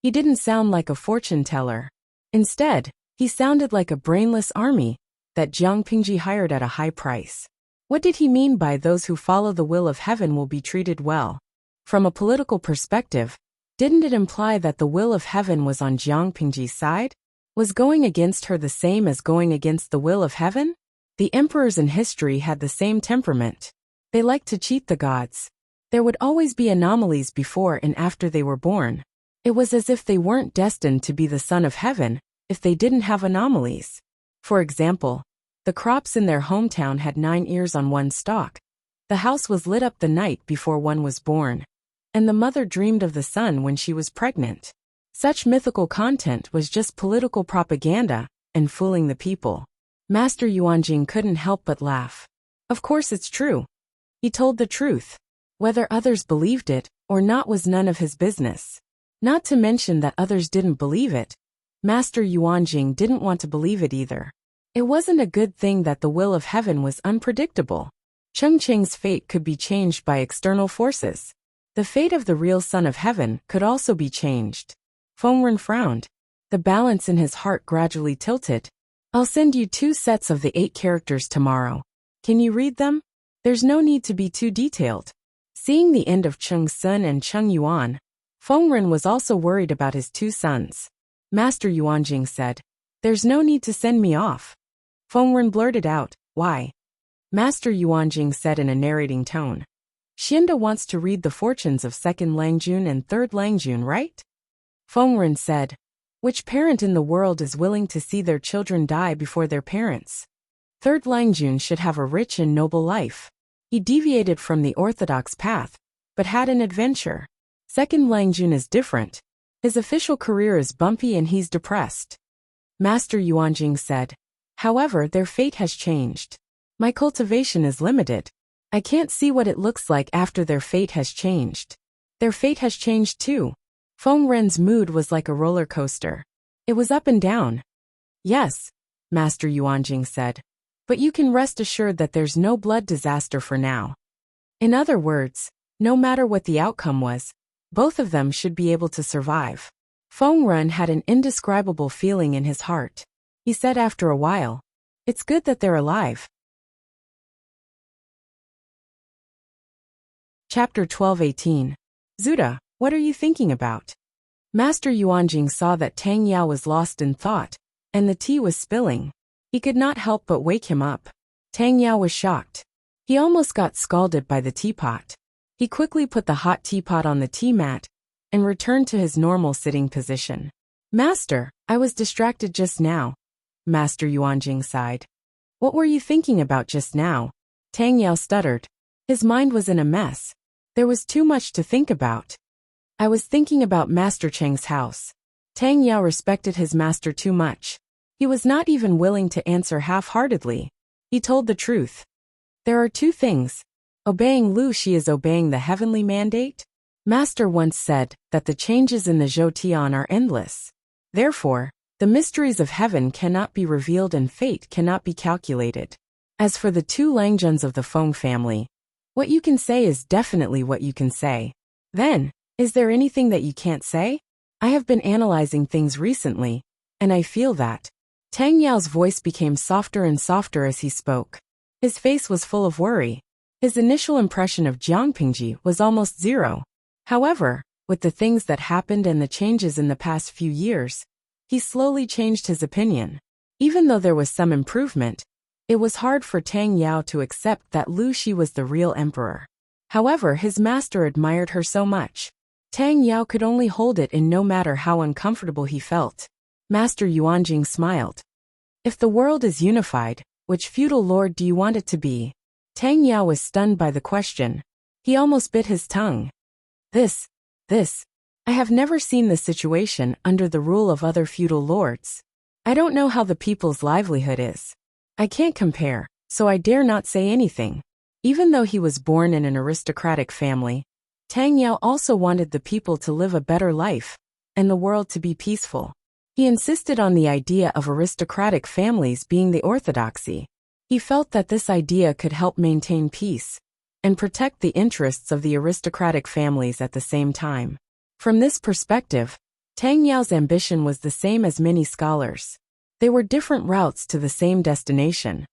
He didn't sound like a fortune teller. Instead, he sounded like a brainless army that Jiang Pingji hired at a high price. What did he mean by those who follow the will of heaven will be treated well? From a political perspective, didn't it imply that the will of heaven was on Jiang Pingji's side? Was going against her the same as going against the will of heaven? The emperors in history had the same temperament. They liked to cheat the gods. There would always be anomalies before and after they were born. It was as if they weren't destined to be the son of heaven if they didn't have anomalies. For example, the crops in their hometown had 9 ears on one stalk. The house was lit up the night before one was born, and the mother dreamed of the son when she was pregnant. Such mythical content was just political propaganda and fooling the people. Master Yuanjing couldn't help but laugh. Of course it's true. He told the truth. Whether others believed it or not was none of his business. Not to mention that others didn't believe it. Master Yuanjing didn't want to believe it either. It wasn't a good thing that the will of heaven was unpredictable. Chengqing's fate could be changed by external forces. The fate of the real son of heaven could also be changed. Fengren frowned. The balance in his heart gradually tilted. I'll send you 2 sets of the 8 characters tomorrow. Can you read them? There's no need to be too detailed. Seeing the end of Cheng Sun and Cheng Yuan, Fengren was also worried about his 2 sons. Master Yuanjing said, "There's no need to send me off." Fengren blurted out, "Why?" Master Yuanjing said in a narrating tone, "Xianda wants to read the fortunes of 2nd Langjun and 3rd Langjun, right?" Fengren said, "Which parent in the world is willing to see their children die before their parents? 3rd Langjun should have a rich and noble life. He deviated from the orthodox path, but had an adventure. 2nd Langjun is different. His official career is bumpy and he's depressed." Master Yuanjing said, "However, their fate has changed. My cultivation is limited. I can't see what it looks like after their fate has changed." Their fate has changed too. Fengren's mood was like a roller coaster. It was up and down. "Yes," Master Yuanjing said, "but you can rest assured that there's no blood disaster for now." In other words, no matter what the outcome was, both of them should be able to survive. Fengren had an indescribable feeling in his heart. He said after a while, "It's good that they're alive." Chapter 12:18. Zuda, what are you thinking about? Master Yuanjing saw that Tang Yao was lost in thought, and the tea was spilling. He could not help but wake him up. Tang Yao was shocked. He almost got scalded by the teapot. He quickly put the hot teapot on the tea mat and returned to his normal sitting position. "Master, I was distracted just now." Master Yuanjing sighed. "What were you thinking about just now?" Tang Yao stuttered. His mind was in a mess. There was too much to think about. "I was thinking about Master Cheng's house." Tang Yao respected his master too much. He was not even willing to answer half-heartedly. He told the truth. "There are 2 things. Obeying Lu Shi is obeying the heavenly mandate." Master once said that the changes in the Zhou Tian are endless. Therefore, the mysteries of heaven cannot be revealed and fate cannot be calculated. As for the 2 Langjuns of the Feng family, what you can say is definitely what you can say. Then, is there anything that you can't say? I have been analyzing things recently, and I feel that. Tang Yao's voice became softer and softer as he spoke. His face was full of worry. His initial impression of Jiang Pingji was almost 0. However, with the things that happened and the changes in the past few years, he slowly changed his opinion. Even though there was some improvement, it was hard for Tang Yao to accept that Lu Shi was the real emperor. However, his master admired her so much. Tang Yao could only hold it in no matter how uncomfortable he felt. Master Yuanjing smiled. "If the world is unified, which feudal lord do you want it to be?" Tang Yao was stunned by the question. He almost bit his tongue. This. I have never seen this situation under the rule of other feudal lords. I don't know how the people's livelihood is. I can't compare, so I dare not say anything." Even though he was born in an aristocratic family, Tang Yao also wanted the people to live a better life, and the world to be peaceful. He insisted on the idea of aristocratic families being the orthodoxy. He felt that this idea could help maintain peace and protect the interests of the aristocratic families at the same time. From this perspective, Tang Yao's ambition was the same as many scholars. They were different routes to the same destination.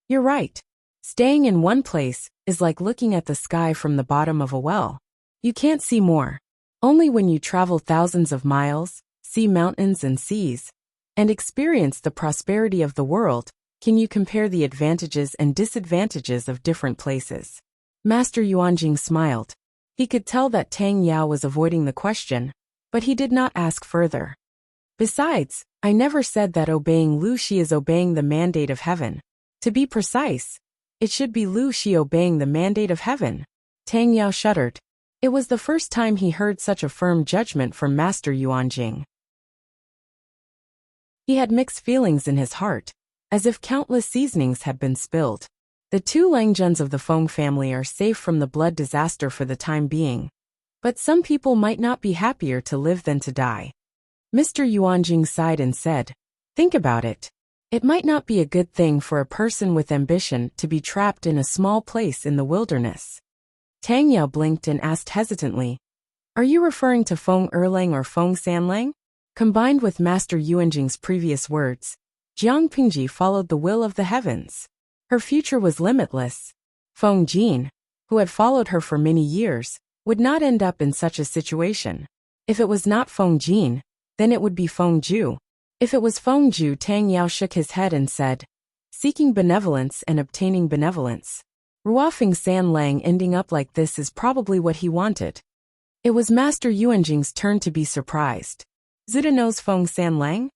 "You're right. Staying in one place is like looking at the sky from the bottom of a well. You can't see more. Only when you travel thousands of miles, see mountains and seas, and experience the prosperity of the world, can you compare the advantages and disadvantages of different places." Master Yuanjing smiled. He could tell that Tang Yao was avoiding the question, but he did not ask further. "Besides, I never said that obeying Lu Shi is obeying the mandate of heaven. To be precise, It should be Lu Shi obeying the mandate of heaven. Tang Yao shuddered. It was the first time he heard such a firm judgment from Master Yuanjing. He had mixed feelings in his heart, as if countless seasonings had been spilled. The two Langjuns of the Feng family are safe from the blood disaster for the time being, but some people might not be happier to live than to die. Mr. Yuanjing sighed and said, "Think about it. It might not be a good thing for a person with ambition to be trapped in a small place in the wilderness." Tang Yao blinked and asked hesitantly, "Are you referring to Feng Erlang or Feng Sanlang?" Combined with Master Yuanjing's previous words, Jiang Pingji followed the will of the heavens. Her future was limitless. Feng Jin, who had followed her for many years, would not end up in such a situation. If it was not Feng Jin, then it would be Feng Ju. If it was Feng Ju, Tang Yao shook his head and said, "Seeking benevolence and obtaining benevolence. Ruofeng Sanlang ending up like this is probably what he wanted." It was Master Yuanjing's turn to be surprised. "Zuda knows Feng Sanlang?"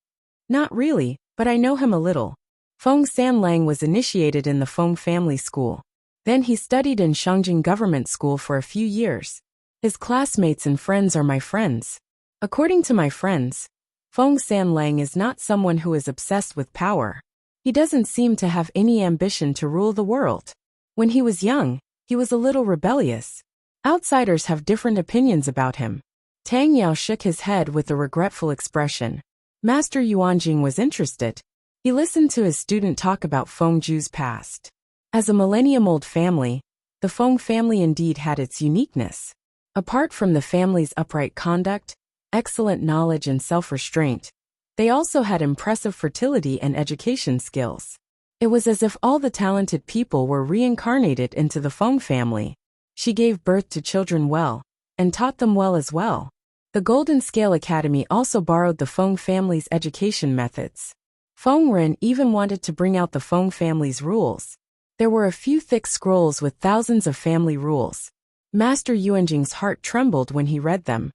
"Not really, but I know him a little." Feng Sanlang was initiated in the Feng family school. Then he studied in Shangjing government school for a few years. His classmates and friends are my friends. According to my friends, Feng Sanlang is not someone who is obsessed with power. He doesn't seem to have any ambition to rule the world. When he was young, he was a little rebellious. Outsiders have different opinions about him. Tang Yao shook his head with a regretful expression. Master Yuanjing was interested. He listened to his student talk about Feng Ju's past. As a millennium-old family, the Feng family indeed had its uniqueness. Apart from the family's upright conduct, excellent knowledge and self-restraint, they also had impressive fertility and education skills. It was as if all the talented people were reincarnated into the Feng family. She gave birth to children well, and taught them well as well. The Golden Scale Academy also borrowed the Feng family's education methods. Feng Ren even wanted to bring out the Feng family's rules. There were a few thick scrolls with thousands of family rules. Master Yuanjing's heart trembled when he read them.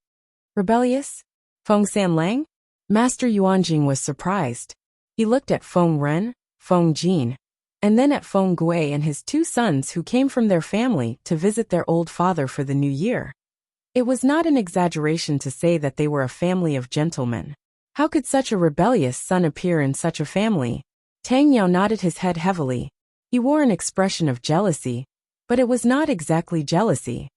Rebellious? Feng Sanlang? Master Yuanjing was surprised. He looked at Feng Ren, Feng Jin, and then at Feng Gui and his two sons who came from their family to visit their old father for the new year. It was not an exaggeration to say that they were a family of gentlemen. How could such a rebellious son appear in such a family? Tang Yao nodded his head heavily. He wore an expression of jealousy, but it was not exactly jealousy.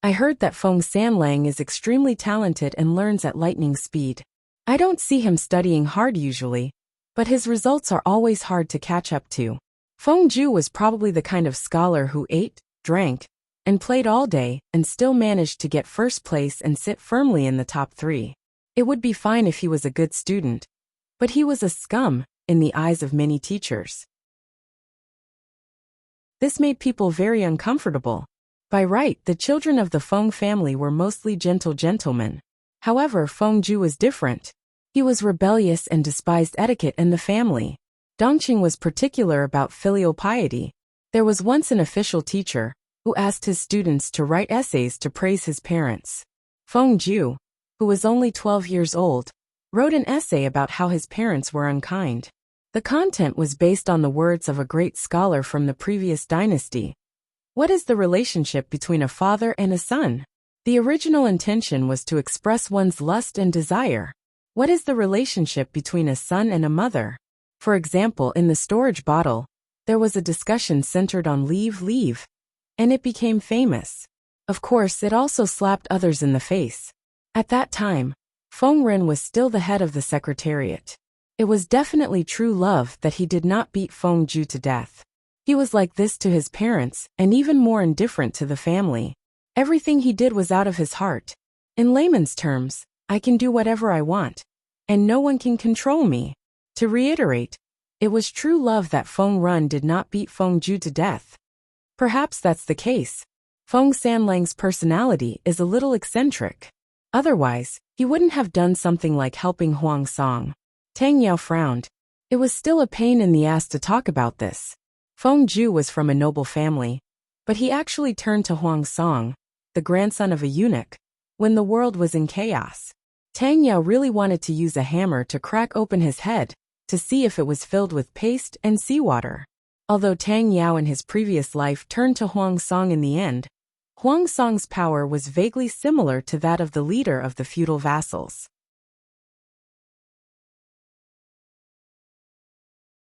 I heard that Feng Sanlang is extremely talented and learns at lightning speed. I don't see him studying hard usually, but his results are always hard to catch up to. Feng Ju was probably the kind of scholar who ate, drank, and played all day and still managed to get first place and sit firmly in the top 3. It would be fine if he was a good student, but he was a scum in the eyes of many teachers. This made people very uncomfortable. By right, the children of the Feng family were mostly gentle gentlemen. However, Feng Ju was different. He was rebellious and despised etiquette in the family. Dongqing was particular about filial piety. There was once an official teacher who asked his students to write essays to praise his parents. Feng Ju, who was only 12 years old, wrote an essay about how his parents were unkind. The content was based on the words of a great scholar from the previous dynasty. What is the relationship between a father and a son? The original intention was to express one's lust and desire. What is the relationship between a son and a mother? For example, in the storage bottle, there was a discussion centered on leave, and it became famous. Of course, it also slapped others in the face. At that time, Feng Ren was still the head of the secretariat. It was definitely true love that he did not beat Feng Ju to death. He was like this to his parents and even more indifferent to the family. Everything he did was out of his heart. In layman's terms, I can do whatever I want, and no one can control me. To reiterate, it was true love that Feng Ren did not beat Feng Ju to death. Perhaps that's the case. Feng Sanlang's personality is a little eccentric. Otherwise, he wouldn't have done something like helping Huang Song. Tang Yao frowned. It was still a pain in the ass to talk about this. Feng Ju was from a noble family, but he actually turned to Huang Song, the grandson of a eunuch, when the world was in chaos. Tang Yao really wanted to use a hammer to crack open his head, to see if it was filled with paste and seawater. Although Tang Yao in his previous life turned to Huang Song in the end, Huang Song's power was vaguely similar to that of the leader of the feudal vassals.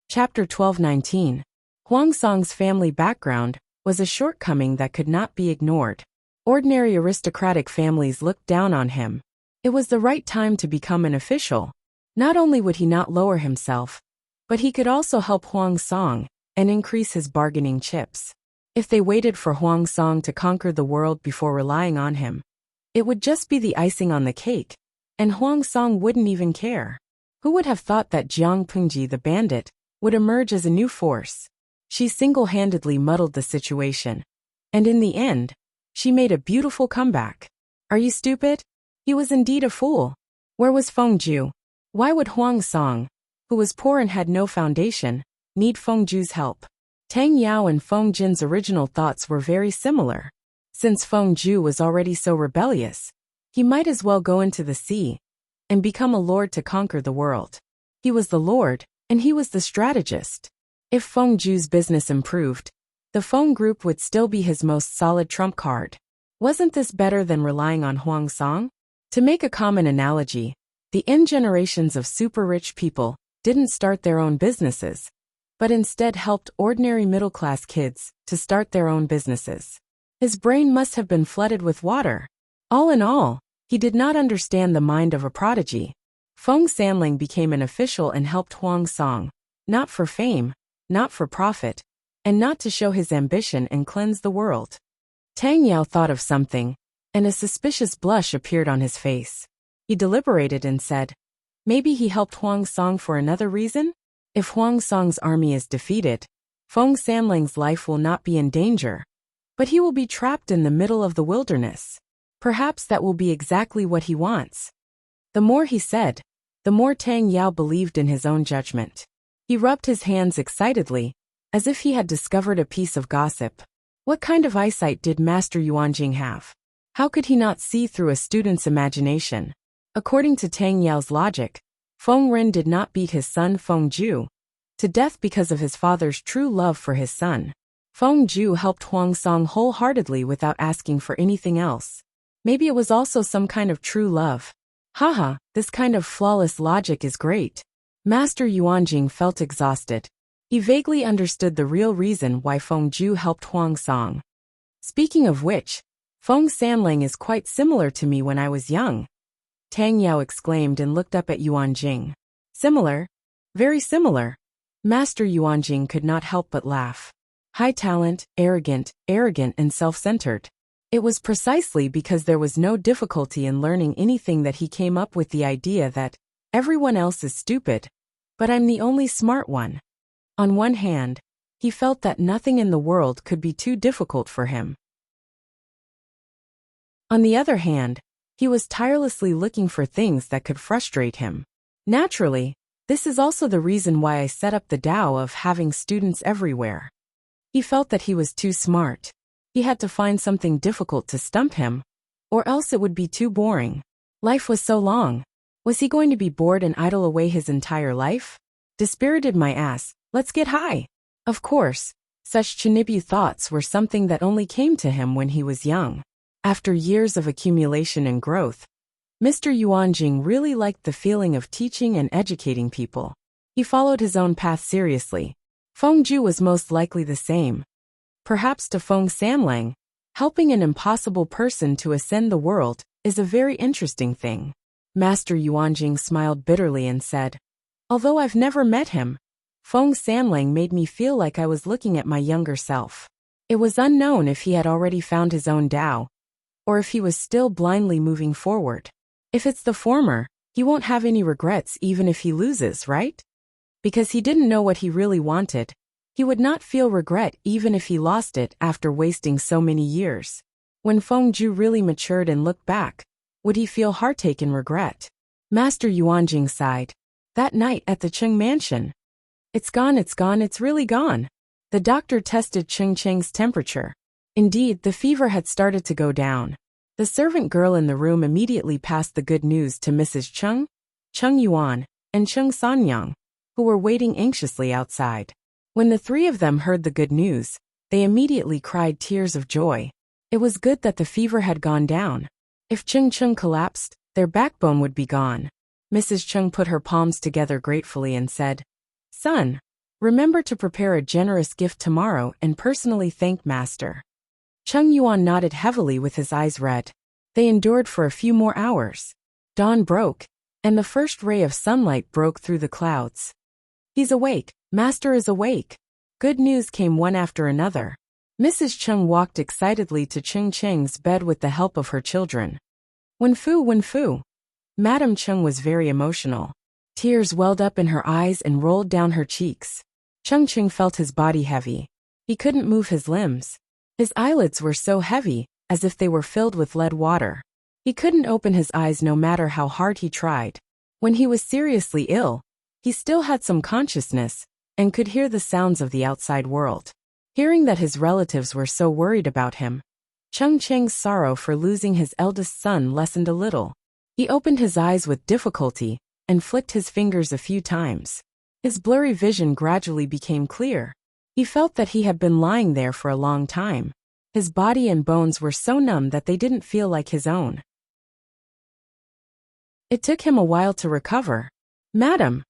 Chapter 12:19. Huang Song's family background was a shortcoming that could not be ignored. Ordinary aristocratic families looked down on him. It was the right time to become an official. Not only would he not lower himself, but he could also help Huang Song and increase his bargaining chips. If they waited for Huang Song to conquer the world before relying on him, it would just be the icing on the cake, and Huang Song wouldn't even care. Who would have thought that Jiang Pengji the bandit would emerge as a new force? She single-handedly muddled the situation, and in the end, she made a beautiful comeback. Are you stupid? He was indeed a fool. Where was Feng Ju? Why would Huang Song, who was poor and had no foundation, need Feng Ju's help? Tang Yao and Feng Jin's original thoughts were very similar. Since Feng Ju was already so rebellious, he might as well go into the sea and become a lord to conquer the world. He was the lord, and he was the strategist. If Feng Ju's business improved, the Feng Group would still be his most solid trump card. Wasn't this better than relying on Huang Song? To make a common analogy, the generations of super-rich people didn't start their own businesses, but instead helped ordinary middle-class kids to start their own businesses. His brain must have been flooded with water. All in all, he did not understand the mind of a prodigy. Feng Sanling became an official and helped Huang Song, not for fame, not for profit, and not to show his ambition and cleanse the world. Tang Yao thought of something, and a suspicious blush appeared on his face. He deliberated and said, maybe he helped Huang Song for another reason? If Huang Song's army is defeated, Feng Sanling's life will not be in danger, but he will be trapped in the middle of the wilderness. Perhaps that will be exactly what he wants. The more he said, the more Tang Yao believed in his own judgment. He rubbed his hands excitedly, as if he had discovered a piece of gossip. What kind of eyesight did Master Yuanjing have? How could he not see through a student's imagination? According to Tang Yao's logic, Feng Ren did not beat his son Feng Ju to death because of his father's true love for his son. Feng Ju helped Huang Song wholeheartedly without asking for anything else. Maybe it was also some kind of true love. Haha, this kind of flawless logic is great. Master Yuanjing felt exhausted. He vaguely understood the real reason why Feng Ju helped Huang Song. Speaking of which, Feng Sanling is quite similar to me when I was young. Tang Yao exclaimed and looked up at Yuanjing. Similar? Very similar. Master Yuanjing could not help but laugh. High talent, arrogant and self-centered. It was precisely because there was no difficulty in learning anything that he came up with the idea that everyone else is stupid, but I'm the only smart one. On one hand, he felt that nothing in the world could be too difficult for him. On the other hand, he was tirelessly looking for things that could frustrate him. Naturally, this is also the reason why I set up the Tao of having students everywhere. He felt that he was too smart. He had to find something difficult to stump him, or else it would be too boring. Life was so long. Was he going to be bored and idle away his entire life? Dispirited my ass, let's get high. Of course, such chinibu thoughts were something that only came to him when he was young. After years of accumulation and growth, Mr. Yuanjing really liked the feeling of teaching and educating people. He followed his own path seriously. Feng Ju was most likely the same. Perhaps to Feng Sanling, helping an impossible person to ascend the world is a very interesting thing. Master Yuanjing smiled bitterly and said, although I've never met him, Feng Sanling made me feel like I was looking at my younger self. It was unknown if he had already found his own Tao, or if he was still blindly moving forward. If it's the former, he won't have any regrets even if he loses, right? Because he didn't know what he really wanted. He would not feel regret even if he lost it after wasting so many years. When Feng Ju really matured and looked back, would he feel heartache and regret? Master Yuanjing sighed. That night at the Cheng mansion. It's gone, it's really gone. The doctor tested Cheng Cheng's temperature. Indeed, the fever had started to go down. The servant girl in the room immediately passed the good news to Mrs. Cheng Yuan, and Cheng Sanyang, who were waiting anxiously outside. When the three of them heard the good news, they immediately cried tears of joy. It was good that the fever had gone down. If Chung Chung collapsed, their backbone would be gone. Mrs. Chung put her palms together gratefully and said, "Son, remember to prepare a generous gift tomorrow and personally thank Master." Chung Yuan nodded heavily with his eyes red. They endured for a few more hours. Dawn broke, and the first ray of sunlight broke through the clouds. "He's awake, Master is awake." Good news came one after another. Mrs. Chung walked excitedly to Chung Cheng's bed with the help of her children. Wen Fu. Madame Chung was very emotional. Tears welled up in her eyes and rolled down her cheeks. Chung Cheng felt his body heavy. He couldn't move his limbs. His eyelids were so heavy, as if they were filled with lead water. He couldn't open his eyes no matter how hard he tried. When he was seriously ill, he still had some consciousness, and could hear the sounds of the outside world. Hearing that his relatives were so worried about him, Chung Cheng's sorrow for losing his eldest son lessened a little. He opened his eyes with difficulty, and flicked his fingers a few times. His blurry vision gradually became clear. He felt that he had been lying there for a long time. His body and bones were so numb that they didn't feel like his own. It took him a while to recover. "Madam!"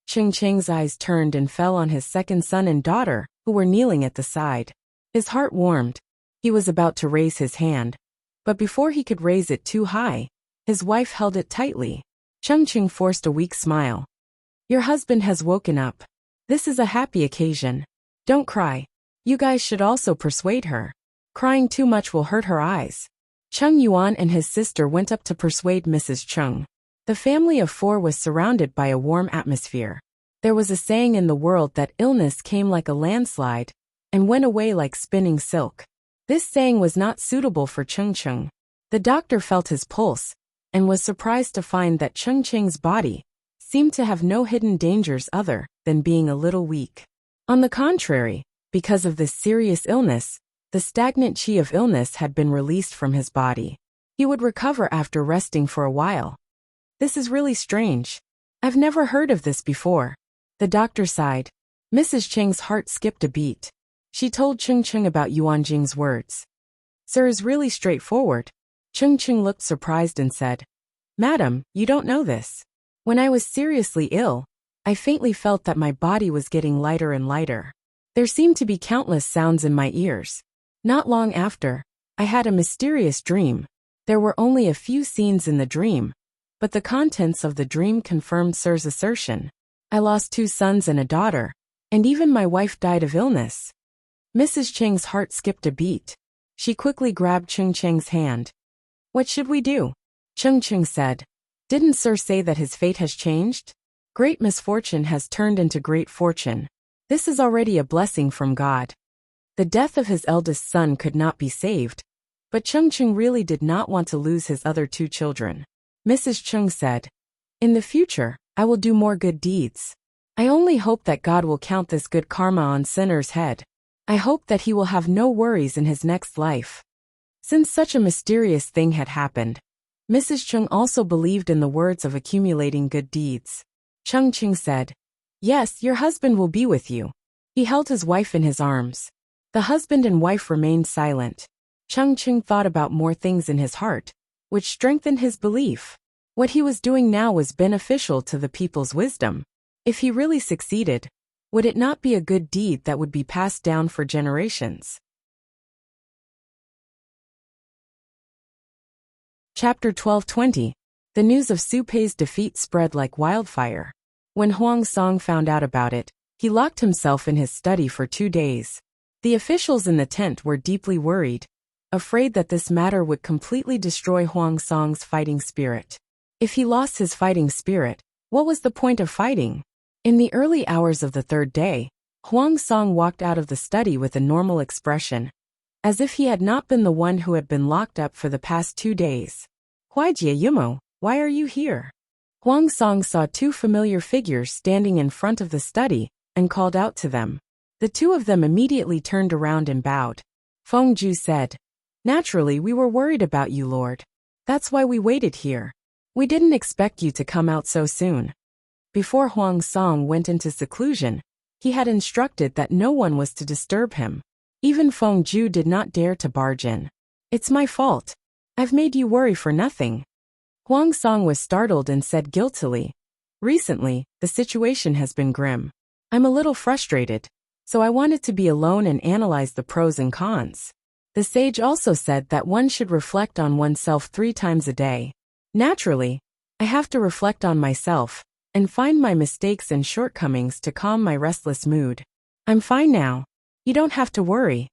Chung Cheng's eyes turned and fell on his second son and daughter, who were kneeling at the side. His heart warmed. He was about to raise his hand, but before he could raise it too high, his wife held it tightly. Chung Cheng forced a weak smile. "Your husband has woken up. This is a happy occasion. Don't cry. You guys should also persuade her. Crying too much will hurt her eyes." Chung Yuan and his sister went up to persuade Mrs. Chung. The family of four was surrounded by a warm atmosphere. There was a saying in the world that illness came like a landslide and went away like spinning silk. This saying was not suitable for Chung Chung. The doctor felt his pulse and was surprised to find that Chung Cheng's body seemed to have no hidden dangers other than being a little weak. On the contrary, because of this serious illness, the stagnant qi of illness had been released from his body. He would recover after resting for a while. "This is really strange. I've never heard of this before." The doctor sighed. Mrs. Cheng's heart skipped a beat. She told Chung Chung about Yuan Jing's words. "Sir is really straightforward." Chung Chung looked surprised and said, "Madam, you don't know this. When I was seriously ill, I faintly felt that my body was getting lighter and lighter. There seemed to be countless sounds in my ears. Not long after, I had a mysterious dream. There were only a few scenes in the dream, but the contents of the dream confirmed Sir's assertion. I lost 2 sons and a daughter, and even my wife died of illness." Mrs. Cheng's heart skipped a beat. She quickly grabbed Chung Cheng's hand. "What should we do?" Chung Cheng said. "Didn't Sir say that his fate has changed? Great misfortune has turned into great fortune. This is already a blessing from God." The death of his eldest son could not be saved, but Chung Cheng really did not want to lose his other 2 children. Mrs. Chung said, "In the future, I will do more good deeds. I only hope that God will count this good karma on sinner's head. I hope that he will have no worries in his next life." Since such a mysterious thing had happened, Mrs. Chung also believed in the words of accumulating good deeds. Chung Cheng said, "Yes, your husband will be with you." He held his wife in his arms. The husband and wife remained silent. Chung Cheng thought about more things in his heart, which strengthened his belief. What he was doing now was beneficial to the people's wisdom. If he really succeeded, would it not be a good deed that would be passed down for generations? Chapter 12:20. The news of Su Pei's defeat spread like wildfire. When Huang Song found out about it, he locked himself in his study for 2 days. The officials in the tent were deeply worried, afraid that this matter would completely destroy Huang Song's fighting spirit. If he lost his fighting spirit, what was the point of fighting? In the early hours of the 3rd day, Huang Song walked out of the study with a normal expression, as if he had not been the one who had been locked up for the past 2 days. "Huijie Yumo, why are you here?" Huang Song saw 2 familiar figures standing in front of the study and called out to them. The 2 of them immediately turned around and bowed. Feng Ju said, "Naturally, we were worried about you, Lord. That's why we waited here. We didn't expect you to come out so soon." Before Huang Song went into seclusion, He had instructed that no one was to disturb him. Even Feng Ju did not dare to barge in. "It's my fault. I've made you worry for nothing." Huang Song was startled and said guiltily, "Recently, the situation has been grim. I'm a little frustrated, so I wanted to be alone and analyze the pros and cons." The sage also said that one should reflect on oneself 3 times a day. Naturally, I have to reflect on myself and find my mistakes and shortcomings to calm my restless mood. I'm fine now. You don't have to worry.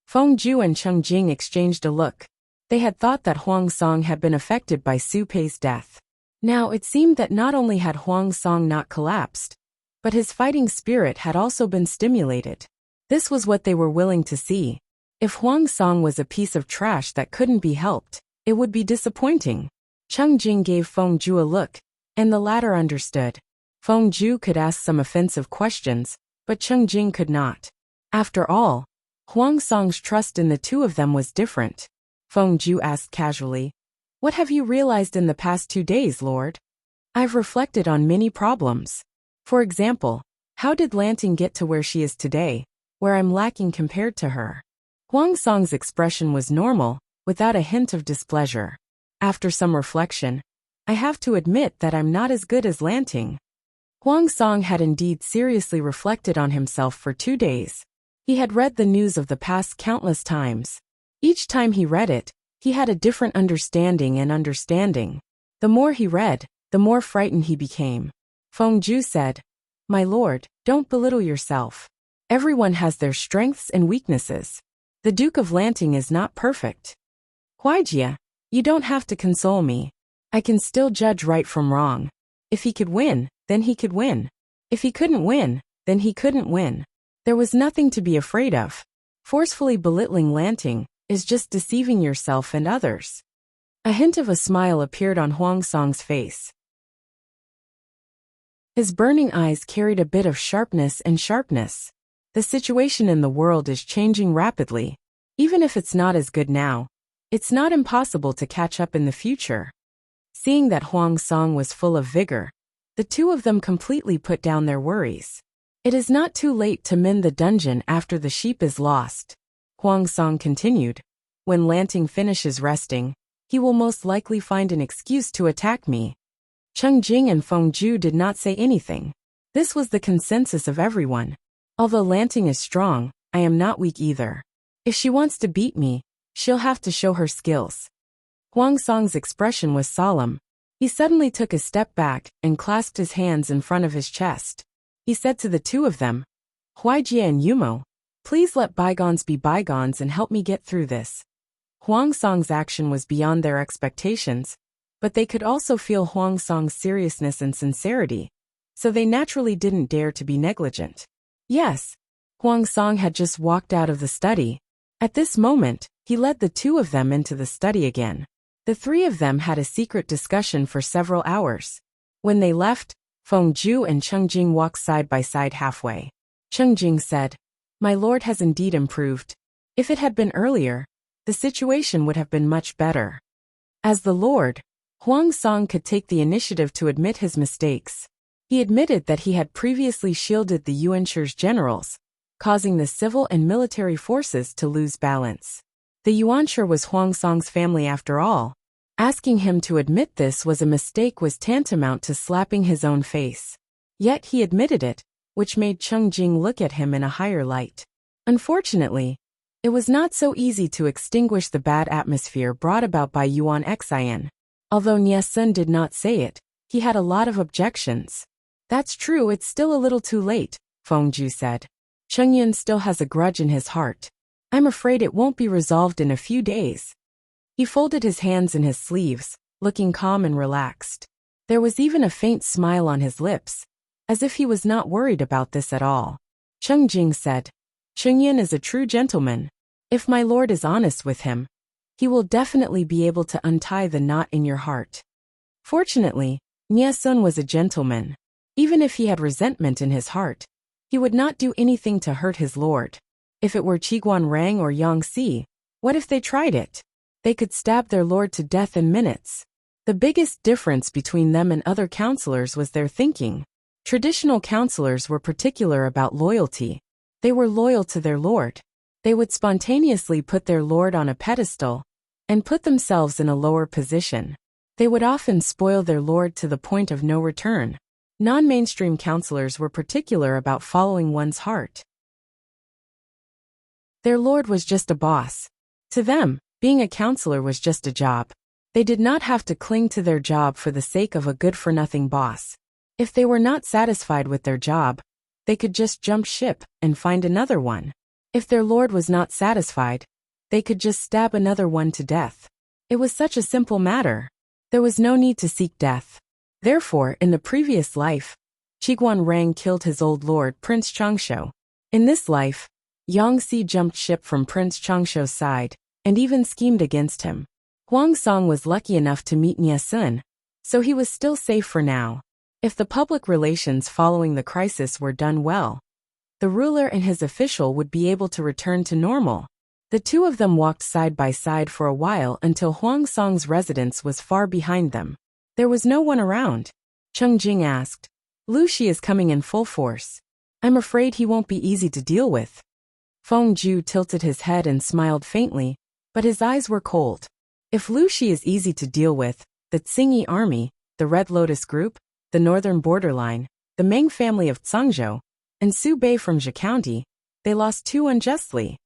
Feng Ju and Cheng Jing exchanged a look. They had thought that Huang Song had been affected by Su Pei's death. Now it seemed that not only had Huang Song not collapsed, but his fighting spirit had also been stimulated. This was what they were willing to see. If Huang Song was a piece of trash that couldn't be helped, it would be disappointing. Cheng Jing gave Feng Ju a look, and the latter understood. Feng Ju could ask some offensive questions, but Cheng Jing could not. After all, Huang Song's trust in the two of them was different. Feng Ju asked casually, "What have you realized in the past 2 days, Lord?" "I've reflected on many problems. For example, how did Lanting get to where she is today, where I'm lacking compared to her?" Huang Song's expression was normal, without a hint of displeasure. After some reflection, "I have to admit that I'm not as good as Lanting." Huang Song had indeed seriously reflected on himself for 2 days. He had read the news of the past countless times. Each time he read it, he had a different understanding. The more he read, the more frightened he became. Feng Ju said, "My lord, don't belittle yourself. Everyone has their strengths and weaknesses. The Duke of Lanting is not perfect. Huaijia, you don't have to console me. I can still judge right from wrong. If he could win, then he could win. If he couldn't win, then he couldn't win. There was nothing to be afraid of. Forcefully belittling Lanting is just deceiving yourself and others." A hint of a smile appeared on Huang Song's face. His burning eyes carried a bit of sharpness. The situation in the world is changing rapidly. Even if it's not as good now, it's not impossible to catch up in the future. Seeing that Huang Song was full of vigor, the two of them completely put down their worries. "It is not too late to mend the dungeon after the sheep is lost," Huang Song continued. "When Lanting finishes resting, he will most likely find an excuse to attack me." Cheng Jing and Feng Ju did not say anything. This was the consensus of everyone. Although Lanting is strong, I am not weak either. If she wants to beat me, she'll have to show her skills. Huang Song's expression was solemn. He suddenly took a step back and clasped his hands in front of his chest. He said to the two of them, "Huaijia and Yumo, please let bygones be bygones and help me get through this." Huang Song's action was beyond their expectations, but they could also feel Huang Song's seriousness and sincerity, so they naturally didn't dare to be negligent. Yes, Huang Song had just walked out of the study. At this moment, he led the two of them into the study again. The three of them had a secret discussion for several hours. When they left, Feng Ju and Cheng Jing walked side by side halfway. Cheng Jing said, "My lord has indeed improved. If it had been earlier, the situation would have been much better." As the lord, Huang Song could take the initiative to admit his mistakes. He admitted that he had previously shielded the Yuanshi's generals, causing the civil and military forces to lose balance. The Yuanshi was Huang Song's family after all. Asking him to admit this was a mistake was tantamount to slapping his own face. Yet he admitted it, which made Cheng Jing look at him in a higher light. Unfortunately, it was not so easy to extinguish the bad atmosphere brought about by Yuan Xian. Although Nie Sun did not say it, he had a lot of objections. "That's true, it's still a little too late," Feng Ju said. "Cheng Yun still has a grudge in his heart. I'm afraid it won't be resolved in a few days." He folded his hands in his sleeves, looking calm and relaxed. There was even a faint smile on his lips, as if he was not worried about this at all. Cheng Jing said, "Cheng Yun is a true gentleman. If my lord is honest with him, he will definitely be able to untie the knot in your heart." Fortunately, Nie Sun was a gentleman. Even if he had resentment in his heart, he would not do anything to hurt his lord. If it were Qiguan Rang or Yang Si, what if they tried it? They could stab their lord to death in minutes. The biggest difference between them and other counselors was their thinking. Traditional counselors were particular about loyalty. They were loyal to their lord. They would spontaneously put their lord on a pedestal and put themselves in a lower position. They would often spoil their lord to the point of no return. Non-mainstream counselors were particular about following one's heart. Their lord was just a boss. To them, being a counselor was just a job. They did not have to cling to their job for the sake of a good-for-nothing boss. If they were not satisfied with their job, they could just jump ship and find another one. If their lord was not satisfied, they could just stab another one to death. It was such a simple matter. There was no need to seek death. Therefore, in the previous life, Qiguan Rang killed his old lord, Prince Changsho. In this life, Yangxi jumped ship from Prince Changsho's side, and even schemed against him. Huang Song was lucky enough to meet Nie Sun, so he was still safe for now. If the public relations following the crisis were done well, the ruler and his official would be able to return to normal. The two of them walked side by side for a while until Huang Song's residence was far behind them. There was no one around. Cheng Jing asked, "Lu Shi is coming in full force. I'm afraid he won't be easy to deal with." Feng Ju tilted his head and smiled faintly, but his eyes were cold. If Lu Shi is easy to deal with, the Tsingyi army, the Red Lotus group, the northern borderline, the Meng family of Zhangzhou, and Su Bei from Zhe County, they lost too unjustly.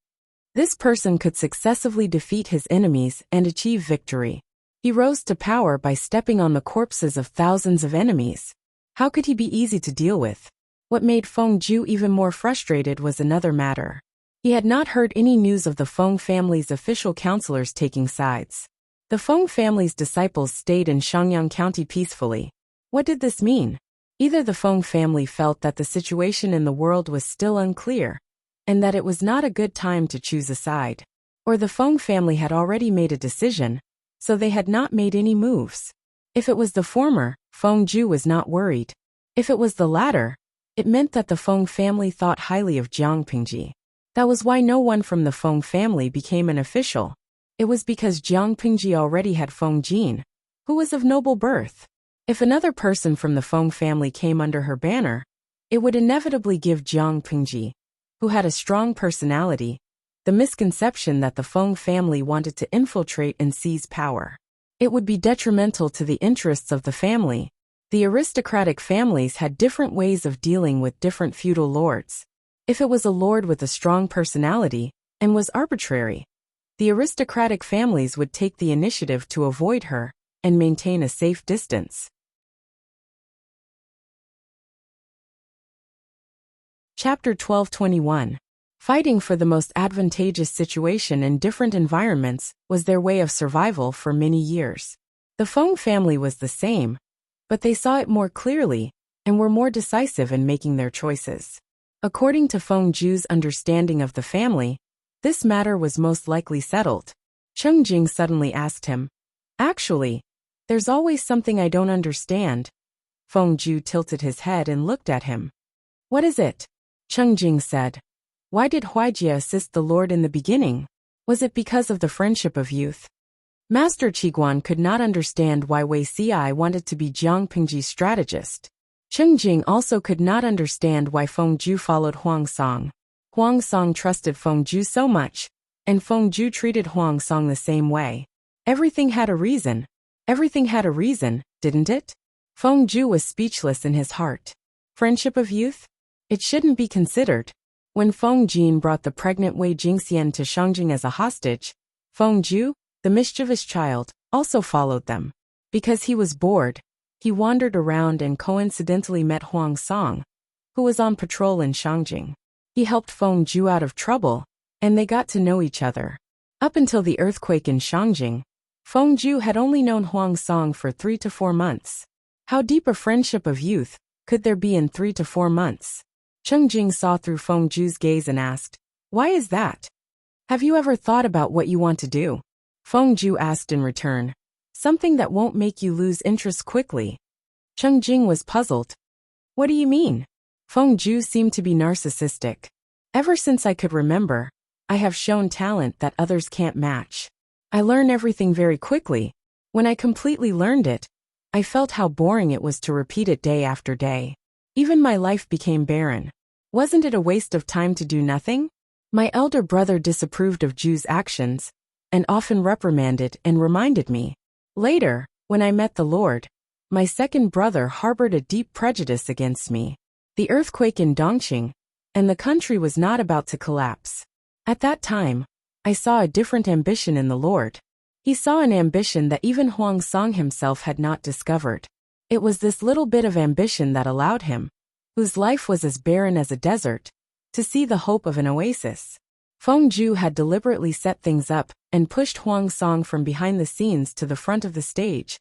This person could successively defeat his enemies and achieve victory. He rose to power by stepping on the corpses of thousands of enemies. How could he be easy to deal with? What made Feng Ju even more frustrated was another matter. He had not heard any news of the Feng family's official counselors taking sides. The Feng family's disciples stayed in Shangyang County peacefully. What did this mean? Either the Feng family felt that the situation in the world was still unclear, and that it was not a good time to choose a side, or the Feng family had already made a decision, so they had not made any moves. If it was the former, Feng Ju was not worried. If it was the latter, it meant that the Feng family thought highly of Jiang Pingji. That was why no one from the Feng family became an official. It was because Jiang Pingji already had Feng Jin, who was of noble birth. If another person from the Feng family came under her banner, it would inevitably give Jiang Pingji, who had a strong personality, the misconception that the Feng family wanted to infiltrate and seize power. It would be detrimental to the interests of the family. The aristocratic families had different ways of dealing with different feudal lords. If it was a lord with a strong personality and was arbitrary, the aristocratic families would take the initiative to avoid her and maintain a safe distance. Chapter 1221. Fighting for the most advantageous situation in different environments was their way of survival for many years. The Feng family was the same, but they saw it more clearly and were more decisive in making their choices. According to Feng Ju's understanding of the family, this matter was most likely settled. Cheng Jing suddenly asked him, "Actually, there's always something I don't understand." Feng Ju tilted his head and looked at him. "What is it?" Cheng Jing said, "Why did Huaijie assist the Lord in the beginning? Was it because of the friendship of youth?" Master Qiguan could not understand why Wei Xi wanted to be Jiang Pingji's strategist. Cheng Jing also could not understand why Feng Ju followed Huang Song. Huang Song trusted Feng Ju so much, and Feng Ju treated Huang Song the same way. Everything had a reason. Everything had a reason, didn't it? Feng Ju was speechless in his heart. Friendship of youth? It shouldn't be considered. When Feng Jin brought the pregnant Wei Jingxian to Shangjing as a hostage, Feng Ju, the mischievous child, also followed them. Because he was bored, he wandered around and coincidentally met Huang Song, who was on patrol in Shangjing. He helped Feng Ju out of trouble, and they got to know each other. Up until the earthquake in Shangjing, Feng Ju had only known Huang Song for 3 to 4 months. How deep a friendship of youth could there be in 3 to 4 months? Cheng Jing saw through Feng Ju's gaze and asked, "Why is that? Have you ever thought about what you want to do?" Feng Ju asked in return, "Something that won't make you lose interest quickly." Cheng Jing was puzzled. "What do you mean?" Feng Ju seemed to be narcissistic. "Ever since I could remember, I have shown talent that others can't match. I learn everything very quickly. When I completely learned it, I felt how boring it was to repeat it day after day. Even my life became barren. Wasn't it a waste of time to do nothing? My elder brother disapproved of Ju's actions, and often reprimanded and reminded me. Later, when I met the Lord, my second brother harbored a deep prejudice against me. The earthquake in Dongqing, and the country was not about to collapse. At that time, I saw a different ambition in the Lord. He saw an ambition that even Huang Song himself had not discovered. It was this little bit of ambition that allowed him, whose life was as barren as a desert, to see the hope of an oasis. Feng Zhu had deliberately set things up and pushed Huang Song from behind the scenes to the front of the stage,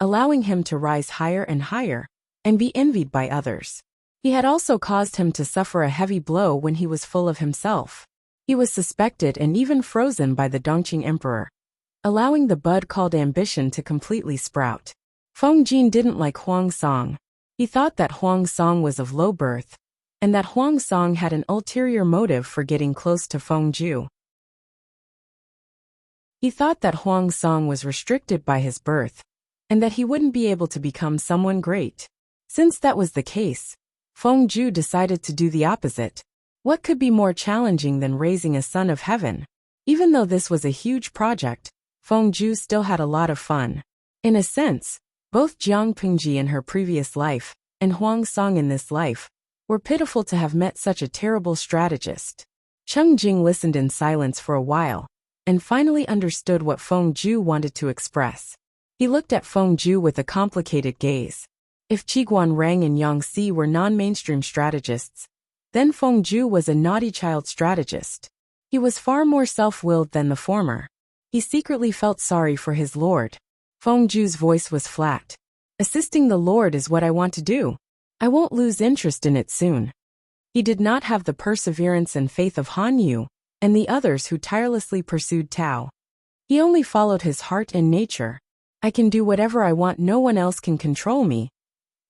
allowing him to rise higher and higher, and be envied by others. He had also caused him to suffer a heavy blow when he was full of himself. He was suspected and even frozen by the Dongqing emperor, allowing the bud called ambition to completely sprout. Feng Jin didn't like Huang Song. He thought that Huang Song was of low birth, and that Huang Song had an ulterior motive for getting close to Feng Zhu. He thought that Huang Song was restricted by his birth, and that he wouldn't be able to become someone great. Since that was the case, Feng Zhu decided to do the opposite. What could be more challenging than raising a son of heaven? Even though this was a huge project, Feng Zhu still had a lot of fun. In a sense, both Jiang Pingji in her previous life, and Huang Song in this life, were pitiful to have met such a terrible strategist. Cheng Jing listened in silence for a while, and finally understood what Feng Zhu wanted to express. He looked at Feng Zhu with a complicated gaze. If Qiguan Rang and Yang Si were non-mainstream strategists, then Feng Zhu was a naughty child strategist. He was far more self-willed than the former. He secretly felt sorry for his lord. Feng Zhu's voice was flat. Assisting the Lord is what I want to do. I won't lose interest in it soon. He did not have the perseverance and faith of Han Yu and the others who tirelessly pursued Tao. He only followed his heart and nature. I can do whatever I want, no one else can control me.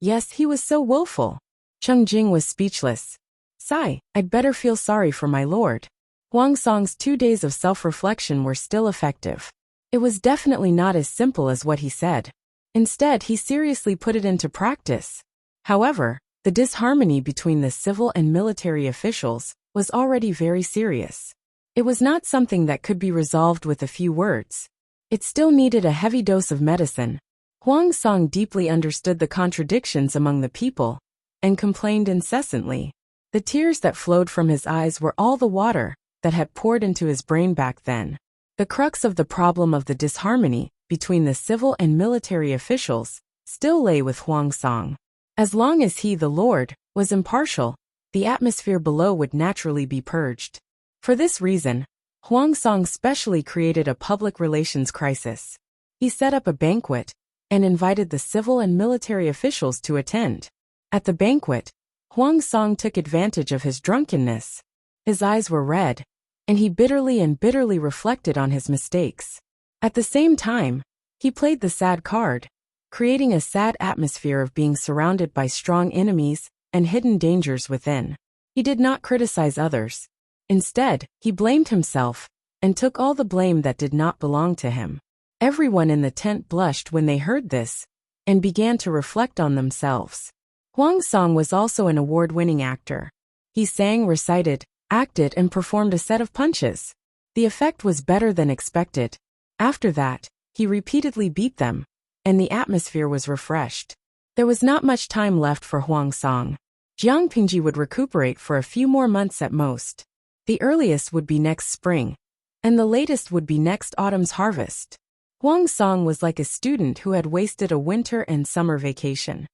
Yes, he was so willful. Cheng Jing was speechless. Sigh, I'd better feel sorry for my lord. Huang Song's 2 days of self-reflection were still effective. It was definitely not as simple as what he said. Instead, he seriously put it into practice. However, the disharmony between the civil and military officials was already very serious. It was not something that could be resolved with a few words. It still needed a heavy dose of medicine. Huang Song deeply understood the contradictions among the people, and complained incessantly. The tears that flowed from his eyes were all the water that had poured into his brain back then. The crux of the problem of the disharmony between the civil and military officials still lay with Huang Song. As long as he, the Lord, was impartial, the atmosphere below would naturally be purged. For this reason, Huang Song specially created a public relations crisis. He set up a banquet and invited the civil and military officials to attend. At the banquet, Huang Song took advantage of his drunkenness. His eyes were red, and he bitterly reflected on his mistakes. At the same time, he played the sad card, creating a sad atmosphere of being surrounded by strong enemies and hidden dangers within. He did not criticize others. Instead, he blamed himself, and took all the blame that did not belong to him. Everyone in the tent blushed when they heard this, and began to reflect on themselves. Huang Song was also an award-winning actor. He sang, recited, acted, and performed a set of punches. The effect was better than expected. After that, he repeatedly beat them, and the atmosphere was refreshed. There was not much time left for Huang Song. Jiang Pingji would recuperate for a few more months at most. The earliest would be next spring, and the latest would be next autumn's harvest. Huang Song was like a student who had wasted a winter and summer vacation.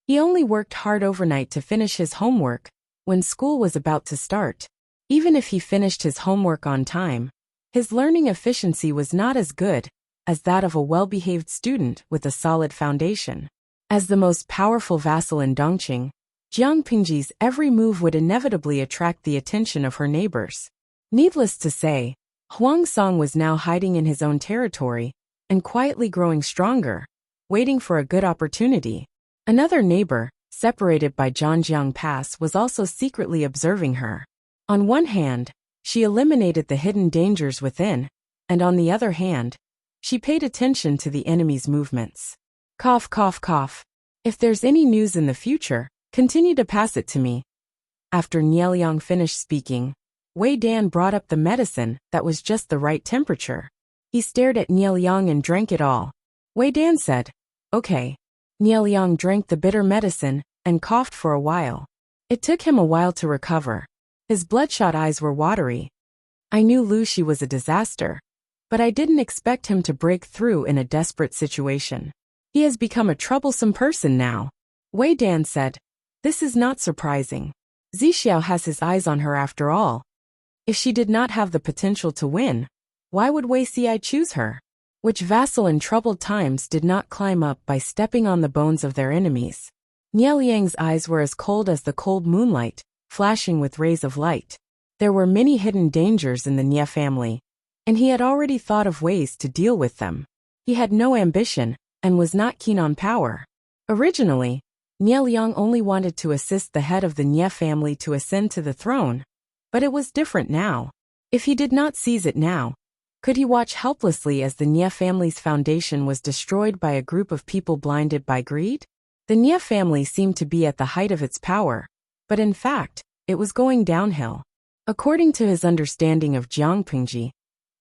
He only worked hard overnight to finish his homework when school was about to start. Even if he finished his homework on time, his learning efficiency was not as good as that of a well-behaved student with a solid foundation. As the most powerful vassal in Dongqing, Jiang Pingji's every move would inevitably attract the attention of her neighbors. Needless to say, Huang Song was now hiding in his own territory and quietly growing stronger, waiting for a good opportunity. Another neighbor, separated by Zhangjiang Pass, was also secretly observing her. On one hand, she eliminated the hidden dangers within, and on the other hand, she paid attention to the enemy's movements. Cough, cough, cough. If there's any news in the future, continue to pass it to me. After Nieliang finished speaking, Wei Dan brought up the medicine that was just the right temperature. He stared at Nieliang and drank it all. Wei Dan said, "Okay." Nieliang drank the bitter medicine and coughed for a while. It took him a while to recover. His bloodshot eyes were watery. I knew Lu Shi was a disaster, but I didn't expect him to break through in a desperate situation. He has become a troublesome person now. Wei Dan said, "This is not surprising. Zixiao has his eyes on her after all. If she did not have the potential to win, why would Wei Xi choose her?" Which vassal in troubled times did not climb up by stepping on the bones of their enemies? Nieliang's eyes were as cold as the cold moonlight, flashing with rays of light. There were many hidden dangers in the Nie family, and he had already thought of ways to deal with them. He had no ambition, and was not keen on power. Originally, Nieliang only wanted to assist the head of the Nie family to ascend to the throne, but it was different now. If he did not seize it now, could he watch helplessly as the Nie family's foundation was destroyed by a group of people blinded by greed? The Nie family seemed to be at the height of its power, but in fact, it was going downhill. According to his understanding of Jiang Pingji,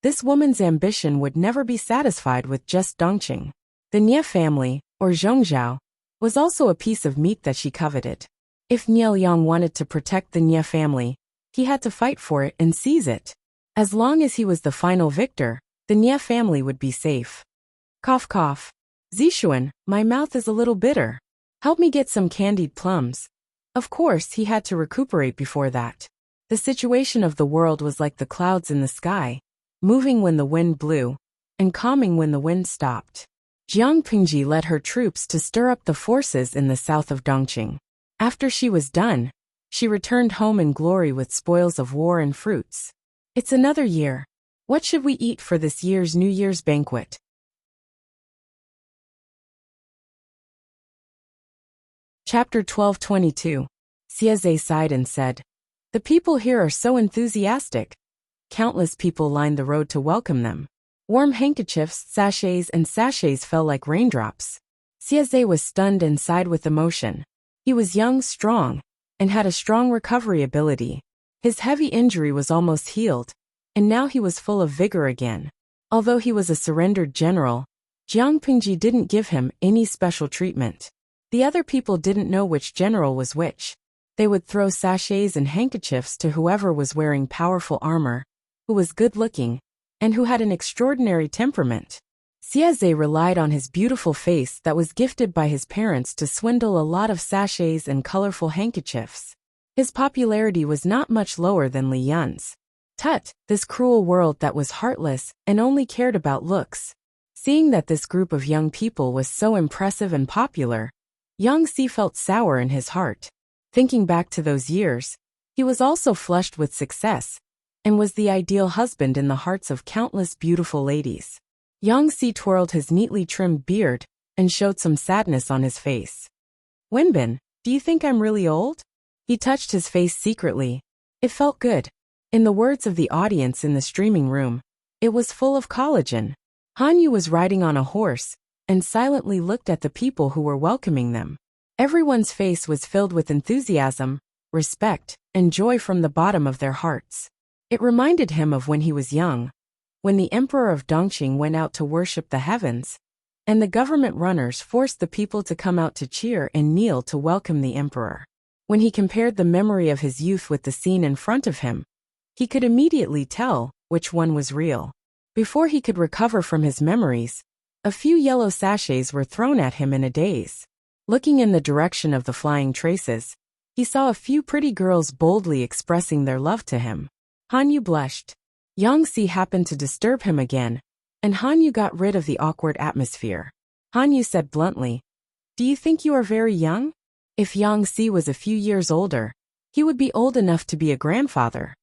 this woman's ambition would never be satisfied with just Dongqing. The Nie family, or Zhongzhao, was also a piece of meat that she coveted. If Nieliang wanted to protect the Nie family, he had to fight for it and seize it. As long as he was the final victor, the Nie family would be safe. Cough cough. Zixuan, my mouth is a little bitter. Help me get some candied plums. Of course, he had to recuperate before that. The situation of the world was like the clouds in the sky, moving when the wind blew, and calming when the wind stopped. Jiang Pingji led her troops to stir up the forces in the south of Dongqing. After she was done, she returned home in glory with spoils of war and fruits. It's another year. What should we eat for this year's New Year's banquet? Chapter 12:22. Xieze sighed and said, "The people here are so enthusiastic." Countless people lined the road to welcome them. Warm handkerchiefs, sachets, and sachets fell like raindrops. Xieze was stunned and sighed with emotion. He was young, strong, and had a strong recovery ability. His heavy injury was almost healed, and now he was full of vigor again. Although he was a surrendered general, Jiang Pingji didn't give him any special treatment. The other people didn't know which general was which. They would throw sachets and handkerchiefs to whoever was wearing powerful armor, who was good-looking, and who had an extraordinary temperament. Xieze relied on his beautiful face that was gifted by his parents to swindle a lot of sachets and colorful handkerchiefs. His popularity was not much lower than Li Yun's. Tut, this cruel world that was heartless and only cared about looks. Seeing that this group of young people was so impressive and popular, Yang Si felt sour in his heart. Thinking back to those years, he was also flushed with success, and was the ideal husband in the hearts of countless beautiful ladies. Yang Si twirled his neatly trimmed beard and showed some sadness on his face. "Wenbin, do you think I'm really old?" He touched his face secretly. It felt good. In the words of the audience in the streaming room, it was full of collagen. Hanyu was riding on a horse, and silently looked at the people who were welcoming them. Everyone's face was filled with enthusiasm, respect, and joy from the bottom of their hearts. It reminded him of when he was young, when the emperor of Dongqing went out to worship the heavens, and the government runners forced the people to come out to cheer and kneel to welcome the emperor. When he compared the memory of his youth with the scene in front of him, he could immediately tell which one was real. Before he could recover from his memories, a few yellow sachets were thrown at him in a daze. Looking in the direction of the flying traces, he saw a few pretty girls boldly expressing their love to him. Hanyu blushed. Yang Si happened to disturb him again, and Hanyu got rid of the awkward atmosphere. Hanyu said bluntly, "Do you think you are very young?" If Yang Si was a few years older, he would be old enough to be a grandfather.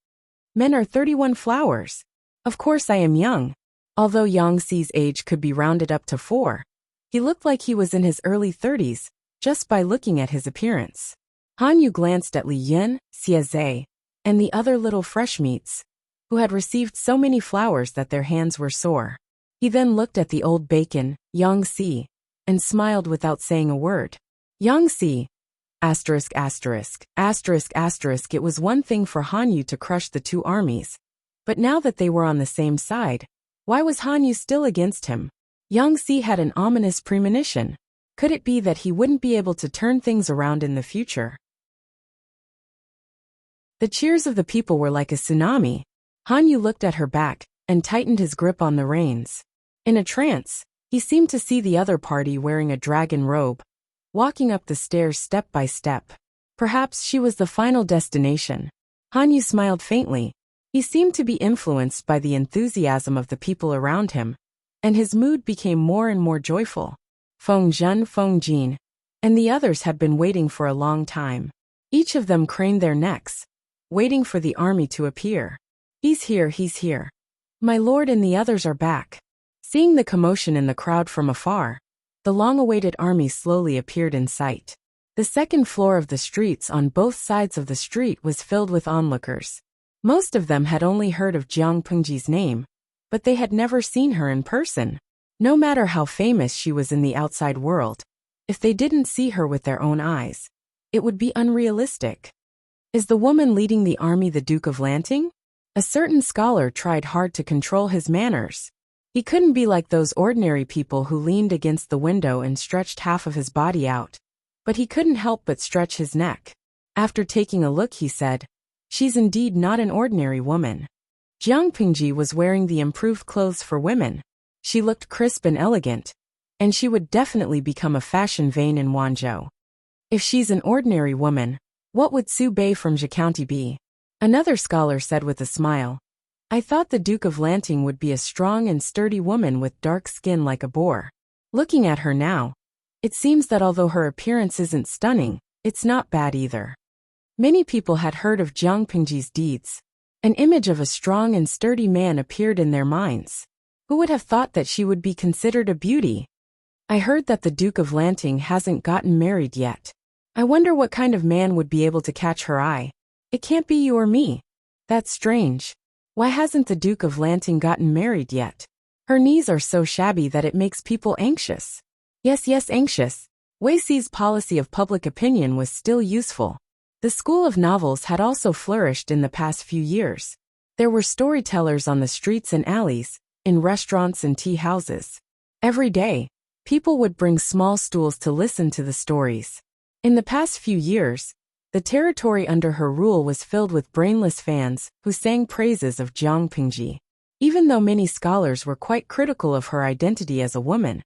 Men are 31 flowers. Of course I am young. Although Yang Si's age could be rounded up to 4, he looked like he was in his early 30s, just by looking at his appearance. Hanyu glanced at Li Yun, Xieze, and the other little fresh meats, who had received so many flowers that their hands were sore. He then looked at the old bacon, Yang Si, and smiled without saying a word. Yangtze. Asterisk asterisk, asterisk asterisk. It was one thing for Hanyu to crush the two armies. But now that they were on the same side, why was Hanyu still against him? Yangtze had an ominous premonition. Could it be that he wouldn't be able to turn things around in the future? The cheers of the people were like a tsunami. Hanyu looked at her back and tightened his grip on the reins. In a trance, he seemed to see the other party wearing a dragon robe, walking up the stairs step by step. Perhaps she was the final destination. Hanyu smiled faintly. He seemed to be influenced by the enthusiasm of the people around him, and his mood became more and more joyful. Feng Zhen, Feng Jin, and the others had been waiting for a long time. Each of them craned their necks, waiting for the army to appear. He's here, he's here. My lord and the others are back. Seeing the commotion in the crowd from afar, the long-awaited army slowly appeared in sight. The second floor of the streets on both sides of the street was filled with onlookers. Most of them had only heard of Jiang Pengji's name, but they had never seen her in person. No matter how famous she was in the outside world, if they didn't see her with their own eyes, it would be unrealistic. Is the woman leading the army the Duke of Lanting? A certain scholar tried hard to control his manners. He couldn't be like those ordinary people who leaned against the window and stretched half of his body out. But he couldn't help but stretch his neck. After taking a look, he said, "She's indeed not an ordinary woman." Jiang Pengji was wearing the improved clothes for women. She looked crisp and elegant, and she would definitely become a fashion vane in Wanzhou. If she's an ordinary woman, what would Su Bei from Zhe County be? Another scholar said with a smile, "I thought the Duke of Lanting would be a strong and sturdy woman with dark skin like a boar. Looking at her now, it seems that although her appearance isn't stunning, it's not bad either." Many people had heard of Jiang Pengji's deeds. An image of a strong and sturdy man appeared in their minds. Who would have thought that she would be considered a beauty? I heard that the Duke of Lanting hasn't gotten married yet. I wonder what kind of man would be able to catch her eye. It can't be you or me. That's strange. Why hasn't the Duke of Lanting gotten married yet? Her knees are so shabby that it makes people anxious. Yes, anxious. Wei Si's policy of public opinion was still useful. The school of novels had also flourished in the past few years. There were storytellers on the streets and alleys, in restaurants and tea houses. Every day, people would bring small stools to listen to the stories. In the past few years, the territory under her rule was filled with brainless fans who sang praises of Jiang Pengji. Even though many scholars were quite critical of her identity as a woman,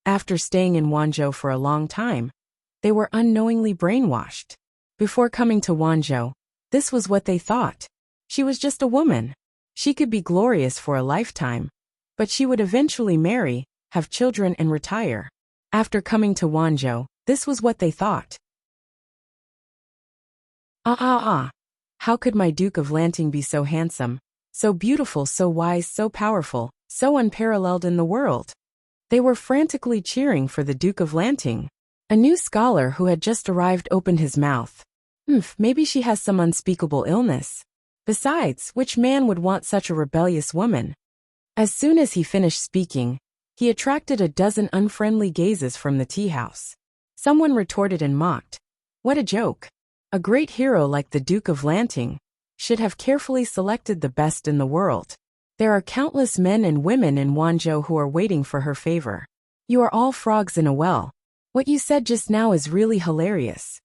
after staying in Wanzhou for a long time, they were unknowingly brainwashed. Before coming to Wanzhou, this was what they thought. She was just a woman. She could be glorious for a lifetime, but she would eventually marry, have children and retire. After coming to Wanzhou, this was what they thought. How could my Duke of Lanting be so handsome, so beautiful, so wise, so powerful, so unparalleled in the world? They were frantically cheering for the Duke of Lanting. A new scholar who had just arrived opened his mouth. Maybe she has some unspeakable illness. Besides, which man would want such a rebellious woman? As soon as he finished speaking, he attracted a dozen unfriendly gazes from the tea house. Someone retorted and mocked. What a joke. A great hero like the Duke of Lanting should have carefully selected the best in the world. There are countless men and women in Wanzhou who are waiting for her favor. You are all frogs in a well. What you said just now is really hilarious.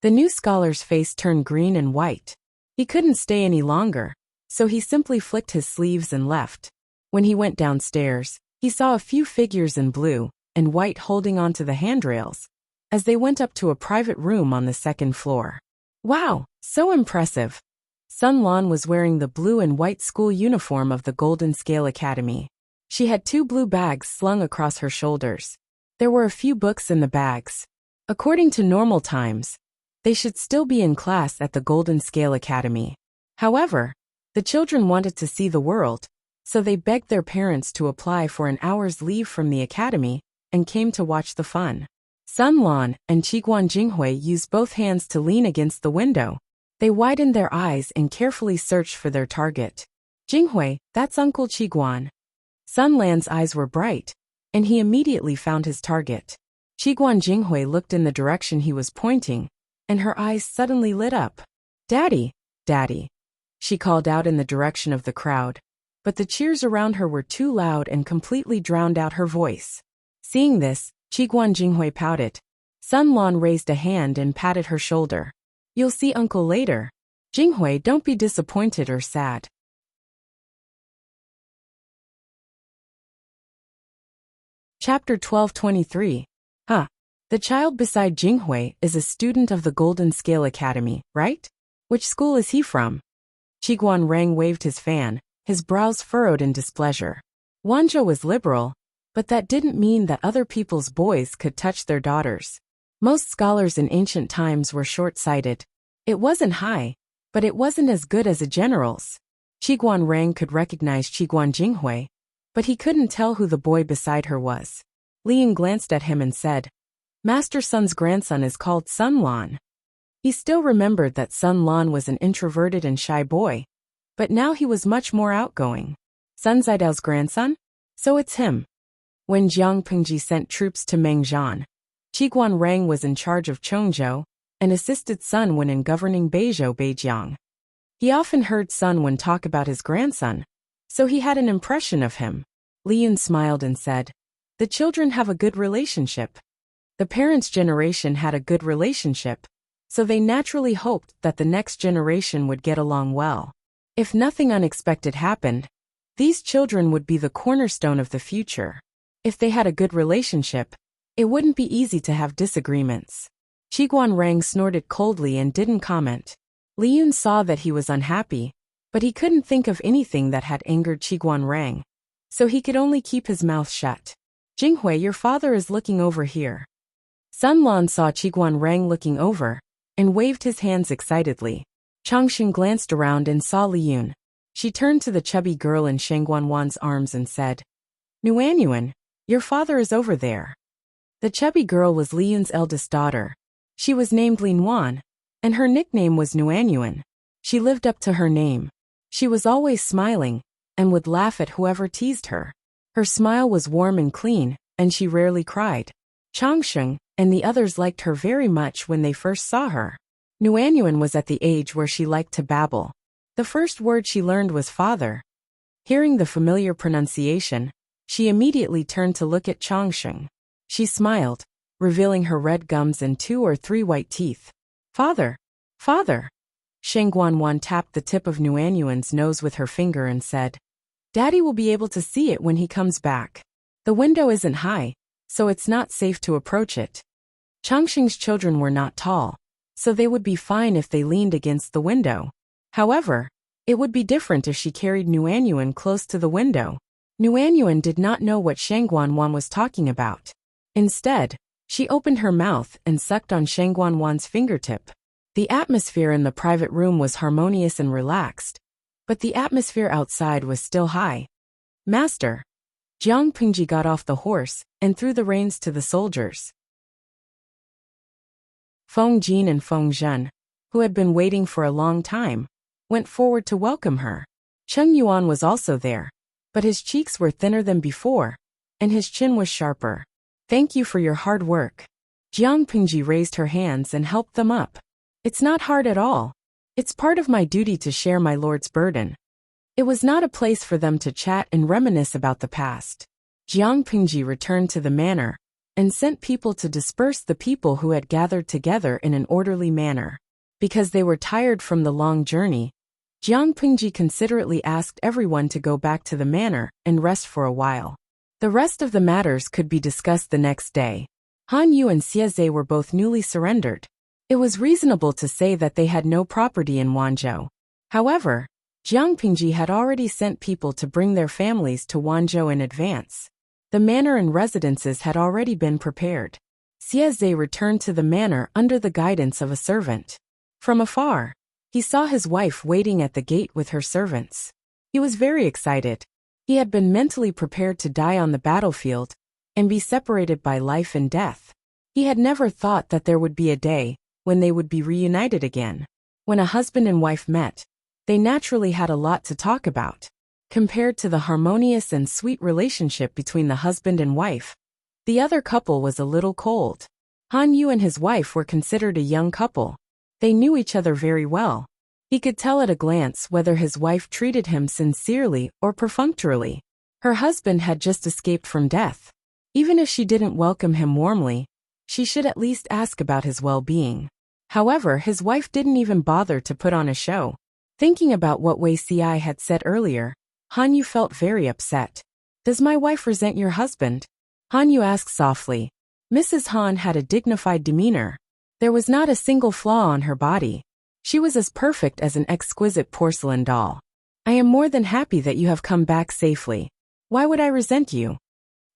The new scholar's face turned green and white. He couldn't stay any longer, so he simply flicked his sleeves and left. When he went downstairs, he saw a few figures in blue and white holding onto the handrails as they went up to a private room on the second floor. Wow, so impressive. Sun Lan was wearing the blue and white school uniform of the Golden Scale Academy. She had 2 blue bags slung across her shoulders. There were a few books in the bags. According to normal times, they should still be in class at the Golden Scale Academy. However, the children wanted to see the world, so they begged their parents to apply for an hour's leave from the academy and came to watch the fun. Sun Lan and Qiguan Jinghui used both hands to lean against the window. They widened their eyes and carefully searched for their target. Jinghui, that's Uncle Qiguan. Sun Lan's eyes were bright, and he immediately found his target. Qiguan Jinghui looked in the direction he was pointing, and her eyes suddenly lit up. "Daddy, Daddy," she called out in the direction of the crowd, but the cheers around her were too loud and completely drowned out her voice. Seeing this, Qiguan Jinghui pouted. Sun Lan raised a hand and patted her shoulder. "You'll see Uncle later. Jinghui, don't be disappointed or sad." Chapter 12:23. The child beside Jinghui is a student of the Golden Scale Academy, right? Which school is he from? Qiguan Rang waved his fan, his brows furrowed in displeasure. Wanzhou was liberal, but that didn't mean that other people's boys could touch their daughters. Most scholars in ancient times were short-sighted. It wasn't high, but it wasn't as good as a general's. Qiguan Rang could recognize Qiguan Jinghui, but he couldn't tell who the boy beside her was. Lian glanced at him and said, "Master Sun's grandson is called Sun Lan." He still remembered that Sun Lan was an introverted and shy boy, but now he was much more outgoing. Sun Zidao's grandson? So it's him. When Jiang Pingji sent troops to Mengzhan, Qiguan Rang was in charge of Chongzhou and assisted Sun Wen in governing Beizhou Beijiang. He often heard Sun Wen talk about his grandson, so he had an impression of him. Lian smiled and said, "The children have a good relationship." The parents' generation had a good relationship, so they naturally hoped that the next generation would get along well. If nothing unexpected happened, these children would be the cornerstone of the future. If they had a good relationship, it wouldn't be easy to have disagreements. Qiguan Rang snorted coldly and didn't comment. Liyun saw that he was unhappy, but he couldn't think of anything that had angered Qiguan Rang, so he could only keep his mouth shut. "Jinghui, your father is looking over here." Sun Lan saw Qiguan Rang looking over, and waved his hands excitedly. Changxing glanced around and saw Liyun. She turned to the chubby girl in Shangguan Wan's arms and said, "Nuanyuan, your father is over there." The chubby girl was Liyun's eldest daughter. She was named Lin Wan, and her nickname was Nuanyuan. She lived up to her name. She was always smiling, and would laugh at whoever teased her. Her smile was warm and clean, and she rarely cried. Changsheng and the others liked her very much when they first saw her. Nuanyuan was at the age where she liked to babble. The first word she learned was father. Hearing the familiar pronunciation, she immediately turned to look at Changsheng. She smiled, revealing her red gums and 2 or 3 white teeth. "Father! Father!" Shangguan Wan tapped the tip of Nuanyuan's nose with her finger and said, "Daddy will be able to see it when he comes back. The window isn't high, so it's not safe to approach it." Changxing's children were not tall, so they would be fine if they leaned against the window. However, it would be different if she carried Nuanyuan close to the window. Nuanyuan did not know what Shangguan Wan was talking about. Instead, she opened her mouth and sucked on Shangguan Wan's fingertip. The atmosphere in the private room was harmonious and relaxed, but the atmosphere outside was still high. "Master." Jiang Pingji got off the horse and threw the reins to the soldiers. Feng Jin and Feng Zhen, who had been waiting for a long time, went forward to welcome her. Cheng Yuan was also there, but his cheeks were thinner than before, and his chin was sharper. "Thank you for your hard work." Jiang Pingji raised her hands and helped them up. "It's not hard at all. It's part of my duty to share my lord's burden." It was not a place for them to chat and reminisce about the past. Jiang Pingji returned to the manor and sent people to disperse the people who had gathered together in an orderly manner. Because they were tired from the long journey, Jiang Pingji considerately asked everyone to go back to the manor and rest for a while. The rest of the matters could be discussed the next day. Han Yu and Xieze were both newly surrendered. It was reasonable to say that they had no property in Wanzhou. However, Jiang Pingji had already sent people to bring their families to Wanzhou in advance. The manor and residences had already been prepared. Xieze returned to the manor under the guidance of a servant. From afar, he saw his wife waiting at the gate with her servants. He was very excited. He had been mentally prepared to die on the battlefield and be separated by life and death. He had never thought that there would be a day when they would be reunited again. When a husband and wife met, they naturally had a lot to talk about. Compared to the harmonious and sweet relationship between the husband and wife, The other couple was a little cold. Han Yu and his wife were considered a young couple. They knew each other very well. He could tell at a glance whether his wife treated him sincerely or perfunctorily. Her husband had just escaped from death. Even if she didn't welcome him warmly, she should at least ask about his well-being. However, his wife didn't even bother to put on a show. Thinking about what Wei Ci had said earlier, Han Yu felt very upset. "Does my wife resent your husband?" Han Yu asked softly. Mrs. Han had a dignified demeanor. There was not a single flaw on her body. She was as perfect as an exquisite porcelain doll. "I am more than happy that you have come back safely. Why would I resent you?"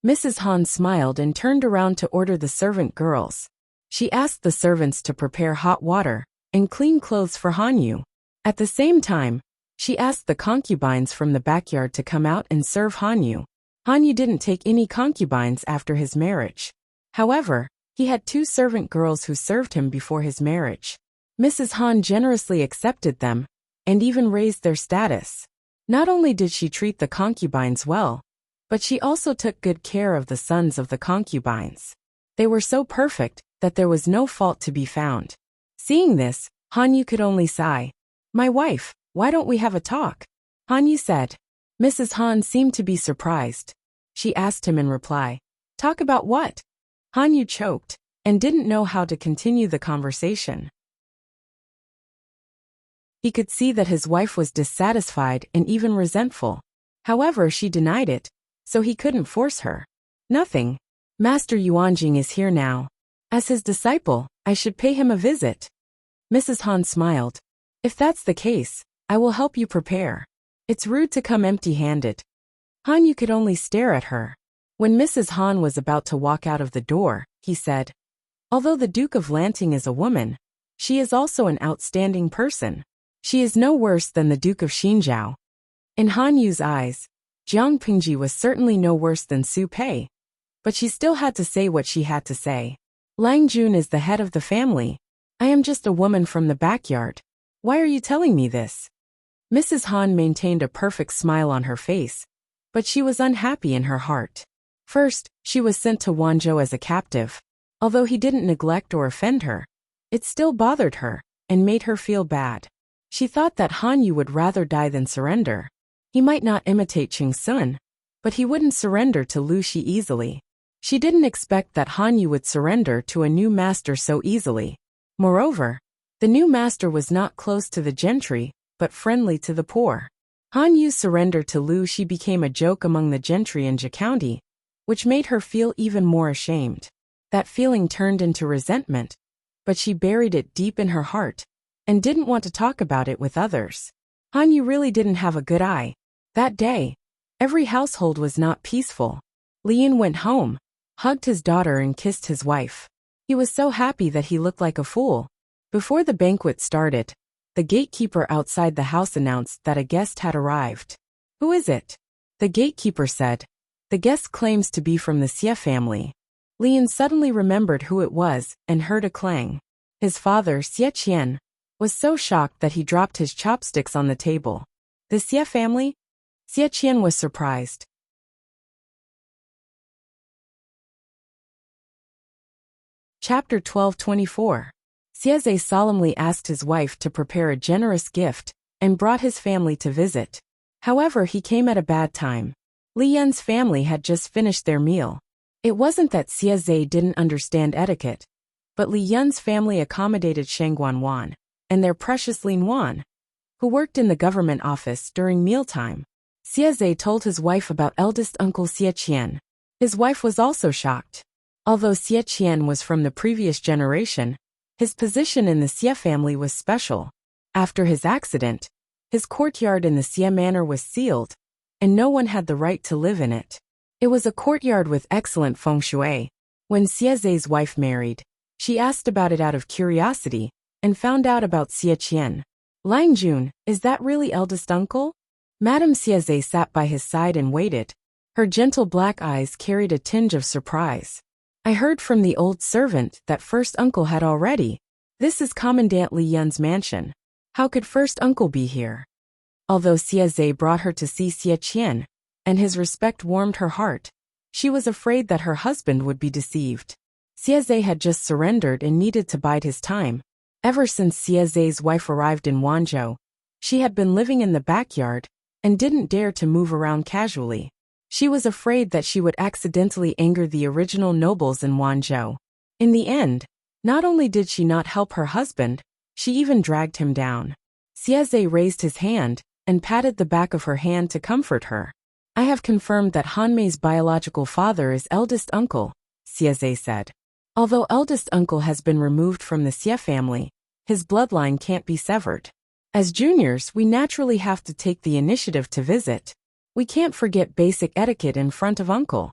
Mrs. Han smiled and turned around to order the servant girls. She asked the servants to prepare hot water and clean clothes for Han Yu. At the same time, she asked the concubines from the backyard to come out and serve Han Yu. Han Yu didn't take any concubines after his marriage. However, he had 2 servant girls who served him before his marriage. Mrs. Han generously accepted them and even raised their status. Not only did she treat the concubines well, but she also took good care of the sons of the concubines. They were so perfect that there was no fault to be found. Seeing this, Han Yu could only sigh. "My wife, why don't we have a talk?" Han Yu said. Mrs. Han seemed to be surprised. She asked him in reply, "Talk about what?" Han Yu choked and didn't know how to continue the conversation. He could see that his wife was dissatisfied and even resentful. However, she denied it, so he couldn't force her. "Nothing. Master Yuanjing is here now. As his disciple, I should pay him a visit." Mrs. Han smiled. "If that's the case, I will help you prepare. It's rude to come empty-handed." Han Yu could only stare at her. When Mrs. Han was about to walk out of the door, he said, "Although the Duke of Lanting is a woman, she is also an outstanding person. She is no worse than the Duke of Xinjiao." In Han Yu's eyes, Jiang Pingji was certainly no worse than Su Pei, but she still had to say what she had to say. "Lang Jun is the head of the family. I am just a woman from the backyard. Why are you telling me this?" Mrs. Han maintained a perfect smile on her face, but she was unhappy in her heart. First, she was sent to Wanzhou as a captive. Although he didn't neglect or offend her, it still bothered her and made her feel bad. She thought that Han Yu would rather die than surrender. He might not imitate Qing Sun, but he wouldn't surrender to Lu Shi easily. She didn't expect that Han Yu would surrender to a new master so easily. Moreover, the new master was not close to the gentry, but friendly to the poor. Han Yu's surrender to Lu Shi became a joke among the gentry in Jia County, which made her feel even more ashamed. That feeling turned into resentment, but she buried it deep in her heart and didn't want to talk about it with others. Han Yu really didn't have a good eye. That day, every household was not peaceful. Lian went home, hugged his daughter and kissed his wife. He was so happy that he looked like a fool. Before the banquet started, the gatekeeper outside the house announced that a guest had arrived. "Who is it?" The gatekeeper said. "The guest claims to be from the Xie family." Lian suddenly remembered who it was and heard a clang. His father, Xie Qian, was so shocked that he dropped his chopsticks on the table. "The Xie family?" Xie Qian was surprised. Chapter 12:24. Xie solemnly asked his wife to prepare a generous gift and brought his family to visit. However, he came at a bad time. Li Yan's family had just finished their meal. It wasn't that Xie didn't understand etiquette, but Li Yan's family accommodated Sheng Guanwan and their precious Lin Wan, who worked in the government office during mealtime. Xie told his wife about eldest uncle Xie Qian. His wife was also shocked. Although Xie Qian was from the previous generation, his position in the Xie family was special. After his accident, his courtyard in the Xie manor was sealed, and no one had the right to live in it. It was a courtyard with excellent feng shui. When Xie's wife married, she asked about it out of curiosity and found out about Xie Qian. "Lang Jun, is that really eldest uncle?" Madame Xie sat by his side and waited. Her gentle black eyes carried a tinge of surprise. "I heard from the old servant that first uncle had already. This is Commandant Li Yun's mansion. How could first uncle be here?" Although Xie brought her to see Xie Qian, and his respect warmed her heart, She was afraid that her husband would be deceived. Xieze had just surrendered and needed to bide his time. Ever since Xieze's wife arrived in Wanzhou, she had been living in the backyard and didn't dare to move around casually. She was afraid that she would accidentally anger the original nobles in Wanzhou. In the end, not only did she not help her husband, she even dragged him down. Xieze raised his hand and patted the back of her hand to comfort her. I have confirmed that Hanmei's biological father is eldest uncle, Xieze said. Although eldest uncle has been removed from the Xie family, his bloodline can't be severed. As juniors, we naturally have to take the initiative to visit. We can't forget basic etiquette in front of uncle.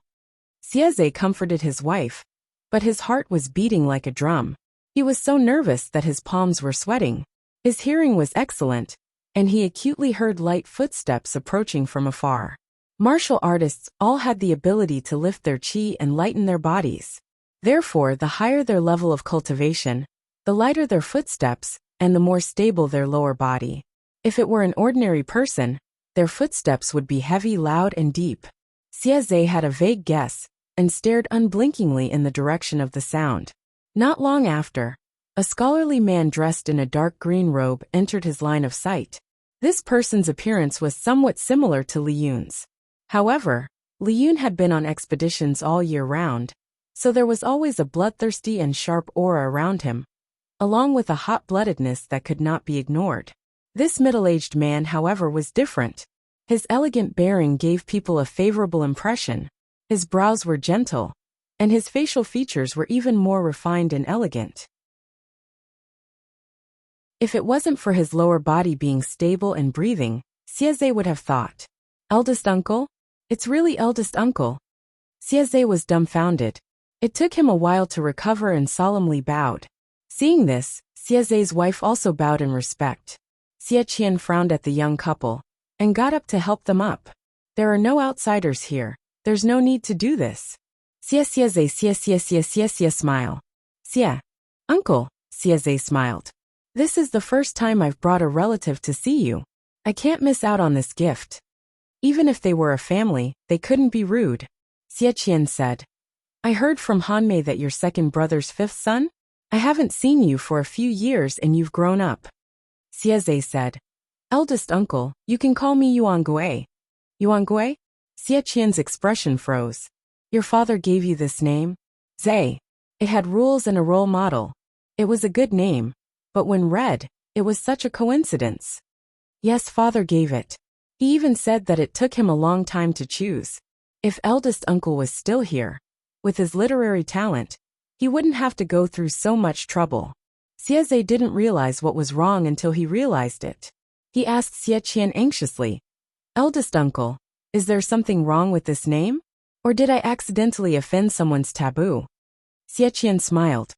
Xieze comforted his wife, but his heart was beating like a drum. He was so nervous that his palms were sweating. His hearing was excellent, and he acutely heard light footsteps approaching from afar. Martial artists all had the ability to lift their qi and lighten their bodies. Therefore, the higher their level of cultivation, the lighter their footsteps, and the more stable their lower body. If it were an ordinary person, their footsteps would be heavy, loud, and deep. Xieze had a vague guess and stared unblinkingly in the direction of the sound. Not long after, a scholarly man dressed in a dark green robe entered his line of sight. This person's appearance was somewhat similar to Li Yun's. However, Li Yun had been on expeditions all year round, so there was always a bloodthirsty and sharp aura around him, along with a hot-bloodedness that could not be ignored. This middle-aged man, however, was different. His elegant bearing gave people a favorable impression. His brows were gentle, and his facial features were even more refined and elegant. If it wasn't for his lower body being stable and breathing, Xieze would have thought, "Eldest uncle? It's really eldest uncle." Xieze was dumbfounded. It took him a while to recover and solemnly bowed. Seeing this, Xieze's wife also bowed in respect. Xie Qian frowned at the young couple and got up to help them up. "There are no outsiders here. There's no need to do this." Xie smile. "Xie, uncle," Xieze smiled. "This is the first time I've brought a relative to see you. I can't miss out on this gift." Even if they were a family, they couldn't be rude. Xie Qian said, "I heard from Hanmei that you're second brother's fifth son? I haven't seen you for a few years and you've grown up." Xieze said, "Eldest uncle, you can call me Yuan Gui." "Yuan Gui?" Xie Qian's expression froze. "Your father gave you this name?" "Zay." It had rules and a role model. It was a good name, but when read, it was such a coincidence. "Yes, father gave it. He even said that it took him a long time to choose. If eldest uncle was still here, with his literary talent, he wouldn't have to go through so much trouble." Xieze didn't realize what was wrong until he realized it. He asked Xie Qian anxiously, "Eldest uncle, is there something wrong with this name? Or did I accidentally offend someone's taboo?" Xie Qian smiled.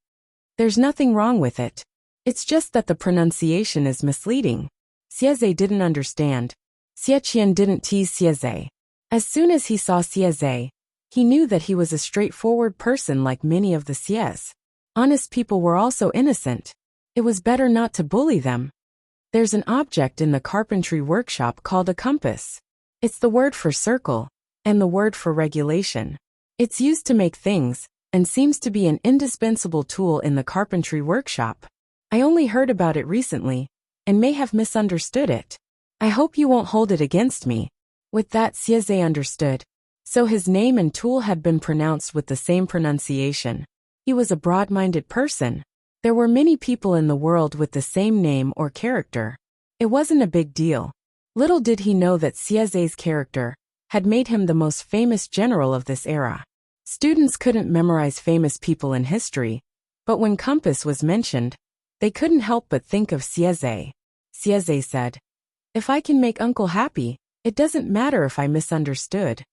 "There's nothing wrong with it. It's just that the pronunciation is misleading." Xieze didn't understand. Xie Qian didn't tease Xieze. As soon as he saw Xieze, he knew that he was a straightforward person like many of the Xies. Honest people were also innocent. It was better not to bully them. "There's an object in the carpentry workshop called a compass. It's the word for circle, and the word for regulation. It's used to make things, and seems to be an indispensable tool in the carpentry workshop. I only heard about it recently, and may have misunderstood it. I hope you won't hold it against me." With that, Xieze understood. So his name and tool had been pronounced with the same pronunciation. He was a broad-minded person. There were many people in the world with the same name or character. It wasn't a big deal. Little did he know that Xieze's character had made him the most famous general of this era. Students couldn't memorize famous people in history, but when compass was mentioned, they couldn't help but think of Xieze. Xieze said, "If I can make uncle happy, it doesn't matter if I misunderstood."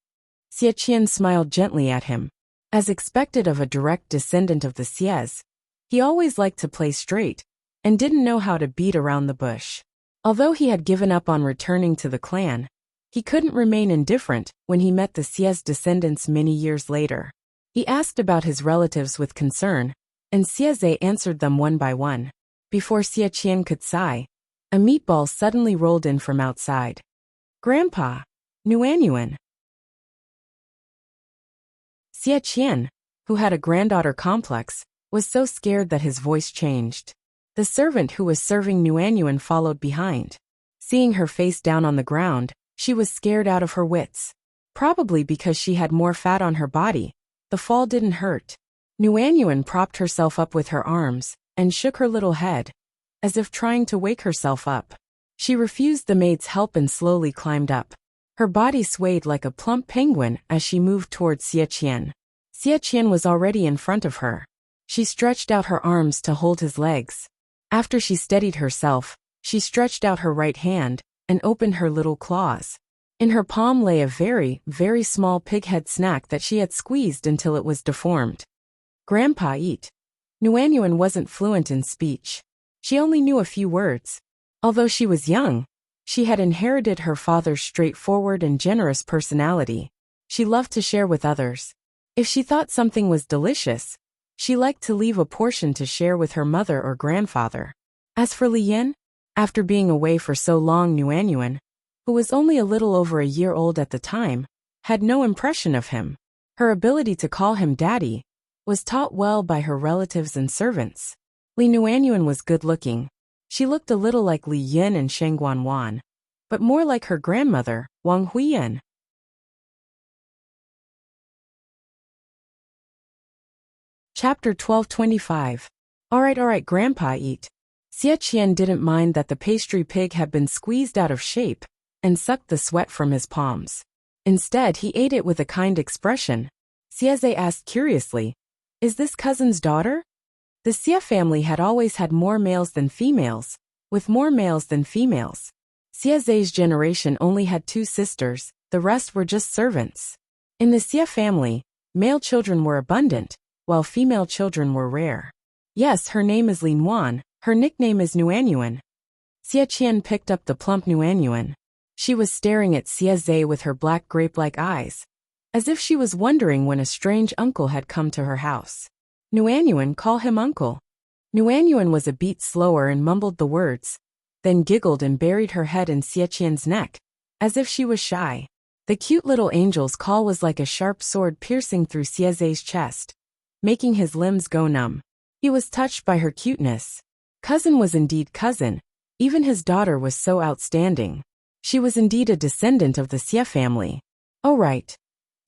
Xie Qian smiled gently at him. As expected of a direct descendant of the Xies, he always liked to play straight, and didn't know how to beat around the bush. Although he had given up on returning to the clan, he couldn't remain indifferent when he met the Xies descendants many years later. He asked about his relatives with concern, and Xieze answered them one by one. Before Xie Qian could sigh, a meatball suddenly rolled in from outside. "Grandpa, Nuanuan." Xie Qian, who had a granddaughter complex, was so scared that his voice changed. The servant who was serving Nuanyuan followed behind. Seeing her face down on the ground, she was scared out of her wits. Probably because she had more fat on her body, the fall didn't hurt. Nuanyuan propped herself up with her arms and shook her little head, as if trying to wake herself up. She refused the maid's help and slowly climbed up. Her body swayed like a plump penguin as she moved towards Xie Qian. Xie Qian was already in front of her. She stretched out her arms to hold his legs. After she steadied herself, she stretched out her right hand and opened her little claws. In her palm lay a very, very small pighead snack that she had squeezed until it was deformed. "Grandpa, eat." Nuanyuan wasn't fluent in speech. She only knew a few words. Although she was young, she had inherited her father's straightforward and generous personality. She loved to share with others. If she thought something was delicious, she liked to leave a portion to share with her mother or grandfather. As for Li Yin, after being away for so long, Nuanyuan, who was only a little over a year old at the time, had no impression of him. Her ability to call him daddy was taught well by her relatives and servants. Li Nuanyuan was good-looking. She looked a little like Li Yin and Sheng Guanwan, but more like her grandmother, Wang Huiyan. Chapter 1225. Alright, Grandpa, eat. Xie Qian didn't mind that the pastry pig had been squeezed out of shape and sucked the sweat from his palms. Instead, he ate it with a kind expression. Xieze asked curiously, "Is this cousin's daughter?" The Xie family had always had more males than females, with more males than females. Xieze's generation only had 2 sisters, the rest were just servants. In the Xie family, male children were abundant, while female children were rare. Yes, her name is Lin Wan, her nickname is Nuanyuan. Xie Qian picked up the plump Nuanyuan. She was staring at Xieze with her black grape-like eyes, as if she was wondering when a strange uncle had come to her house. "Nuanyuan, call him uncle." Nuanyuan was a beat slower and mumbled the words, then giggled and buried her head in Xie Qian's neck, as if she was shy. The cute little angel's call was like a sharp sword piercing through Xieze's chest, making his limbs go numb. He was touched by her cuteness. Cousin was indeed cousin. Even his daughter was so outstanding. She was indeed a descendant of the Xie family. Oh right.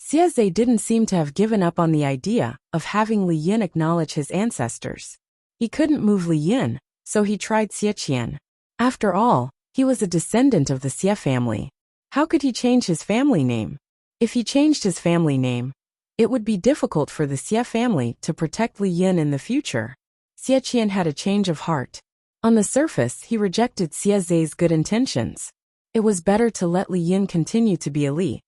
Xieze didn't seem to have given up on the idea of having Li Yin acknowledge his ancestors. He couldn't move Li Yin, so he tried Xie Qian. After all, he was a descendant of the Xie family. How could he change his family name? If he changed his family name, it would be difficult for the Xie family to protect Li Yin in the future. Xie Qian had a change of heart. On the surface, he rejected Xieze's good intentions. It was better to let Li Yin continue to be a Li.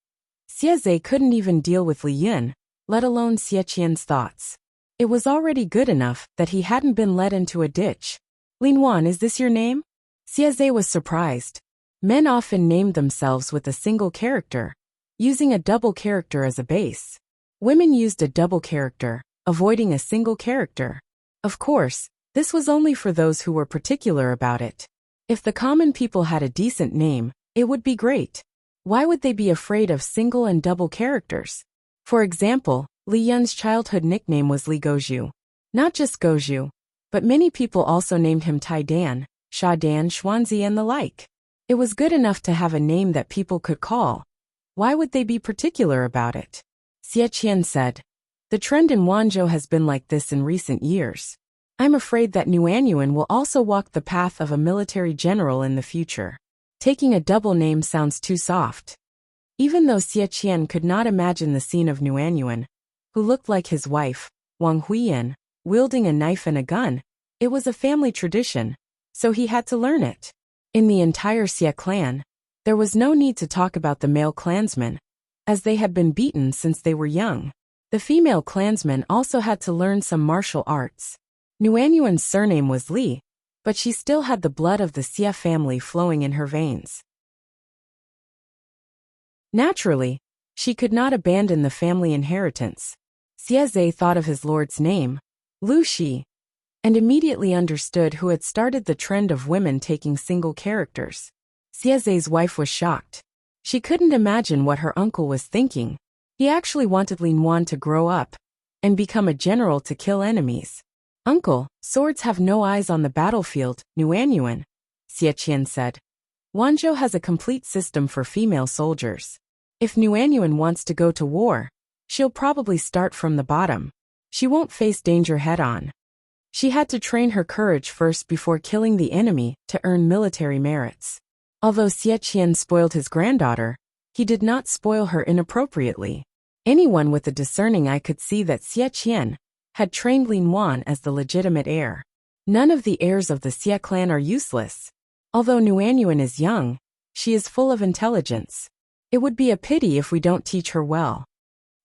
Xieze couldn't even deal with Li Yin, let alone Xie Qian's thoughts. It was already good enough that he hadn't been led into a ditch. "Lin Wan, is this your name?" Xieze was surprised. Men often named themselves with a single character, using a double character as a base. Women used a double character, avoiding a single character. Of course, this was only for those who were particular about it. If the common people had a decent name, it would be great. Why would they be afraid of single and double characters? For example, Li Yun's childhood nickname was Li Gozhu. Not just Gozhu, but many people also named him Tai Dan, Sha Dan, Xuanzi and the like. It was good enough to have a name that people could call. Why would they be particular about it? Xie Qian said. The trend in Wanzhou has been like this in recent years. I'm afraid that Nuanyuan will also walk the path of a military general in the future. Taking a double name sounds too soft. Even though Xie Qian could not imagine the scene of Nuanyuan, who looked like his wife, Wang Huiyan, wielding a knife and a gun, it was a family tradition, so he had to learn it. In the entire Xie clan, there was no need to talk about the male clansmen, as they had been beaten since they were young. The female clansmen also had to learn some martial arts. Nuanyuan's surname was Li, but she still had the blood of the Xie family flowing in her veins. Naturally, she could not abandon the family inheritance. Xieze thought of his lord's name, Lu Shi, and immediately understood who had started the trend of women taking single characters. Xieze's wife was shocked. She couldn't imagine what her uncle was thinking. He actually wanted Lin Wan to grow up and become a general to kill enemies. Uncle, swords have no eyes on the battlefield, Nuanyuan, Xie Qian said. Wanzhou has a complete system for female soldiers. If Nuanyuan wants to go to war, she'll probably start from the bottom. She won't face danger head-on. She had to train her courage first before killing the enemy to earn military merits. Although Xie Qian spoiled his granddaughter, he did not spoil her inappropriately. Anyone with a discerning eye could see that Xie Qian had trained Lin Wan as the legitimate heir. None of the heirs of the Xie clan are useless. Although Nuanyuan is young, she is full of intelligence. It would be a pity if we don't teach her well.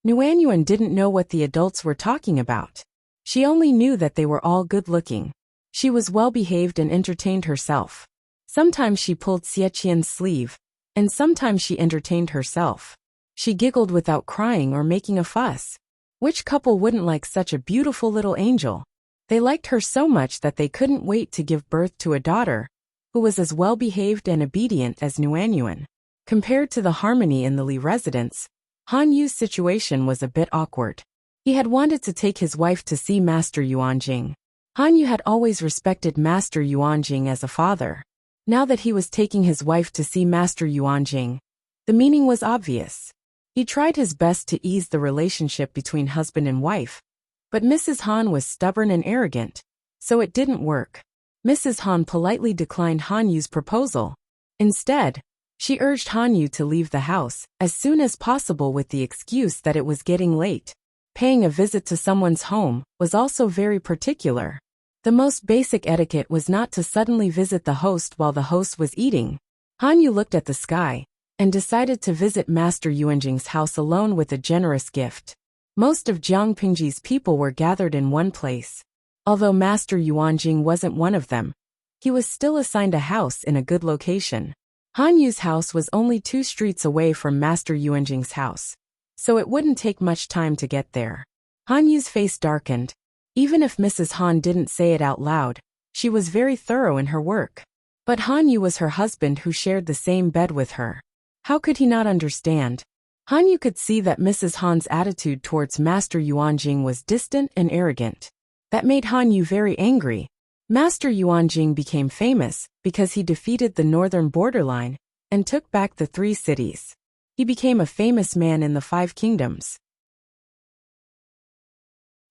Nuanyuan didn't know what the adults were talking about. She only knew that they were all good-looking. She was well-behaved and entertained herself. Sometimes she pulled Xie Qian's sleeve, and sometimes she entertained herself. She giggled without crying or making a fuss. Which couple wouldn't like such a beautiful little angel? They liked her so much that they couldn't wait to give birth to a daughter who was as well-behaved and obedient as Nuanyuan. Compared to the harmony in the Li residence, Han Yu's situation was a bit awkward. He had wanted to take his wife to see Master Yuanjing. Han Yu had always respected Master Yuanjing as a father. Now that he was taking his wife to see Master Yuanjing, the meaning was obvious. He tried his best to ease the relationship between husband and wife, but Mrs. Han was stubborn and arrogant, so it didn't work. Mrs. Han politely declined Han Yu's proposal. Instead, she urged Han Yu to leave the house as soon as possible with the excuse that it was getting late. Paying a visit to someone's home was also very particular. The most basic etiquette was not to suddenly visit the host while the host was eating. Han Yu looked at the sky and decided to visit Master Yuanjing's house alone with a generous gift. Most of Jiang Pingji's people were gathered in one place. Although Master Yuanjing wasn't one of them, he was still assigned a house in a good location. Han Yu's house was only 2 streets away from Master Yuanjing's house, so it wouldn't take much time to get there. Han Yu's face darkened. Even if Mrs. Han didn't say it out loud, she was very thorough in her work. But Han Yu was her husband who shared the same bed with her. How could he not understand? Han Yu could see that Mrs. Han's attitude towards Master Yuanjing was distant and arrogant. That made Han Yu very angry. Master Yuanjing became famous because he defeated the northern borderline and took back the 3 cities. He became a famous man in the 5 kingdoms.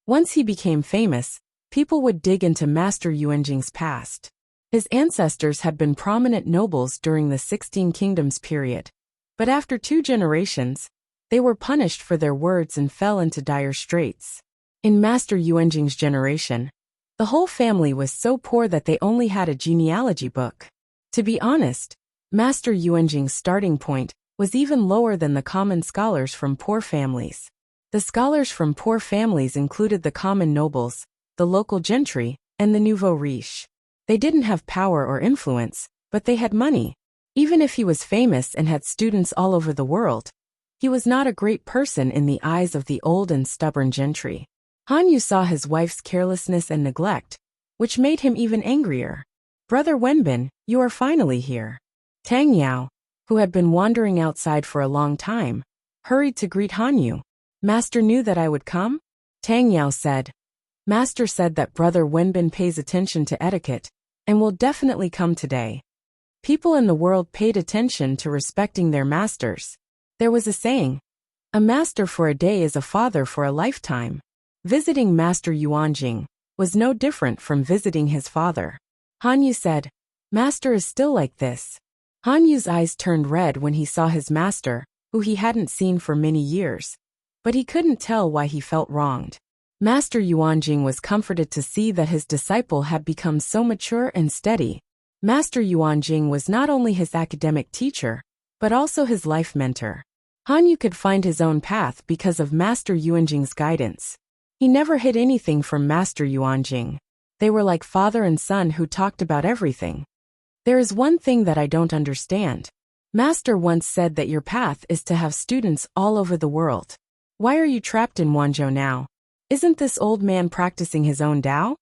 Once he became famous, people would dig into Master Yuanjing's past. His ancestors had been prominent nobles during the 16 Kingdoms period. But after 2 generations, they were punished for their words and fell into dire straits. In Master Yuanjing's generation, the whole family was so poor that they only had a genealogy book. To be honest, Master Yuanjing's starting point was even lower than the common scholars from poor families. The scholars from poor families included the common nobles, the local gentry, and the nouveau riche. They didn't have power or influence, but they had money. Even if he was famous and had students all over the world, he was not a great person in the eyes of the old and stubborn gentry. Han Yu saw his wife's carelessness and neglect, which made him even angrier. "Brother Wenbin, you are finally here." Tang Yao, who had been wandering outside for a long time, hurried to greet Han Yu. "Master knew that I would come?" Tang Yao said. "Master said that Brother Wenbin pays attention to etiquette and will definitely come today." People in the world paid attention to respecting their masters. There was a saying, "A master for a day is a father for a lifetime." Visiting Master Yuanjing was no different from visiting his father. Han Yu said, "Master is still like this." Han Yu's eyes turned red when he saw his master, who he hadn't seen for many years, but he couldn't tell why he felt wronged. Master Yuanjing was comforted to see that his disciple had become so mature and steady. Master Yuanjing was not only his academic teacher, but also his life mentor. Han Yu could find his own path because of Master Yuanjing's guidance. He never hid anything from Master Yuanjing. They were like father and son who talked about everything. "There is one thing that I don't understand. Master once said that your path is to have students all over the world. Why are you trapped in Wanzhou now? Isn't this old man practicing his own Tao?"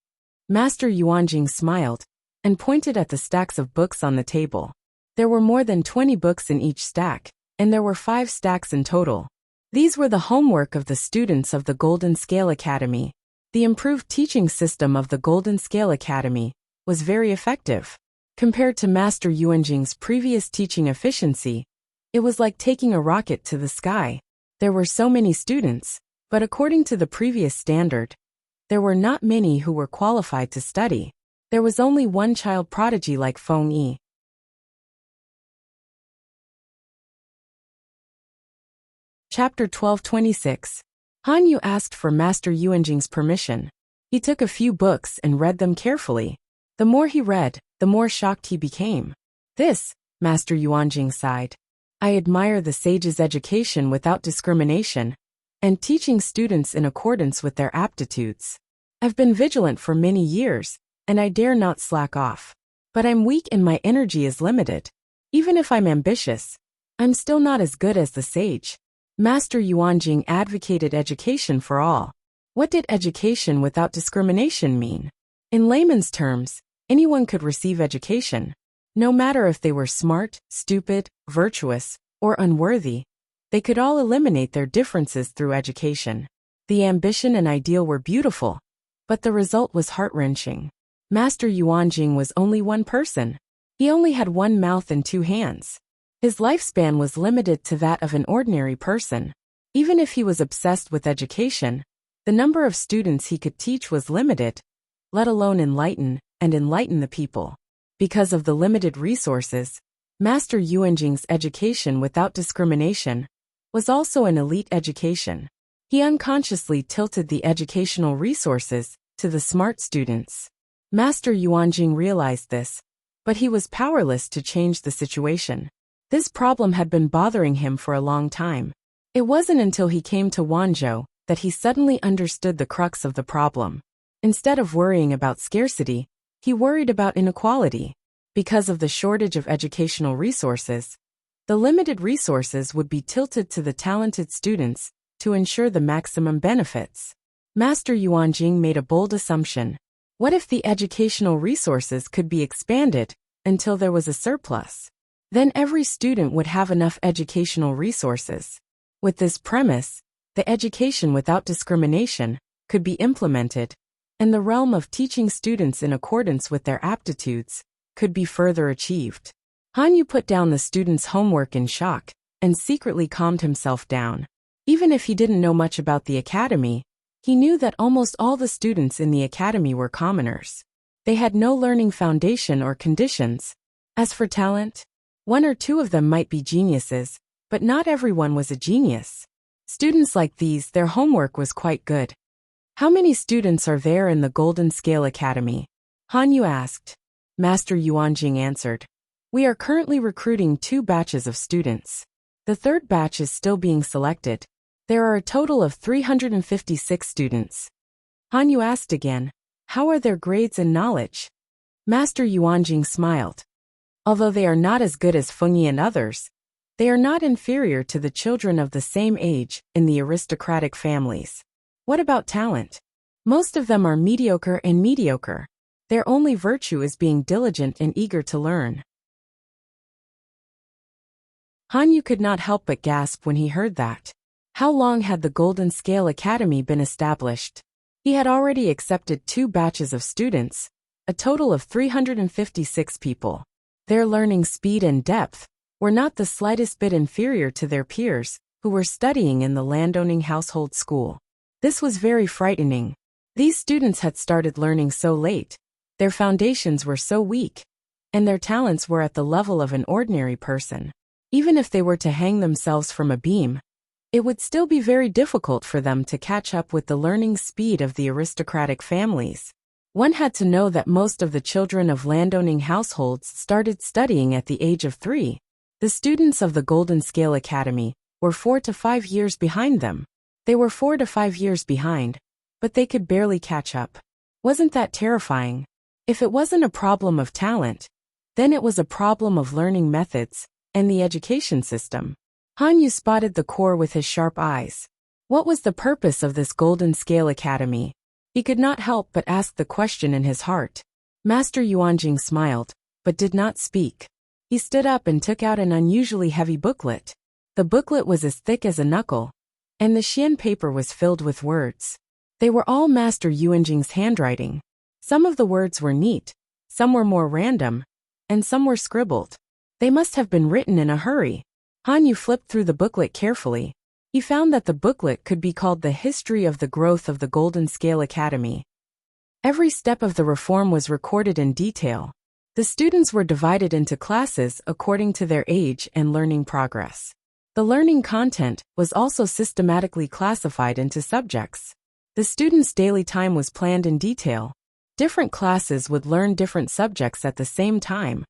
Master Yuanjing smiled and pointed at the stacks of books on the table. There were more than 20 books in each stack, and there were 5 stacks in total. These were the homework of the students of the Golden Scale Academy. The improved teaching system of the Golden Scale Academy was very effective. Compared to Master Yuanjing's previous teaching efficiency, it was like taking a rocket to the sky. There were so many students, but according to the previous standard, there were not many who were qualified to study. There was only one child prodigy like Feng Yi. Chapter 12:26. Han Yu asked for Master Yuanjing's permission. He took a few books and read them carefully. The more he read, the more shocked he became. This, Master Yuanjing sighed. I admire the sage's education without discrimination, and teaching students in accordance with their aptitudes. I've been vigilant for many years, and I dare not slack off. But I'm weak and my energy is limited. Even if I'm ambitious, I'm still not as good as the sage. Master Yuanjing advocated education for all. What did education without discrimination mean? In layman's terms, anyone could receive education. No matter if they were smart, stupid, virtuous, or unworthy, they could all eliminate their differences through education. The ambition and ideal were beautiful, but the result was heart-wrenching. Master Yuanjing was only one person. He only had one mouth and two hands. His lifespan was limited to that of an ordinary person. Even if he was obsessed with education, the number of students he could teach was limited, let alone enlighten the people. Because of the limited resources, Master Yuanjing's education without discrimination was also an elite education. He unconsciously tilted the educational resources to the smart students. Master Yuanjing realized this, but he was powerless to change the situation. This problem had been bothering him for a long time. It wasn't until he came to Wanzhou that he suddenly understood the crux of the problem. Instead of worrying about scarcity, he worried about inequality. Because of the shortage of educational resources, the limited resources would be tilted to the talented students to ensure the maximum benefits. Master Yuanjing made a bold assumption. What if the educational resources could be expanded until there was a surplus? Then every student would have enough educational resources. With this premise, the education without discrimination could be implemented, and the realm of teaching students in accordance with their aptitudes could be further achieved. Han Yu put down the students' homework in shock and secretly calmed himself down. Even if he didn't know much about the academy, he knew that almost all the students in the academy were commoners. They had no learning foundation or conditions. As for talent, one or two of them might be geniuses, but not everyone was a genius. Students like these, their homework was quite good. How many students are there in the Golden Scale Academy? Han Yu asked. Master Yuanjing answered. We are currently recruiting 2 batches of students. The third batch is still being selected. There are a total of 356 students. Han Yu asked again, how are their grades and knowledge? Master Yuanjing smiled. Although they are not as good as Feng Yi and others, they are not inferior to the children of the same age in the aristocratic families. What about talent? Most of them are mediocre and mediocre. Their only virtue is being diligent and eager to learn. Han Yu could not help but gasp when he heard that. How long had the Golden Scale Academy been established? He had already accepted 2 batches of students, a total of 356 people. Their learning speed and depth were not the slightest bit inferior to their peers, who were studying in the landowning household school. This was very frightening. These students had started learning so late, their foundations were so weak, and their talents were at the level of an ordinary person. Even if they were to hang themselves from a beam, it would still be very difficult for them to catch up with the learning speed of the aristocratic families. One had to know that most of the children of landowning households started studying at the age of 3. The students of the Golden Scale Academy were 4 to 5 years behind them. They were 4 to 5 years behind, but they could barely catch up. Wasn't that terrifying? If it wasn't a problem of talent, then it was a problem of learning methods and the education system. Han Yu spotted the core with his sharp eyes. What was the purpose of this Golden Scale Academy? He could not help but ask the question in his heart. Master Yuanjing smiled, but did not speak. He stood up and took out an unusually heavy booklet. The booklet was as thick as a knuckle, and the xian paper was filled with words. They were all Master Yuanjing's handwriting. Some of the words were neat, some were more random, and some were scribbled. They must have been written in a hurry. Han Yu flipped through the booklet carefully. He found that the booklet could be called The History of the Growth of the Golden Scale Academy. Every step of the reform was recorded in detail. The students were divided into classes according to their age and learning progress. The learning content was also systematically classified into subjects. The students' daily time was planned in detail. Different classes would learn different subjects at the same time,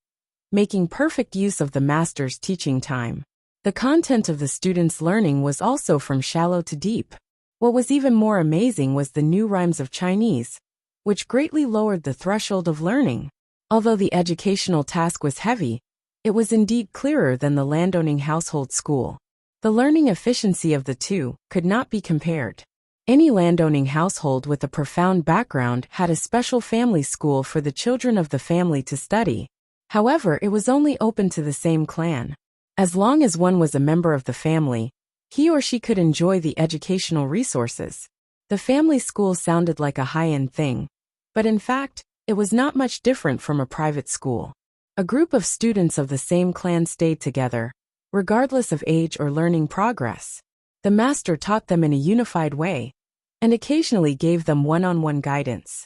making perfect use of the master's teaching time. The content of the students' learning was also from shallow to deep. What was even more amazing was the new rhymes of Chinese, which greatly lowered the threshold of learning. Although the educational task was heavy, it was indeed clearer than the landowning household school. The learning efficiency of the two could not be compared. Any landowning household with a profound background had a special family school for the children of the family to study. However, it was only open to the same clan. As long as one was a member of the family, he or she could enjoy the educational resources. The family school sounded like a high-end thing, but in fact, it was not much different from a private school. A group of students of the same clan stayed together, regardless of age or learning progress. The master taught them in a unified way, and occasionally gave them one-on-one guidance.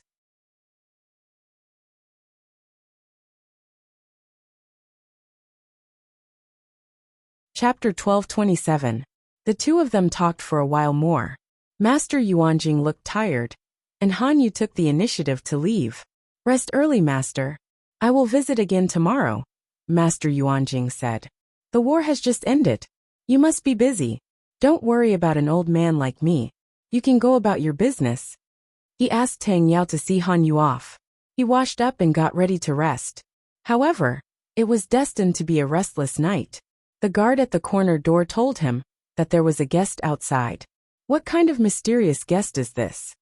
Chapter 12:27. The two of them talked for a while more. Master Yuanjing looked tired, and Han Yu took the initiative to leave. "Rest early, master. I will visit again tomorrow," Master Yuanjing said. "The war has just ended. You must be busy. Don't worry about an old man like me. You can go about your business." He asked Tang Yao to see Han Yu off. He washed up and got ready to rest. However, it was destined to be a restless night. The guard at the corner door told him that there was a guest outside. "What kind of mysterious guest is this?"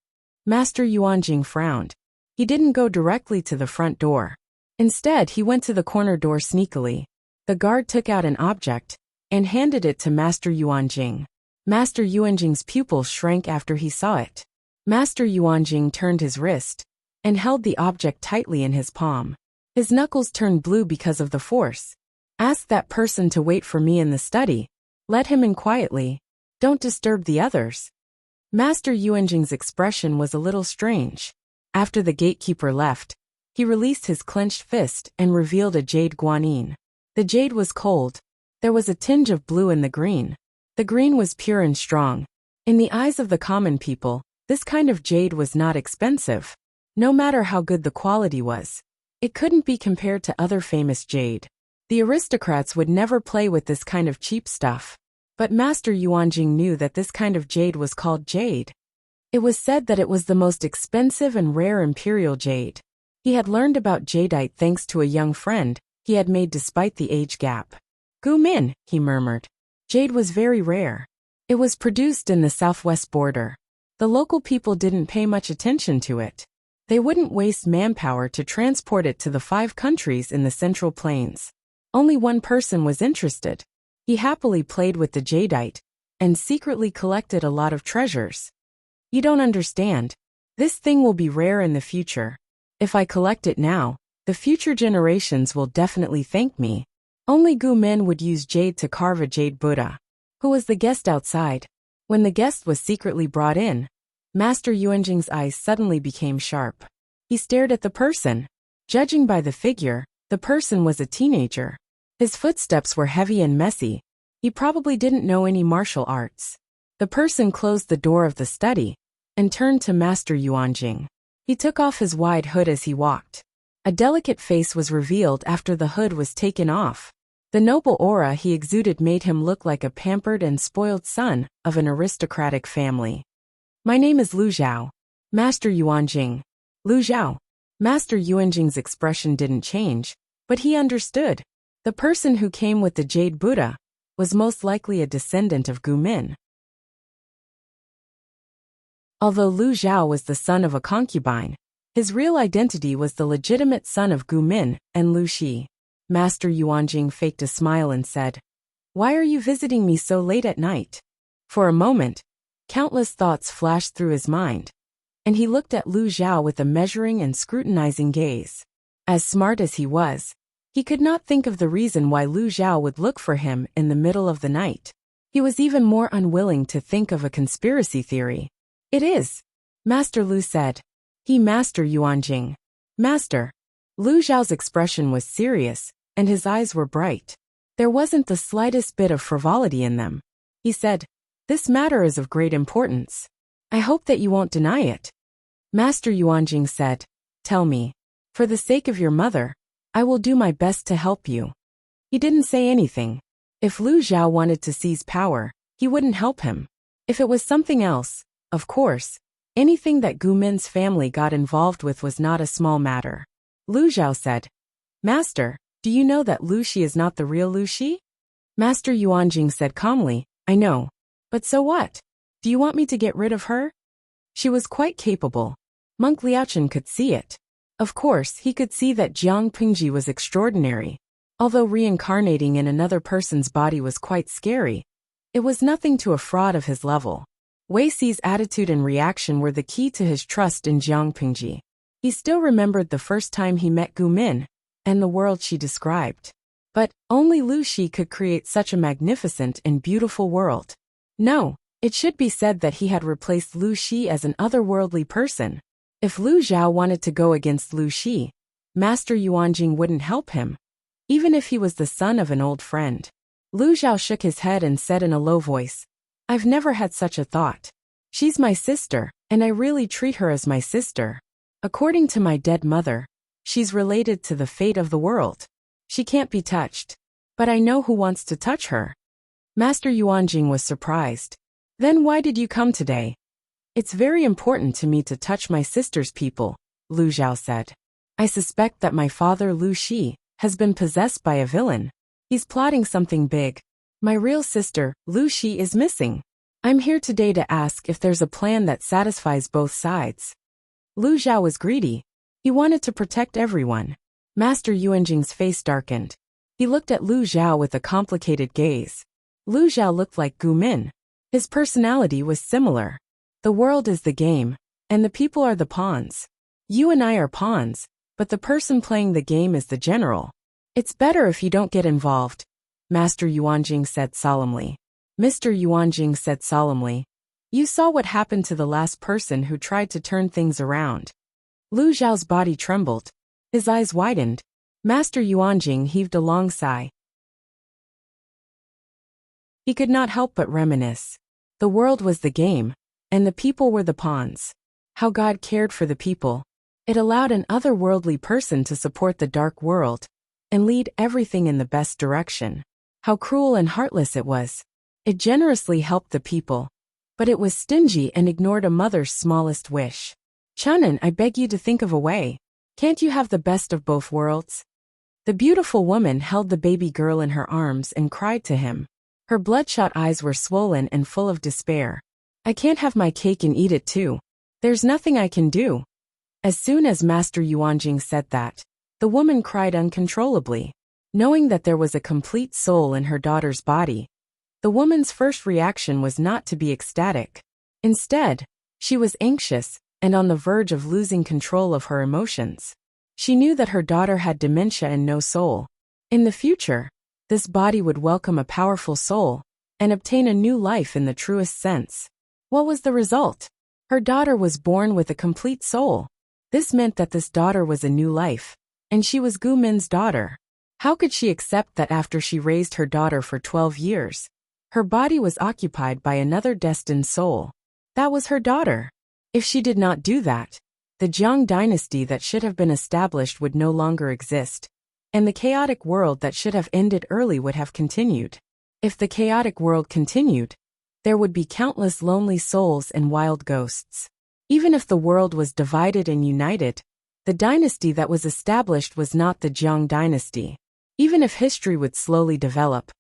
Master Yuanjing frowned. He didn't go directly to the front door. Instead, he went to the corner door sneakily. The guard took out an object and handed it to Master Yuanjing. Master Yuanjing's pupils shrank after he saw it. Master Yuanjing turned his wrist and held the object tightly in his palm. His knuckles turned blue because of the force. "Ask that person to wait for me in the study. Let him in quietly. Don't disturb the others." Master Yuanjing's expression was a little strange. After the gatekeeper left, he released his clenched fist and revealed a jade guanyin. The jade was cold. There was a tinge of blue in the green. The green was pure and strong. In the eyes of the common people, this kind of jade was not expensive. No matter how good the quality was, it couldn't be compared to other famous jade. The aristocrats would never play with this kind of cheap stuff. But Master Yuanjing knew that this kind of jade was called jade. It was said that it was the most expensive and rare imperial jade. He had learned about jadeite thanks to a young friend he had made despite the age gap. "Gu Min," he murmured. Jade was very rare. It was produced in the southwest border. The local people didn't pay much attention to it. They wouldn't waste manpower to transport it to the 5 countries in the Central Plains. Only one person was interested. He happily played with the jadeite and secretly collected a lot of treasures. "You don't understand. This thing will be rare in the future. If I collect it now, the future generations will definitely thank me." Only Gu Min would use jade to carve a jade Buddha. Who was the guest outside? When the guest was secretly brought in, Master Yuanjing's eyes suddenly became sharp. He stared at the person. Judging by the figure, the person was a teenager. His footsteps were heavy and messy. He probably didn't know any martial arts. The person closed the door of the study and turned to Master Yuanjing. He took off his wide hood as he walked. A delicate face was revealed after the hood was taken off. The noble aura he exuded made him look like a pampered and spoiled son of an aristocratic family. "My name is Lu Zhao. Master Yuanjing." Lu Zhao. Master Yuanjing's expression didn't change, but he understood. The person who came with the jade Buddha was most likely a descendant of Gu Min. Although Lu Zhao was the son of a concubine, his real identity was the legitimate son of Gu Min and Lu Shi. Master Yuanjing faked a smile and said, "Why are you visiting me so late at night?" For a moment, Countless thoughts flashed through his mind, and he looked at Lu Xiao with a measuring and scrutinizing gaze. As smart as he was, he could not think of the reason why Lu Xiao would look for him in the middle of the night. He was even more unwilling to think of a conspiracy theory. "It is," Master Lu said. "He, Master Yuanjing." "Master." Lu Xiao's expression was serious, and his eyes were bright. There wasn't the slightest bit of frivolity in them. He said, "This matter is of great importance. I hope that you won't deny it." Master Yuanjing said, "Tell me. For the sake of your mother, I will do my best to help you." He didn't say anything. If Lu Xiao wanted to seize power, he wouldn't help him. If it was something else, of course, anything that Gu Min's family got involved with was not a small matter. Lu Xiao said, "Master, do you know that Lu Shi is not the real Lu Shi?" Master Yuanjing said calmly, "I know. But so what? Do you want me to get rid of her?" She was quite capable. Monk Liaochen could see it. Of course, he could see that Jiang Pingji was extraordinary. Although reincarnating in another person's body was quite scary, it was nothing to a fraud of his level. Wei Xi's attitude and reaction were the key to his trust in Jiang Pingji. He still remembered the first time he met Gu Min, and the world she described. But only Lu Shi could create such a magnificent and beautiful world. No, it should be said that he had replaced Lu Shi as an otherworldly person. If Lu Xiao wanted to go against Lu Shi, Master Yuanjing wouldn't help him, even if he was the son of an old friend. Lu Xiao shook his head and said in a low voice, "I've never had such a thought. She's my sister, and I really treat her as my sister. According to my dead mother, she's related to the fate of the world. She can't be touched. But I know who wants to touch her." Master Yuanjing was surprised. "Then why did you come today?" "It's very important to me to touch my sister's people," Lu Xiao said. "I suspect that my father Lu Shi has been possessed by a villain. He's plotting something big. My real sister, Lu Shi, is missing. I'm here today to ask if there's a plan that satisfies both sides." Lu Xiao was greedy. He wanted to protect everyone. Master Yuanjing's face darkened. He looked at Lu Xiao with a complicated gaze. Lu Xiao looked like Gu Min. His personality was similar. The world is the game, and the people are the pawns. You and I are pawns, but the person playing the game is the general. It's better if you don't get involved, Master Yuanjing said solemnly. Mr. Yuanjing said solemnly, "You saw what happened to the last person who tried to turn things around." Lu Xiao's body trembled. His eyes widened. Master Yuanjing heaved a long sigh. He could not help but reminisce. The world was the game, and the people were the pawns. How God cared for the people. It allowed an otherworldly person to support the dark world and lead everything in the best direction. How cruel and heartless it was. It generously helped the people, but it was stingy and ignored a mother's smallest wish. "Chunin, I beg you to think of a way. Can't you have the best of both worlds?" The beautiful woman held the baby girl in her arms and cried to him. Her bloodshot eyes were swollen and full of despair. "I can't have my cake and eat it too. There's nothing I can do." As soon as Master Yuanjing said that, the woman cried uncontrollably. Knowing that there was a complete soul in her daughter's body, the woman's first reaction was not to be ecstatic. Instead, she was anxious and on the verge of losing control of her emotions. She knew that her daughter had dementia and no soul. In the future, this body would welcome a powerful soul and obtain a new life in the truest sense. What was the result? Her daughter was born with a complete soul. This meant that this daughter was a new life, and she was Gu Min's daughter. How could she accept that after she raised her daughter for 12 years, her body was occupied by another destined soul? That was her daughter. If she did not do that, the Jiang dynasty that should have been established would no longer exist, and the chaotic world that should have ended early would have continued. If the chaotic world continued, there would be countless lonely souls and wild ghosts. Even if the world was divided and united, the dynasty that was established was not the Jiang dynasty. Even if history would slowly develop,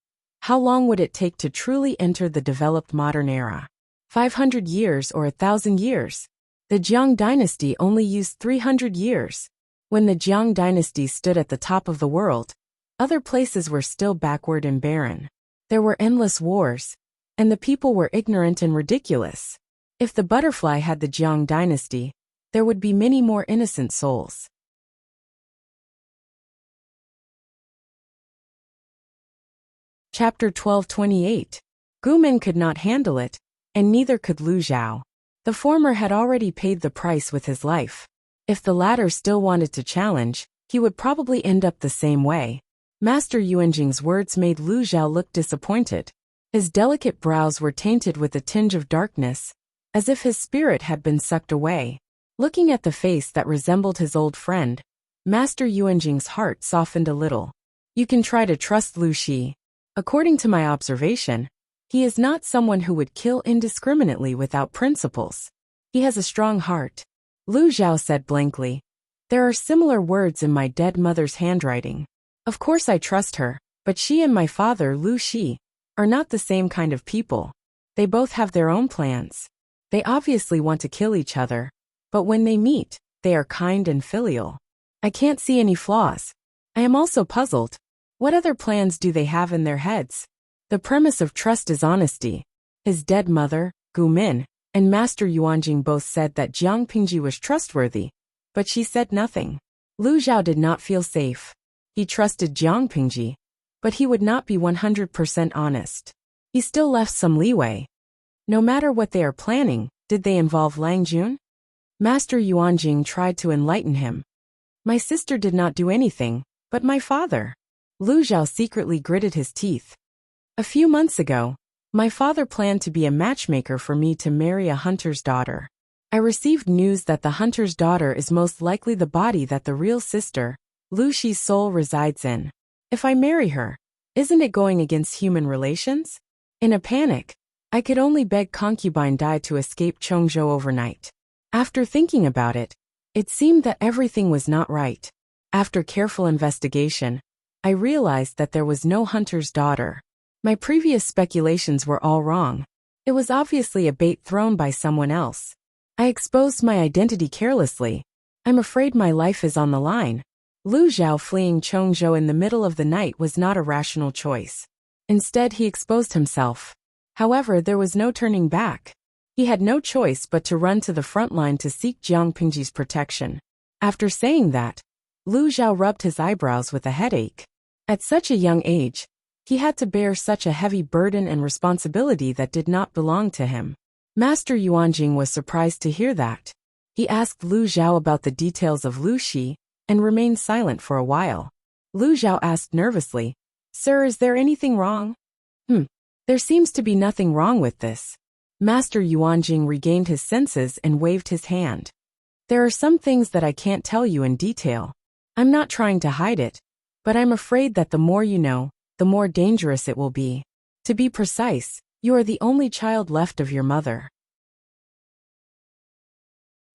how long would it take to truly enter the developed modern era? 500 years or 1,000 years? The Jiang dynasty only used 300 years. When the Jiang dynasty stood at the top of the world, other places were still backward and barren. There were endless wars, and the people were ignorant and ridiculous. If the butterfly had the Jiang dynasty, there would be many more innocent souls. Chapter 12:28. Gumin could not handle it, and neither could Lu Zhao. The former had already paid the price with his life. If the latter still wanted to challenge, he would probably end up the same way. Master Yuanjing's words made Lu Zhao look disappointed. His delicate brows were tainted with a tinge of darkness, as if his spirit had been sucked away. Looking at the face that resembled his old friend, Master Yuanjing's heart softened a little. You can try to trust Lu Shi. According to my observation, he is not someone who would kill indiscriminately without principles. He has a strong heart. Lu Zhao said blankly. There are similar words in my dead mother's handwriting. Of course I trust her, but she and my father, Lu Shi, are not the same kind of people. They both have their own plans. They obviously want to kill each other, but when they meet, they are kind and filial. I can't see any flaws. I am also puzzled. What other plans do they have in their heads? The premise of trust is honesty. His dead mother, Gu Min, and Master Yuanjing both said that Jiang Pingji was trustworthy, but she said nothing. Lu Zhao did not feel safe. He trusted Jiang Pingji, but he would not be 100% honest. He still left some leeway. No matter what they are planning, did they involve Lang Jun? Master Yuanjing tried to enlighten him. My sister did not do anything, but my father. Lu Zhao secretly gritted his teeth. A few months ago, my father planned to be a matchmaker for me to marry a hunter's daughter. I received news that the hunter's daughter is most likely the body that the real sister, Lu Shi's soul, resides in. If I marry her, isn't it going against human relations? In a panic, I could only beg concubine Dai to escape Chongzhou overnight. After thinking about it, it seemed that everything was not right. After careful investigation, I realized that there was no hunter's daughter. My previous speculations were all wrong. It was obviously a bait thrown by someone else. I exposed my identity carelessly. I'm afraid my life is on the line. Lu Zhao fleeing Chongzhou in the middle of the night was not a rational choice. Instead, he exposed himself. However, there was no turning back. He had no choice but to run to the front line to seek Jiang Pingji's protection. After saying that, Lu Zhao rubbed his eyebrows with a headache. At such a young age, he had to bear such a heavy burden and responsibility that did not belong to him. Master Yuanjing was surprised to hear that. He asked Lu Zhao about the details of Lu Shi, and remained silent for a while. Lu Zhao asked nervously, Sir, is there anything wrong? There seems to be nothing wrong with this. Master Yuanjing regained his senses and waved his hand. There are some things that I can't tell you in detail. I'm not trying to hide it, but I'm afraid that the more you know, the more dangerous it will be. To be precise, you are the only child left of your mother.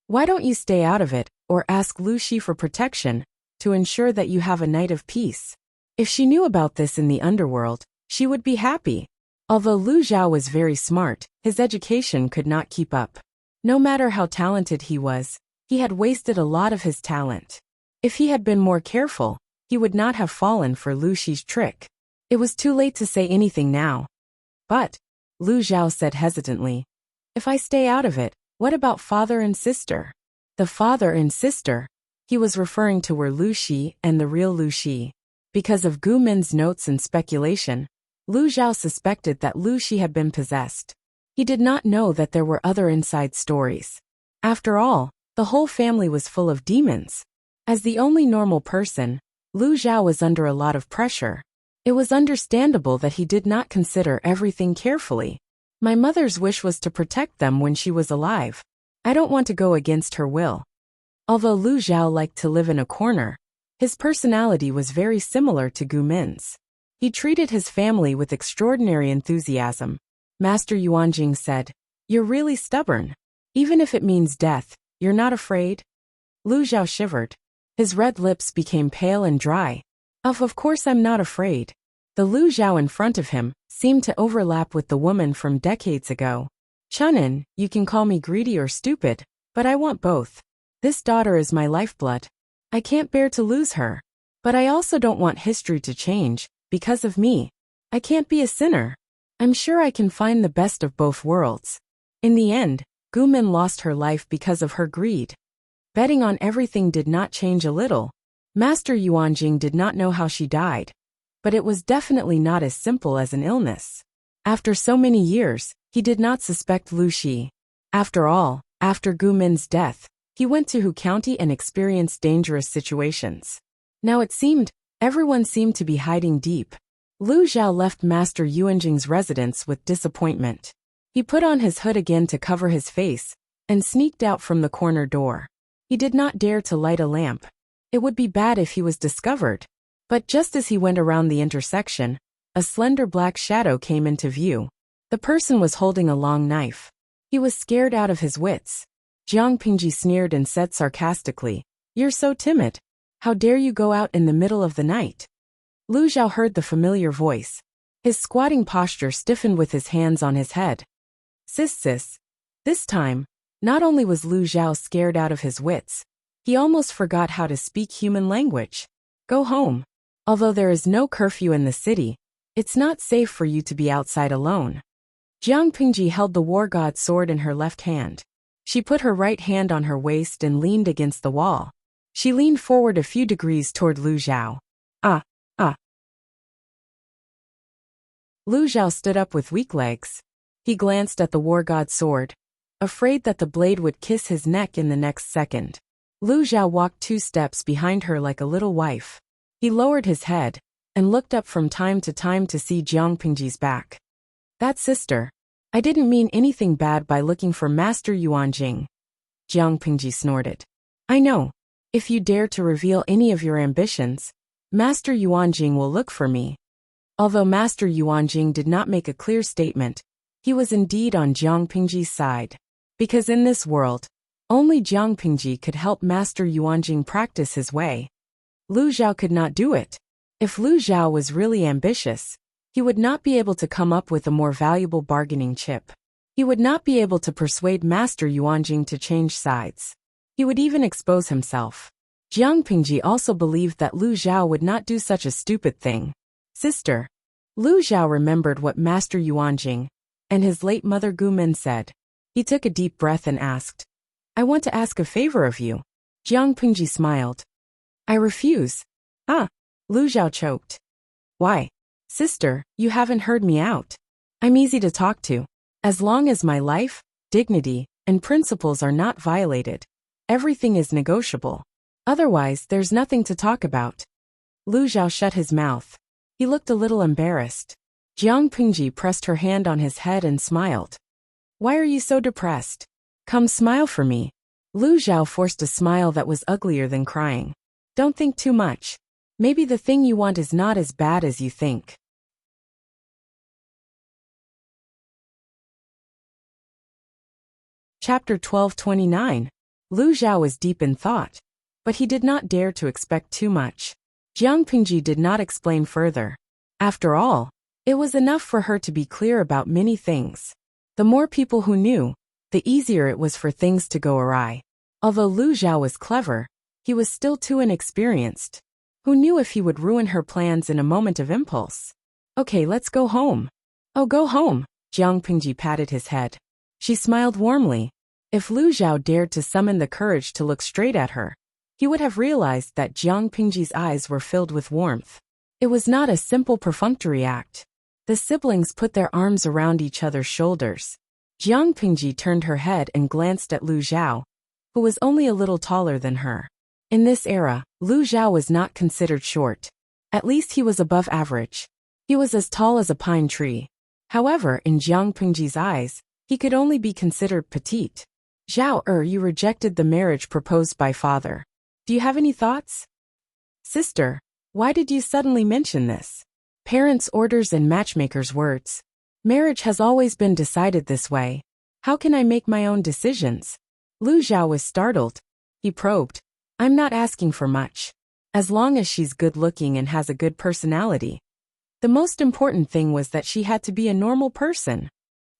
Why don't you stay out of it, or ask Lu Shi for protection, to ensure that you have a night of peace? If she knew about this in the underworld, she would be happy. Although Lu Zhao was very smart, his education could not keep up. No matter how talented he was, he had wasted a lot of his talent. If he had been more careful, he would not have fallen for Lu Shi's trick. It was too late to say anything now. But, Lu Zhao said hesitantly, if I stay out of it, what about father and sister? The father and sister, he was referring to were Lu Shi and the real Lu Shi. Because of Gu Min's notes and speculation, Lu Zhao suspected that Lu Shi had been possessed. He did not know that there were other inside stories. After all, the whole family was full of demons. As the only normal person, Lu Zhao was under a lot of pressure. It was understandable that he did not consider everything carefully. My mother's wish was to protect them when she was alive. I don't want to go against her will. Although Lu Zhao liked to live in a corner, his personality was very similar to Gu Min's. He treated his family with extraordinary enthusiasm. Master Yuanjing said, You're really stubborn. Even if it means death, you're not afraid? Lu Zhao shivered. His red lips became pale and dry. Of course I'm not afraid. The Lu Zhao in front of him seemed to overlap with the woman from decades ago. Chunin, you can call me greedy or stupid, but I want both. This daughter is my lifeblood. I can't bear to lose her. But I also don't want history to change, because of me. I can't be a sinner. I'm sure I can find the best of both worlds. In the end, Gumin lost her life because of her greed. Betting on everything did not change a little. Master Yuanjing did not know how she died, but it was definitely not as simple as an illness. After so many years, he did not suspect Lu Shi. After all, after Gumin's death, he went to Hu County and experienced dangerous situations. Now it seemed, everyone seemed to be hiding deep. Lu Zhao left Master Yuanjing's residence with disappointment. He put on his hood again to cover his face, and sneaked out from the corner door. He did not dare to light a lamp. It would be bad if he was discovered. But just as he went around the intersection, a slender black shadow came into view. The person was holding a long knife. He was scared out of his wits. Jiang Pingji sneered and said sarcastically, "You're so timid. How dare you go out in the middle of the night?" Lu Zhao heard the familiar voice. His squatting posture stiffened with his hands on his head. Sis. This time, not only was Lu Zhao scared out of his wits, he almost forgot how to speak human language. Go home. Although there is no curfew in the city, it's not safe for you to be outside alone. Jiang Pingji held the war god's sword in her left hand. She put her right hand on her waist and leaned against the wall. She leaned forward a few degrees toward Lu Zhao. Ah. Lu Zhao stood up with weak legs. He glanced at the war god's sword, afraid that the blade would kiss his neck in the next second. Lu Zhao walked 2 steps behind her like a little wife. He lowered his head and looked up from time to time to see Jiang Pingji's back. "That sister. I didn't mean anything bad by looking for Master Yuanjing." Jiang Pingji snorted. "I know. If you dare to reveal any of your ambitions, Master Yuanjing will look for me." Although Master Yuanjing did not make a clear statement, he was indeed on Jiang Pingji's side. Because in this world, only Jiang Pingji could help Master Yuanjing practice his way. Lu Zhao could not do it. If Lu Zhao was really ambitious, he would not be able to come up with a more valuable bargaining chip. He would not be able to persuade Master Yuanjing to change sides. He would even expose himself. Jiang Pingji also believed that Lu Zhao would not do such a stupid thing. "Sister." Lu Zhao remembered what Master Yuanjing and his late mother Gumin said. He took a deep breath and asked, "I want to ask a favor of you." Jiang Pingji smiled. "I refuse." "Ah." Lu Zhao choked. "Why?" "Sister, you haven't heard me out. I'm easy to talk to. As long as my life, dignity, and principles are not violated, everything is negotiable. Otherwise, there's nothing to talk about." Lu Zhao shut his mouth. He looked a little embarrassed. Jiang Pingji pressed her hand on his head and smiled. "Why are you so depressed? Come smile for me." Lu Zhao forced a smile that was uglier than crying. "Don't think too much. Maybe the thing you want is not as bad as you think." Chapter 12:29. Lu Zhao was deep in thought, but he did not dare to expect too much. Jiang Pingji did not explain further. After all, it was enough for her to be clear about many things. The more people who knew, the easier it was for things to go awry. Although Lu Zhao was clever, he was still too inexperienced. Who knew if he would ruin her plans in a moment of impulse? "Okay, let's go home." "Oh, go home." Jiang Pingji patted his head. She smiled warmly. If Lu Zhao dared to summon the courage to look straight at her, he would have realized that Jiang Pingji's eyes were filled with warmth. It was not a simple perfunctory act. The siblings put their arms around each other's shoulders. Jiang Pingji turned her head and glanced at Lu Zhao, who was only a little taller than her. In this era, Lu Zhao was not considered short. At least he was above average. He was as tall as a pine tree. However, in Jiang Pingji's eyes, he could only be considered petite. "Zhao you rejected the marriage proposed by father. Do you have any thoughts?" "Sister, why did you suddenly mention this?" "Parents' orders and matchmakers' words. Marriage has always been decided this way. How can I make my own decisions?" Lu Zhao was startled. He probed. "I'm not asking for much. As long as she's good-looking and has a good personality." The most important thing was that she had to be a normal person.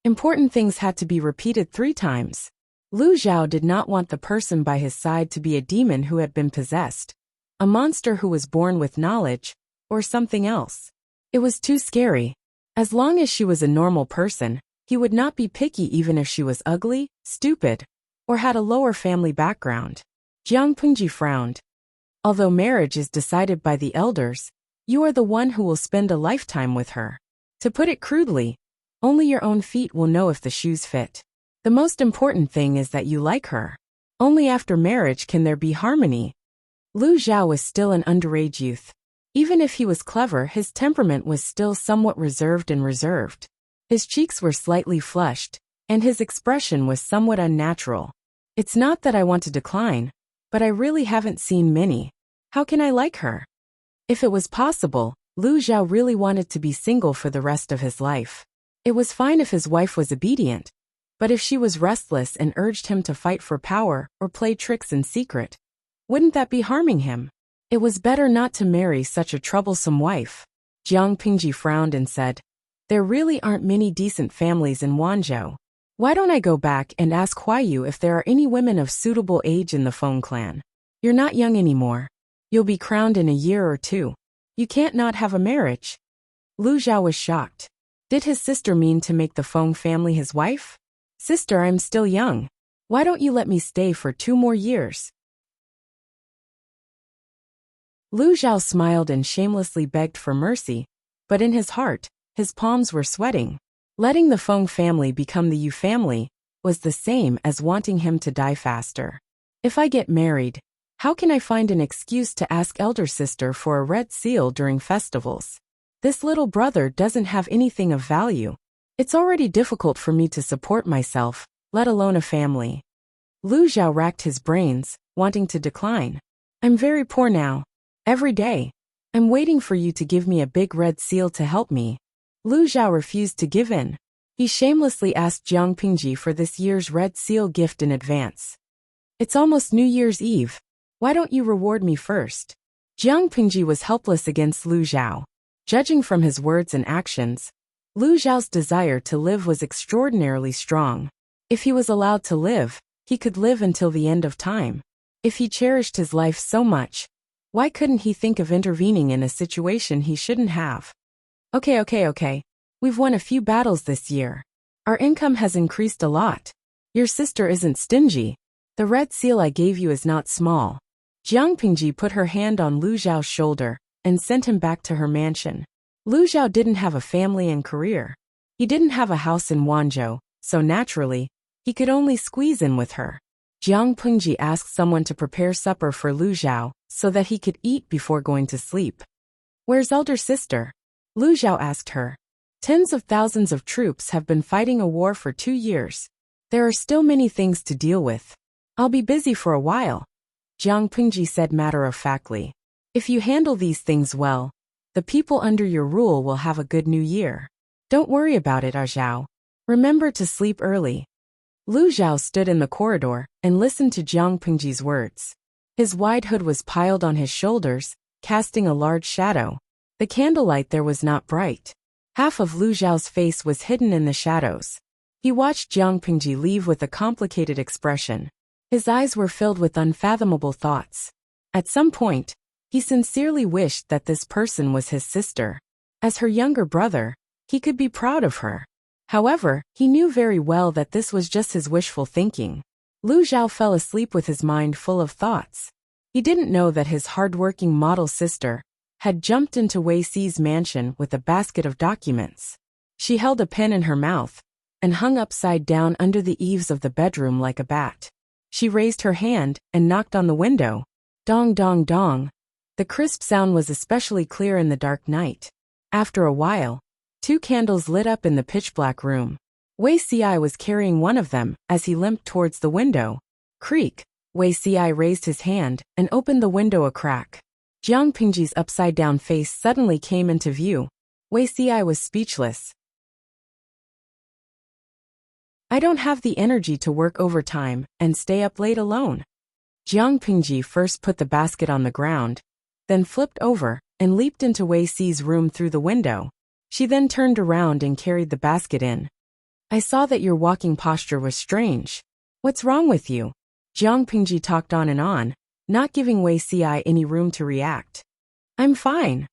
Important things had to be repeated 3 times. Lu Zhao did not want the person by his side to be a demon who had been possessed, a monster who was born with knowledge, or something else. It was too scary. As long as she was a normal person, he would not be picky even if she was ugly, stupid, or had a lower family background. Jiang Pengji frowned. Although marriage is decided by the elders, you are the one who will spend a lifetime with her. To put it crudely, only your own feet will know if the shoes fit. The most important thing is that you like her. Only after marriage can there be harmony. Lu Zhao was still an underage youth. Even if he was clever, his temperament was still somewhat reserved. His cheeks were slightly flushed, and his expression was somewhat unnatural. It's not that I want to decline, but I really haven't seen many. How can I like her? If it was possible, Lu Zhao really wanted to be single for the rest of his life. It was fine if his wife was obedient, but if she was restless and urged him to fight for power or play tricks in secret, wouldn't that be harming him? It was better not to marry such a troublesome wife. Jiang Pengji frowned and said, there really aren't many decent families in Wanzhou. Why don't I go back and ask Huayu if there are any women of suitable age in the Feng clan? You're not young anymore. You'll be crowned in a year or two. You can't not have a marriage. Lu Zhao was shocked. Did his sister mean to make the Feng family his wife? Sister, I'm still young. Why don't you let me stay for 2 more years? Lu Zhao smiled and shamelessly begged for mercy, but in his heart, his palms were sweating. Letting the Feng family become the Yu family was the same as wanting him to die faster. If I get married, how can I find an excuse to ask elder sister for a red seal during festivals? This little brother doesn't have anything of value. It's already difficult for me to support myself, let alone a family. Lu Zhao racked his brains, wanting to decline. I'm very poor now. Every day, I'm waiting for you to give me a big red seal to help me. Lu Zhao refused to give in. He shamelessly asked Jiang Pengji for this year's red seal gift in advance. It's almost New Year's Eve. Why don't you reward me first? Jiang Pengji was helpless against Lu Zhao. Judging from his words and actions, Lu Zhao's desire to live was extraordinarily strong. If he was allowed to live, he could live until the end of time. If he cherished his life so much, why couldn't he think of intervening in a situation he shouldn't have? Okay. We've won a few battles this year. Our income has increased a lot. Your sister isn't stingy. The red seal I gave you is not small. Jiang Pengji put her hand on Lu Zhao's shoulder and sent him back to her mansion. Lu Zhao didn't have a family and career. He didn't have a house in Wanzhou, so naturally, he could only squeeze in with her. Jiang Pengji asked someone to prepare supper for Lu Zhao so that he could eat before going to sleep. Where's elder sister? Lu Zhao asked her. Tens of thousands of troops have been fighting a war for 2 years. There are still many things to deal with. I'll be busy for a while, Jiang Pengji said matter-of-factly. If you handle these things well, the people under your rule will have a good new year. Don't worry about it, Zhao. Remember to sleep early. Lu Zhao stood in the corridor and listened to Jiang Pengji's words. His wide hood was piled on his shoulders, casting a large shadow. The candlelight there was not bright. Half of Lu Zhao's face was hidden in the shadows. He watched Jiang Pengji leave with a complicated expression. His eyes were filled with unfathomable thoughts. At some point, he sincerely wished that this person was his sister. As her younger brother, he could be proud of her. However, he knew very well that this was just his wishful thinking. Lu Zhao fell asleep with his mind full of thoughts. He didn't know that his hard-working model sister had jumped into Wei Xi's mansion with a basket of documents. She held a pen in her mouth and hung upside down under the eaves of the bedroom like a bat. She raised her hand and knocked on the window. Dong, dong, dong. The crisp sound was especially clear in the dark night. After a while, 2 candles lit up in the pitch-black room. Wei Xi was carrying one of them as he limped towards the window. Creak! Wei Xi raised his hand and opened the window a crack. Jiang Pengji's upside-down face suddenly came into view. Wei Xi was speechless. I don't have the energy to work overtime and stay up late alone. Jiang Pengji first put the basket on the ground, then flipped over and leaped into Wei Xi's room through the window. She then turned around and carried the basket in. I saw that your walking posture was strange. What's wrong with you? Jiang Pengji talked on, not giving Wei Xi any room to react. I'm fine.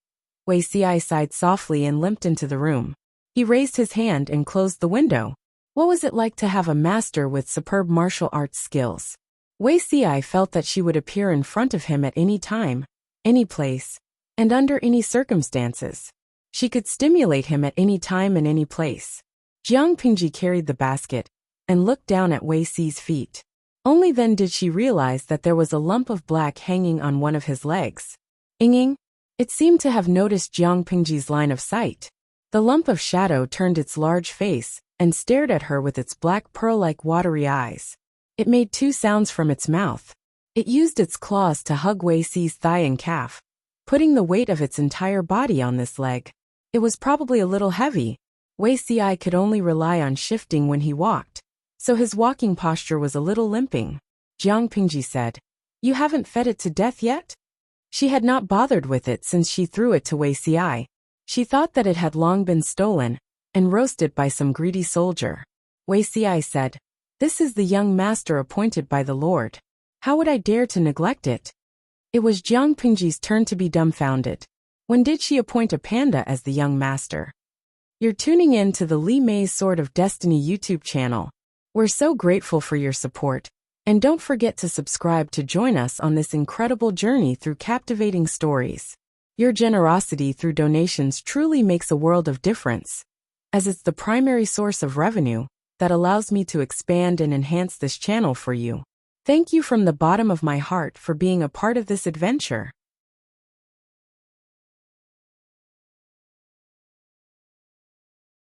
Wei Xi sighed softly and limped into the room. He raised his hand and closed the window. What was it like to have a master with superb martial arts skills? Wei Xi felt that she would appear in front of him at any time, any place, and under any circumstances. She could stimulate him at any time and any place. Jiang Pingji carried the basket and looked down at Wei Xi's feet. Only then did she realize that there was a lump of black hanging on one of his legs. Inging. It seemed to have noticed Jiang Pingji's line of sight. The lump of shadow turned its large face and stared at her with its black pearl-like watery eyes. It made two sounds from its mouth. It used its claws to hug Wei Xi's thigh and calf, putting the weight of its entire body on this leg. It was probably a little heavy. Wei Xi could only rely on shifting when he walked, so his walking posture was a little limping. Jiang Pingji said, "You haven't fed it to death yet?" She had not bothered with it since she threw it to Wei Xi. She thought that it had long been stolen and roasted by some greedy soldier. Wei Xi said, "This is the young master appointed by the Lord. How would I dare to neglect it?" It was Jiang Pingji's turn to be dumbfounded. When did she appoint a panda as the young master? You're tuning in to the Li Mei's Sword of Destiny YouTube channel. We're so grateful for your support, and don't forget to subscribe to join us on this incredible journey through captivating stories. Your generosity through donations truly makes a world of difference, as it's the primary source of revenue that allows me to expand and enhance this channel for you. Thank you from the bottom of my heart for being a part of this adventure.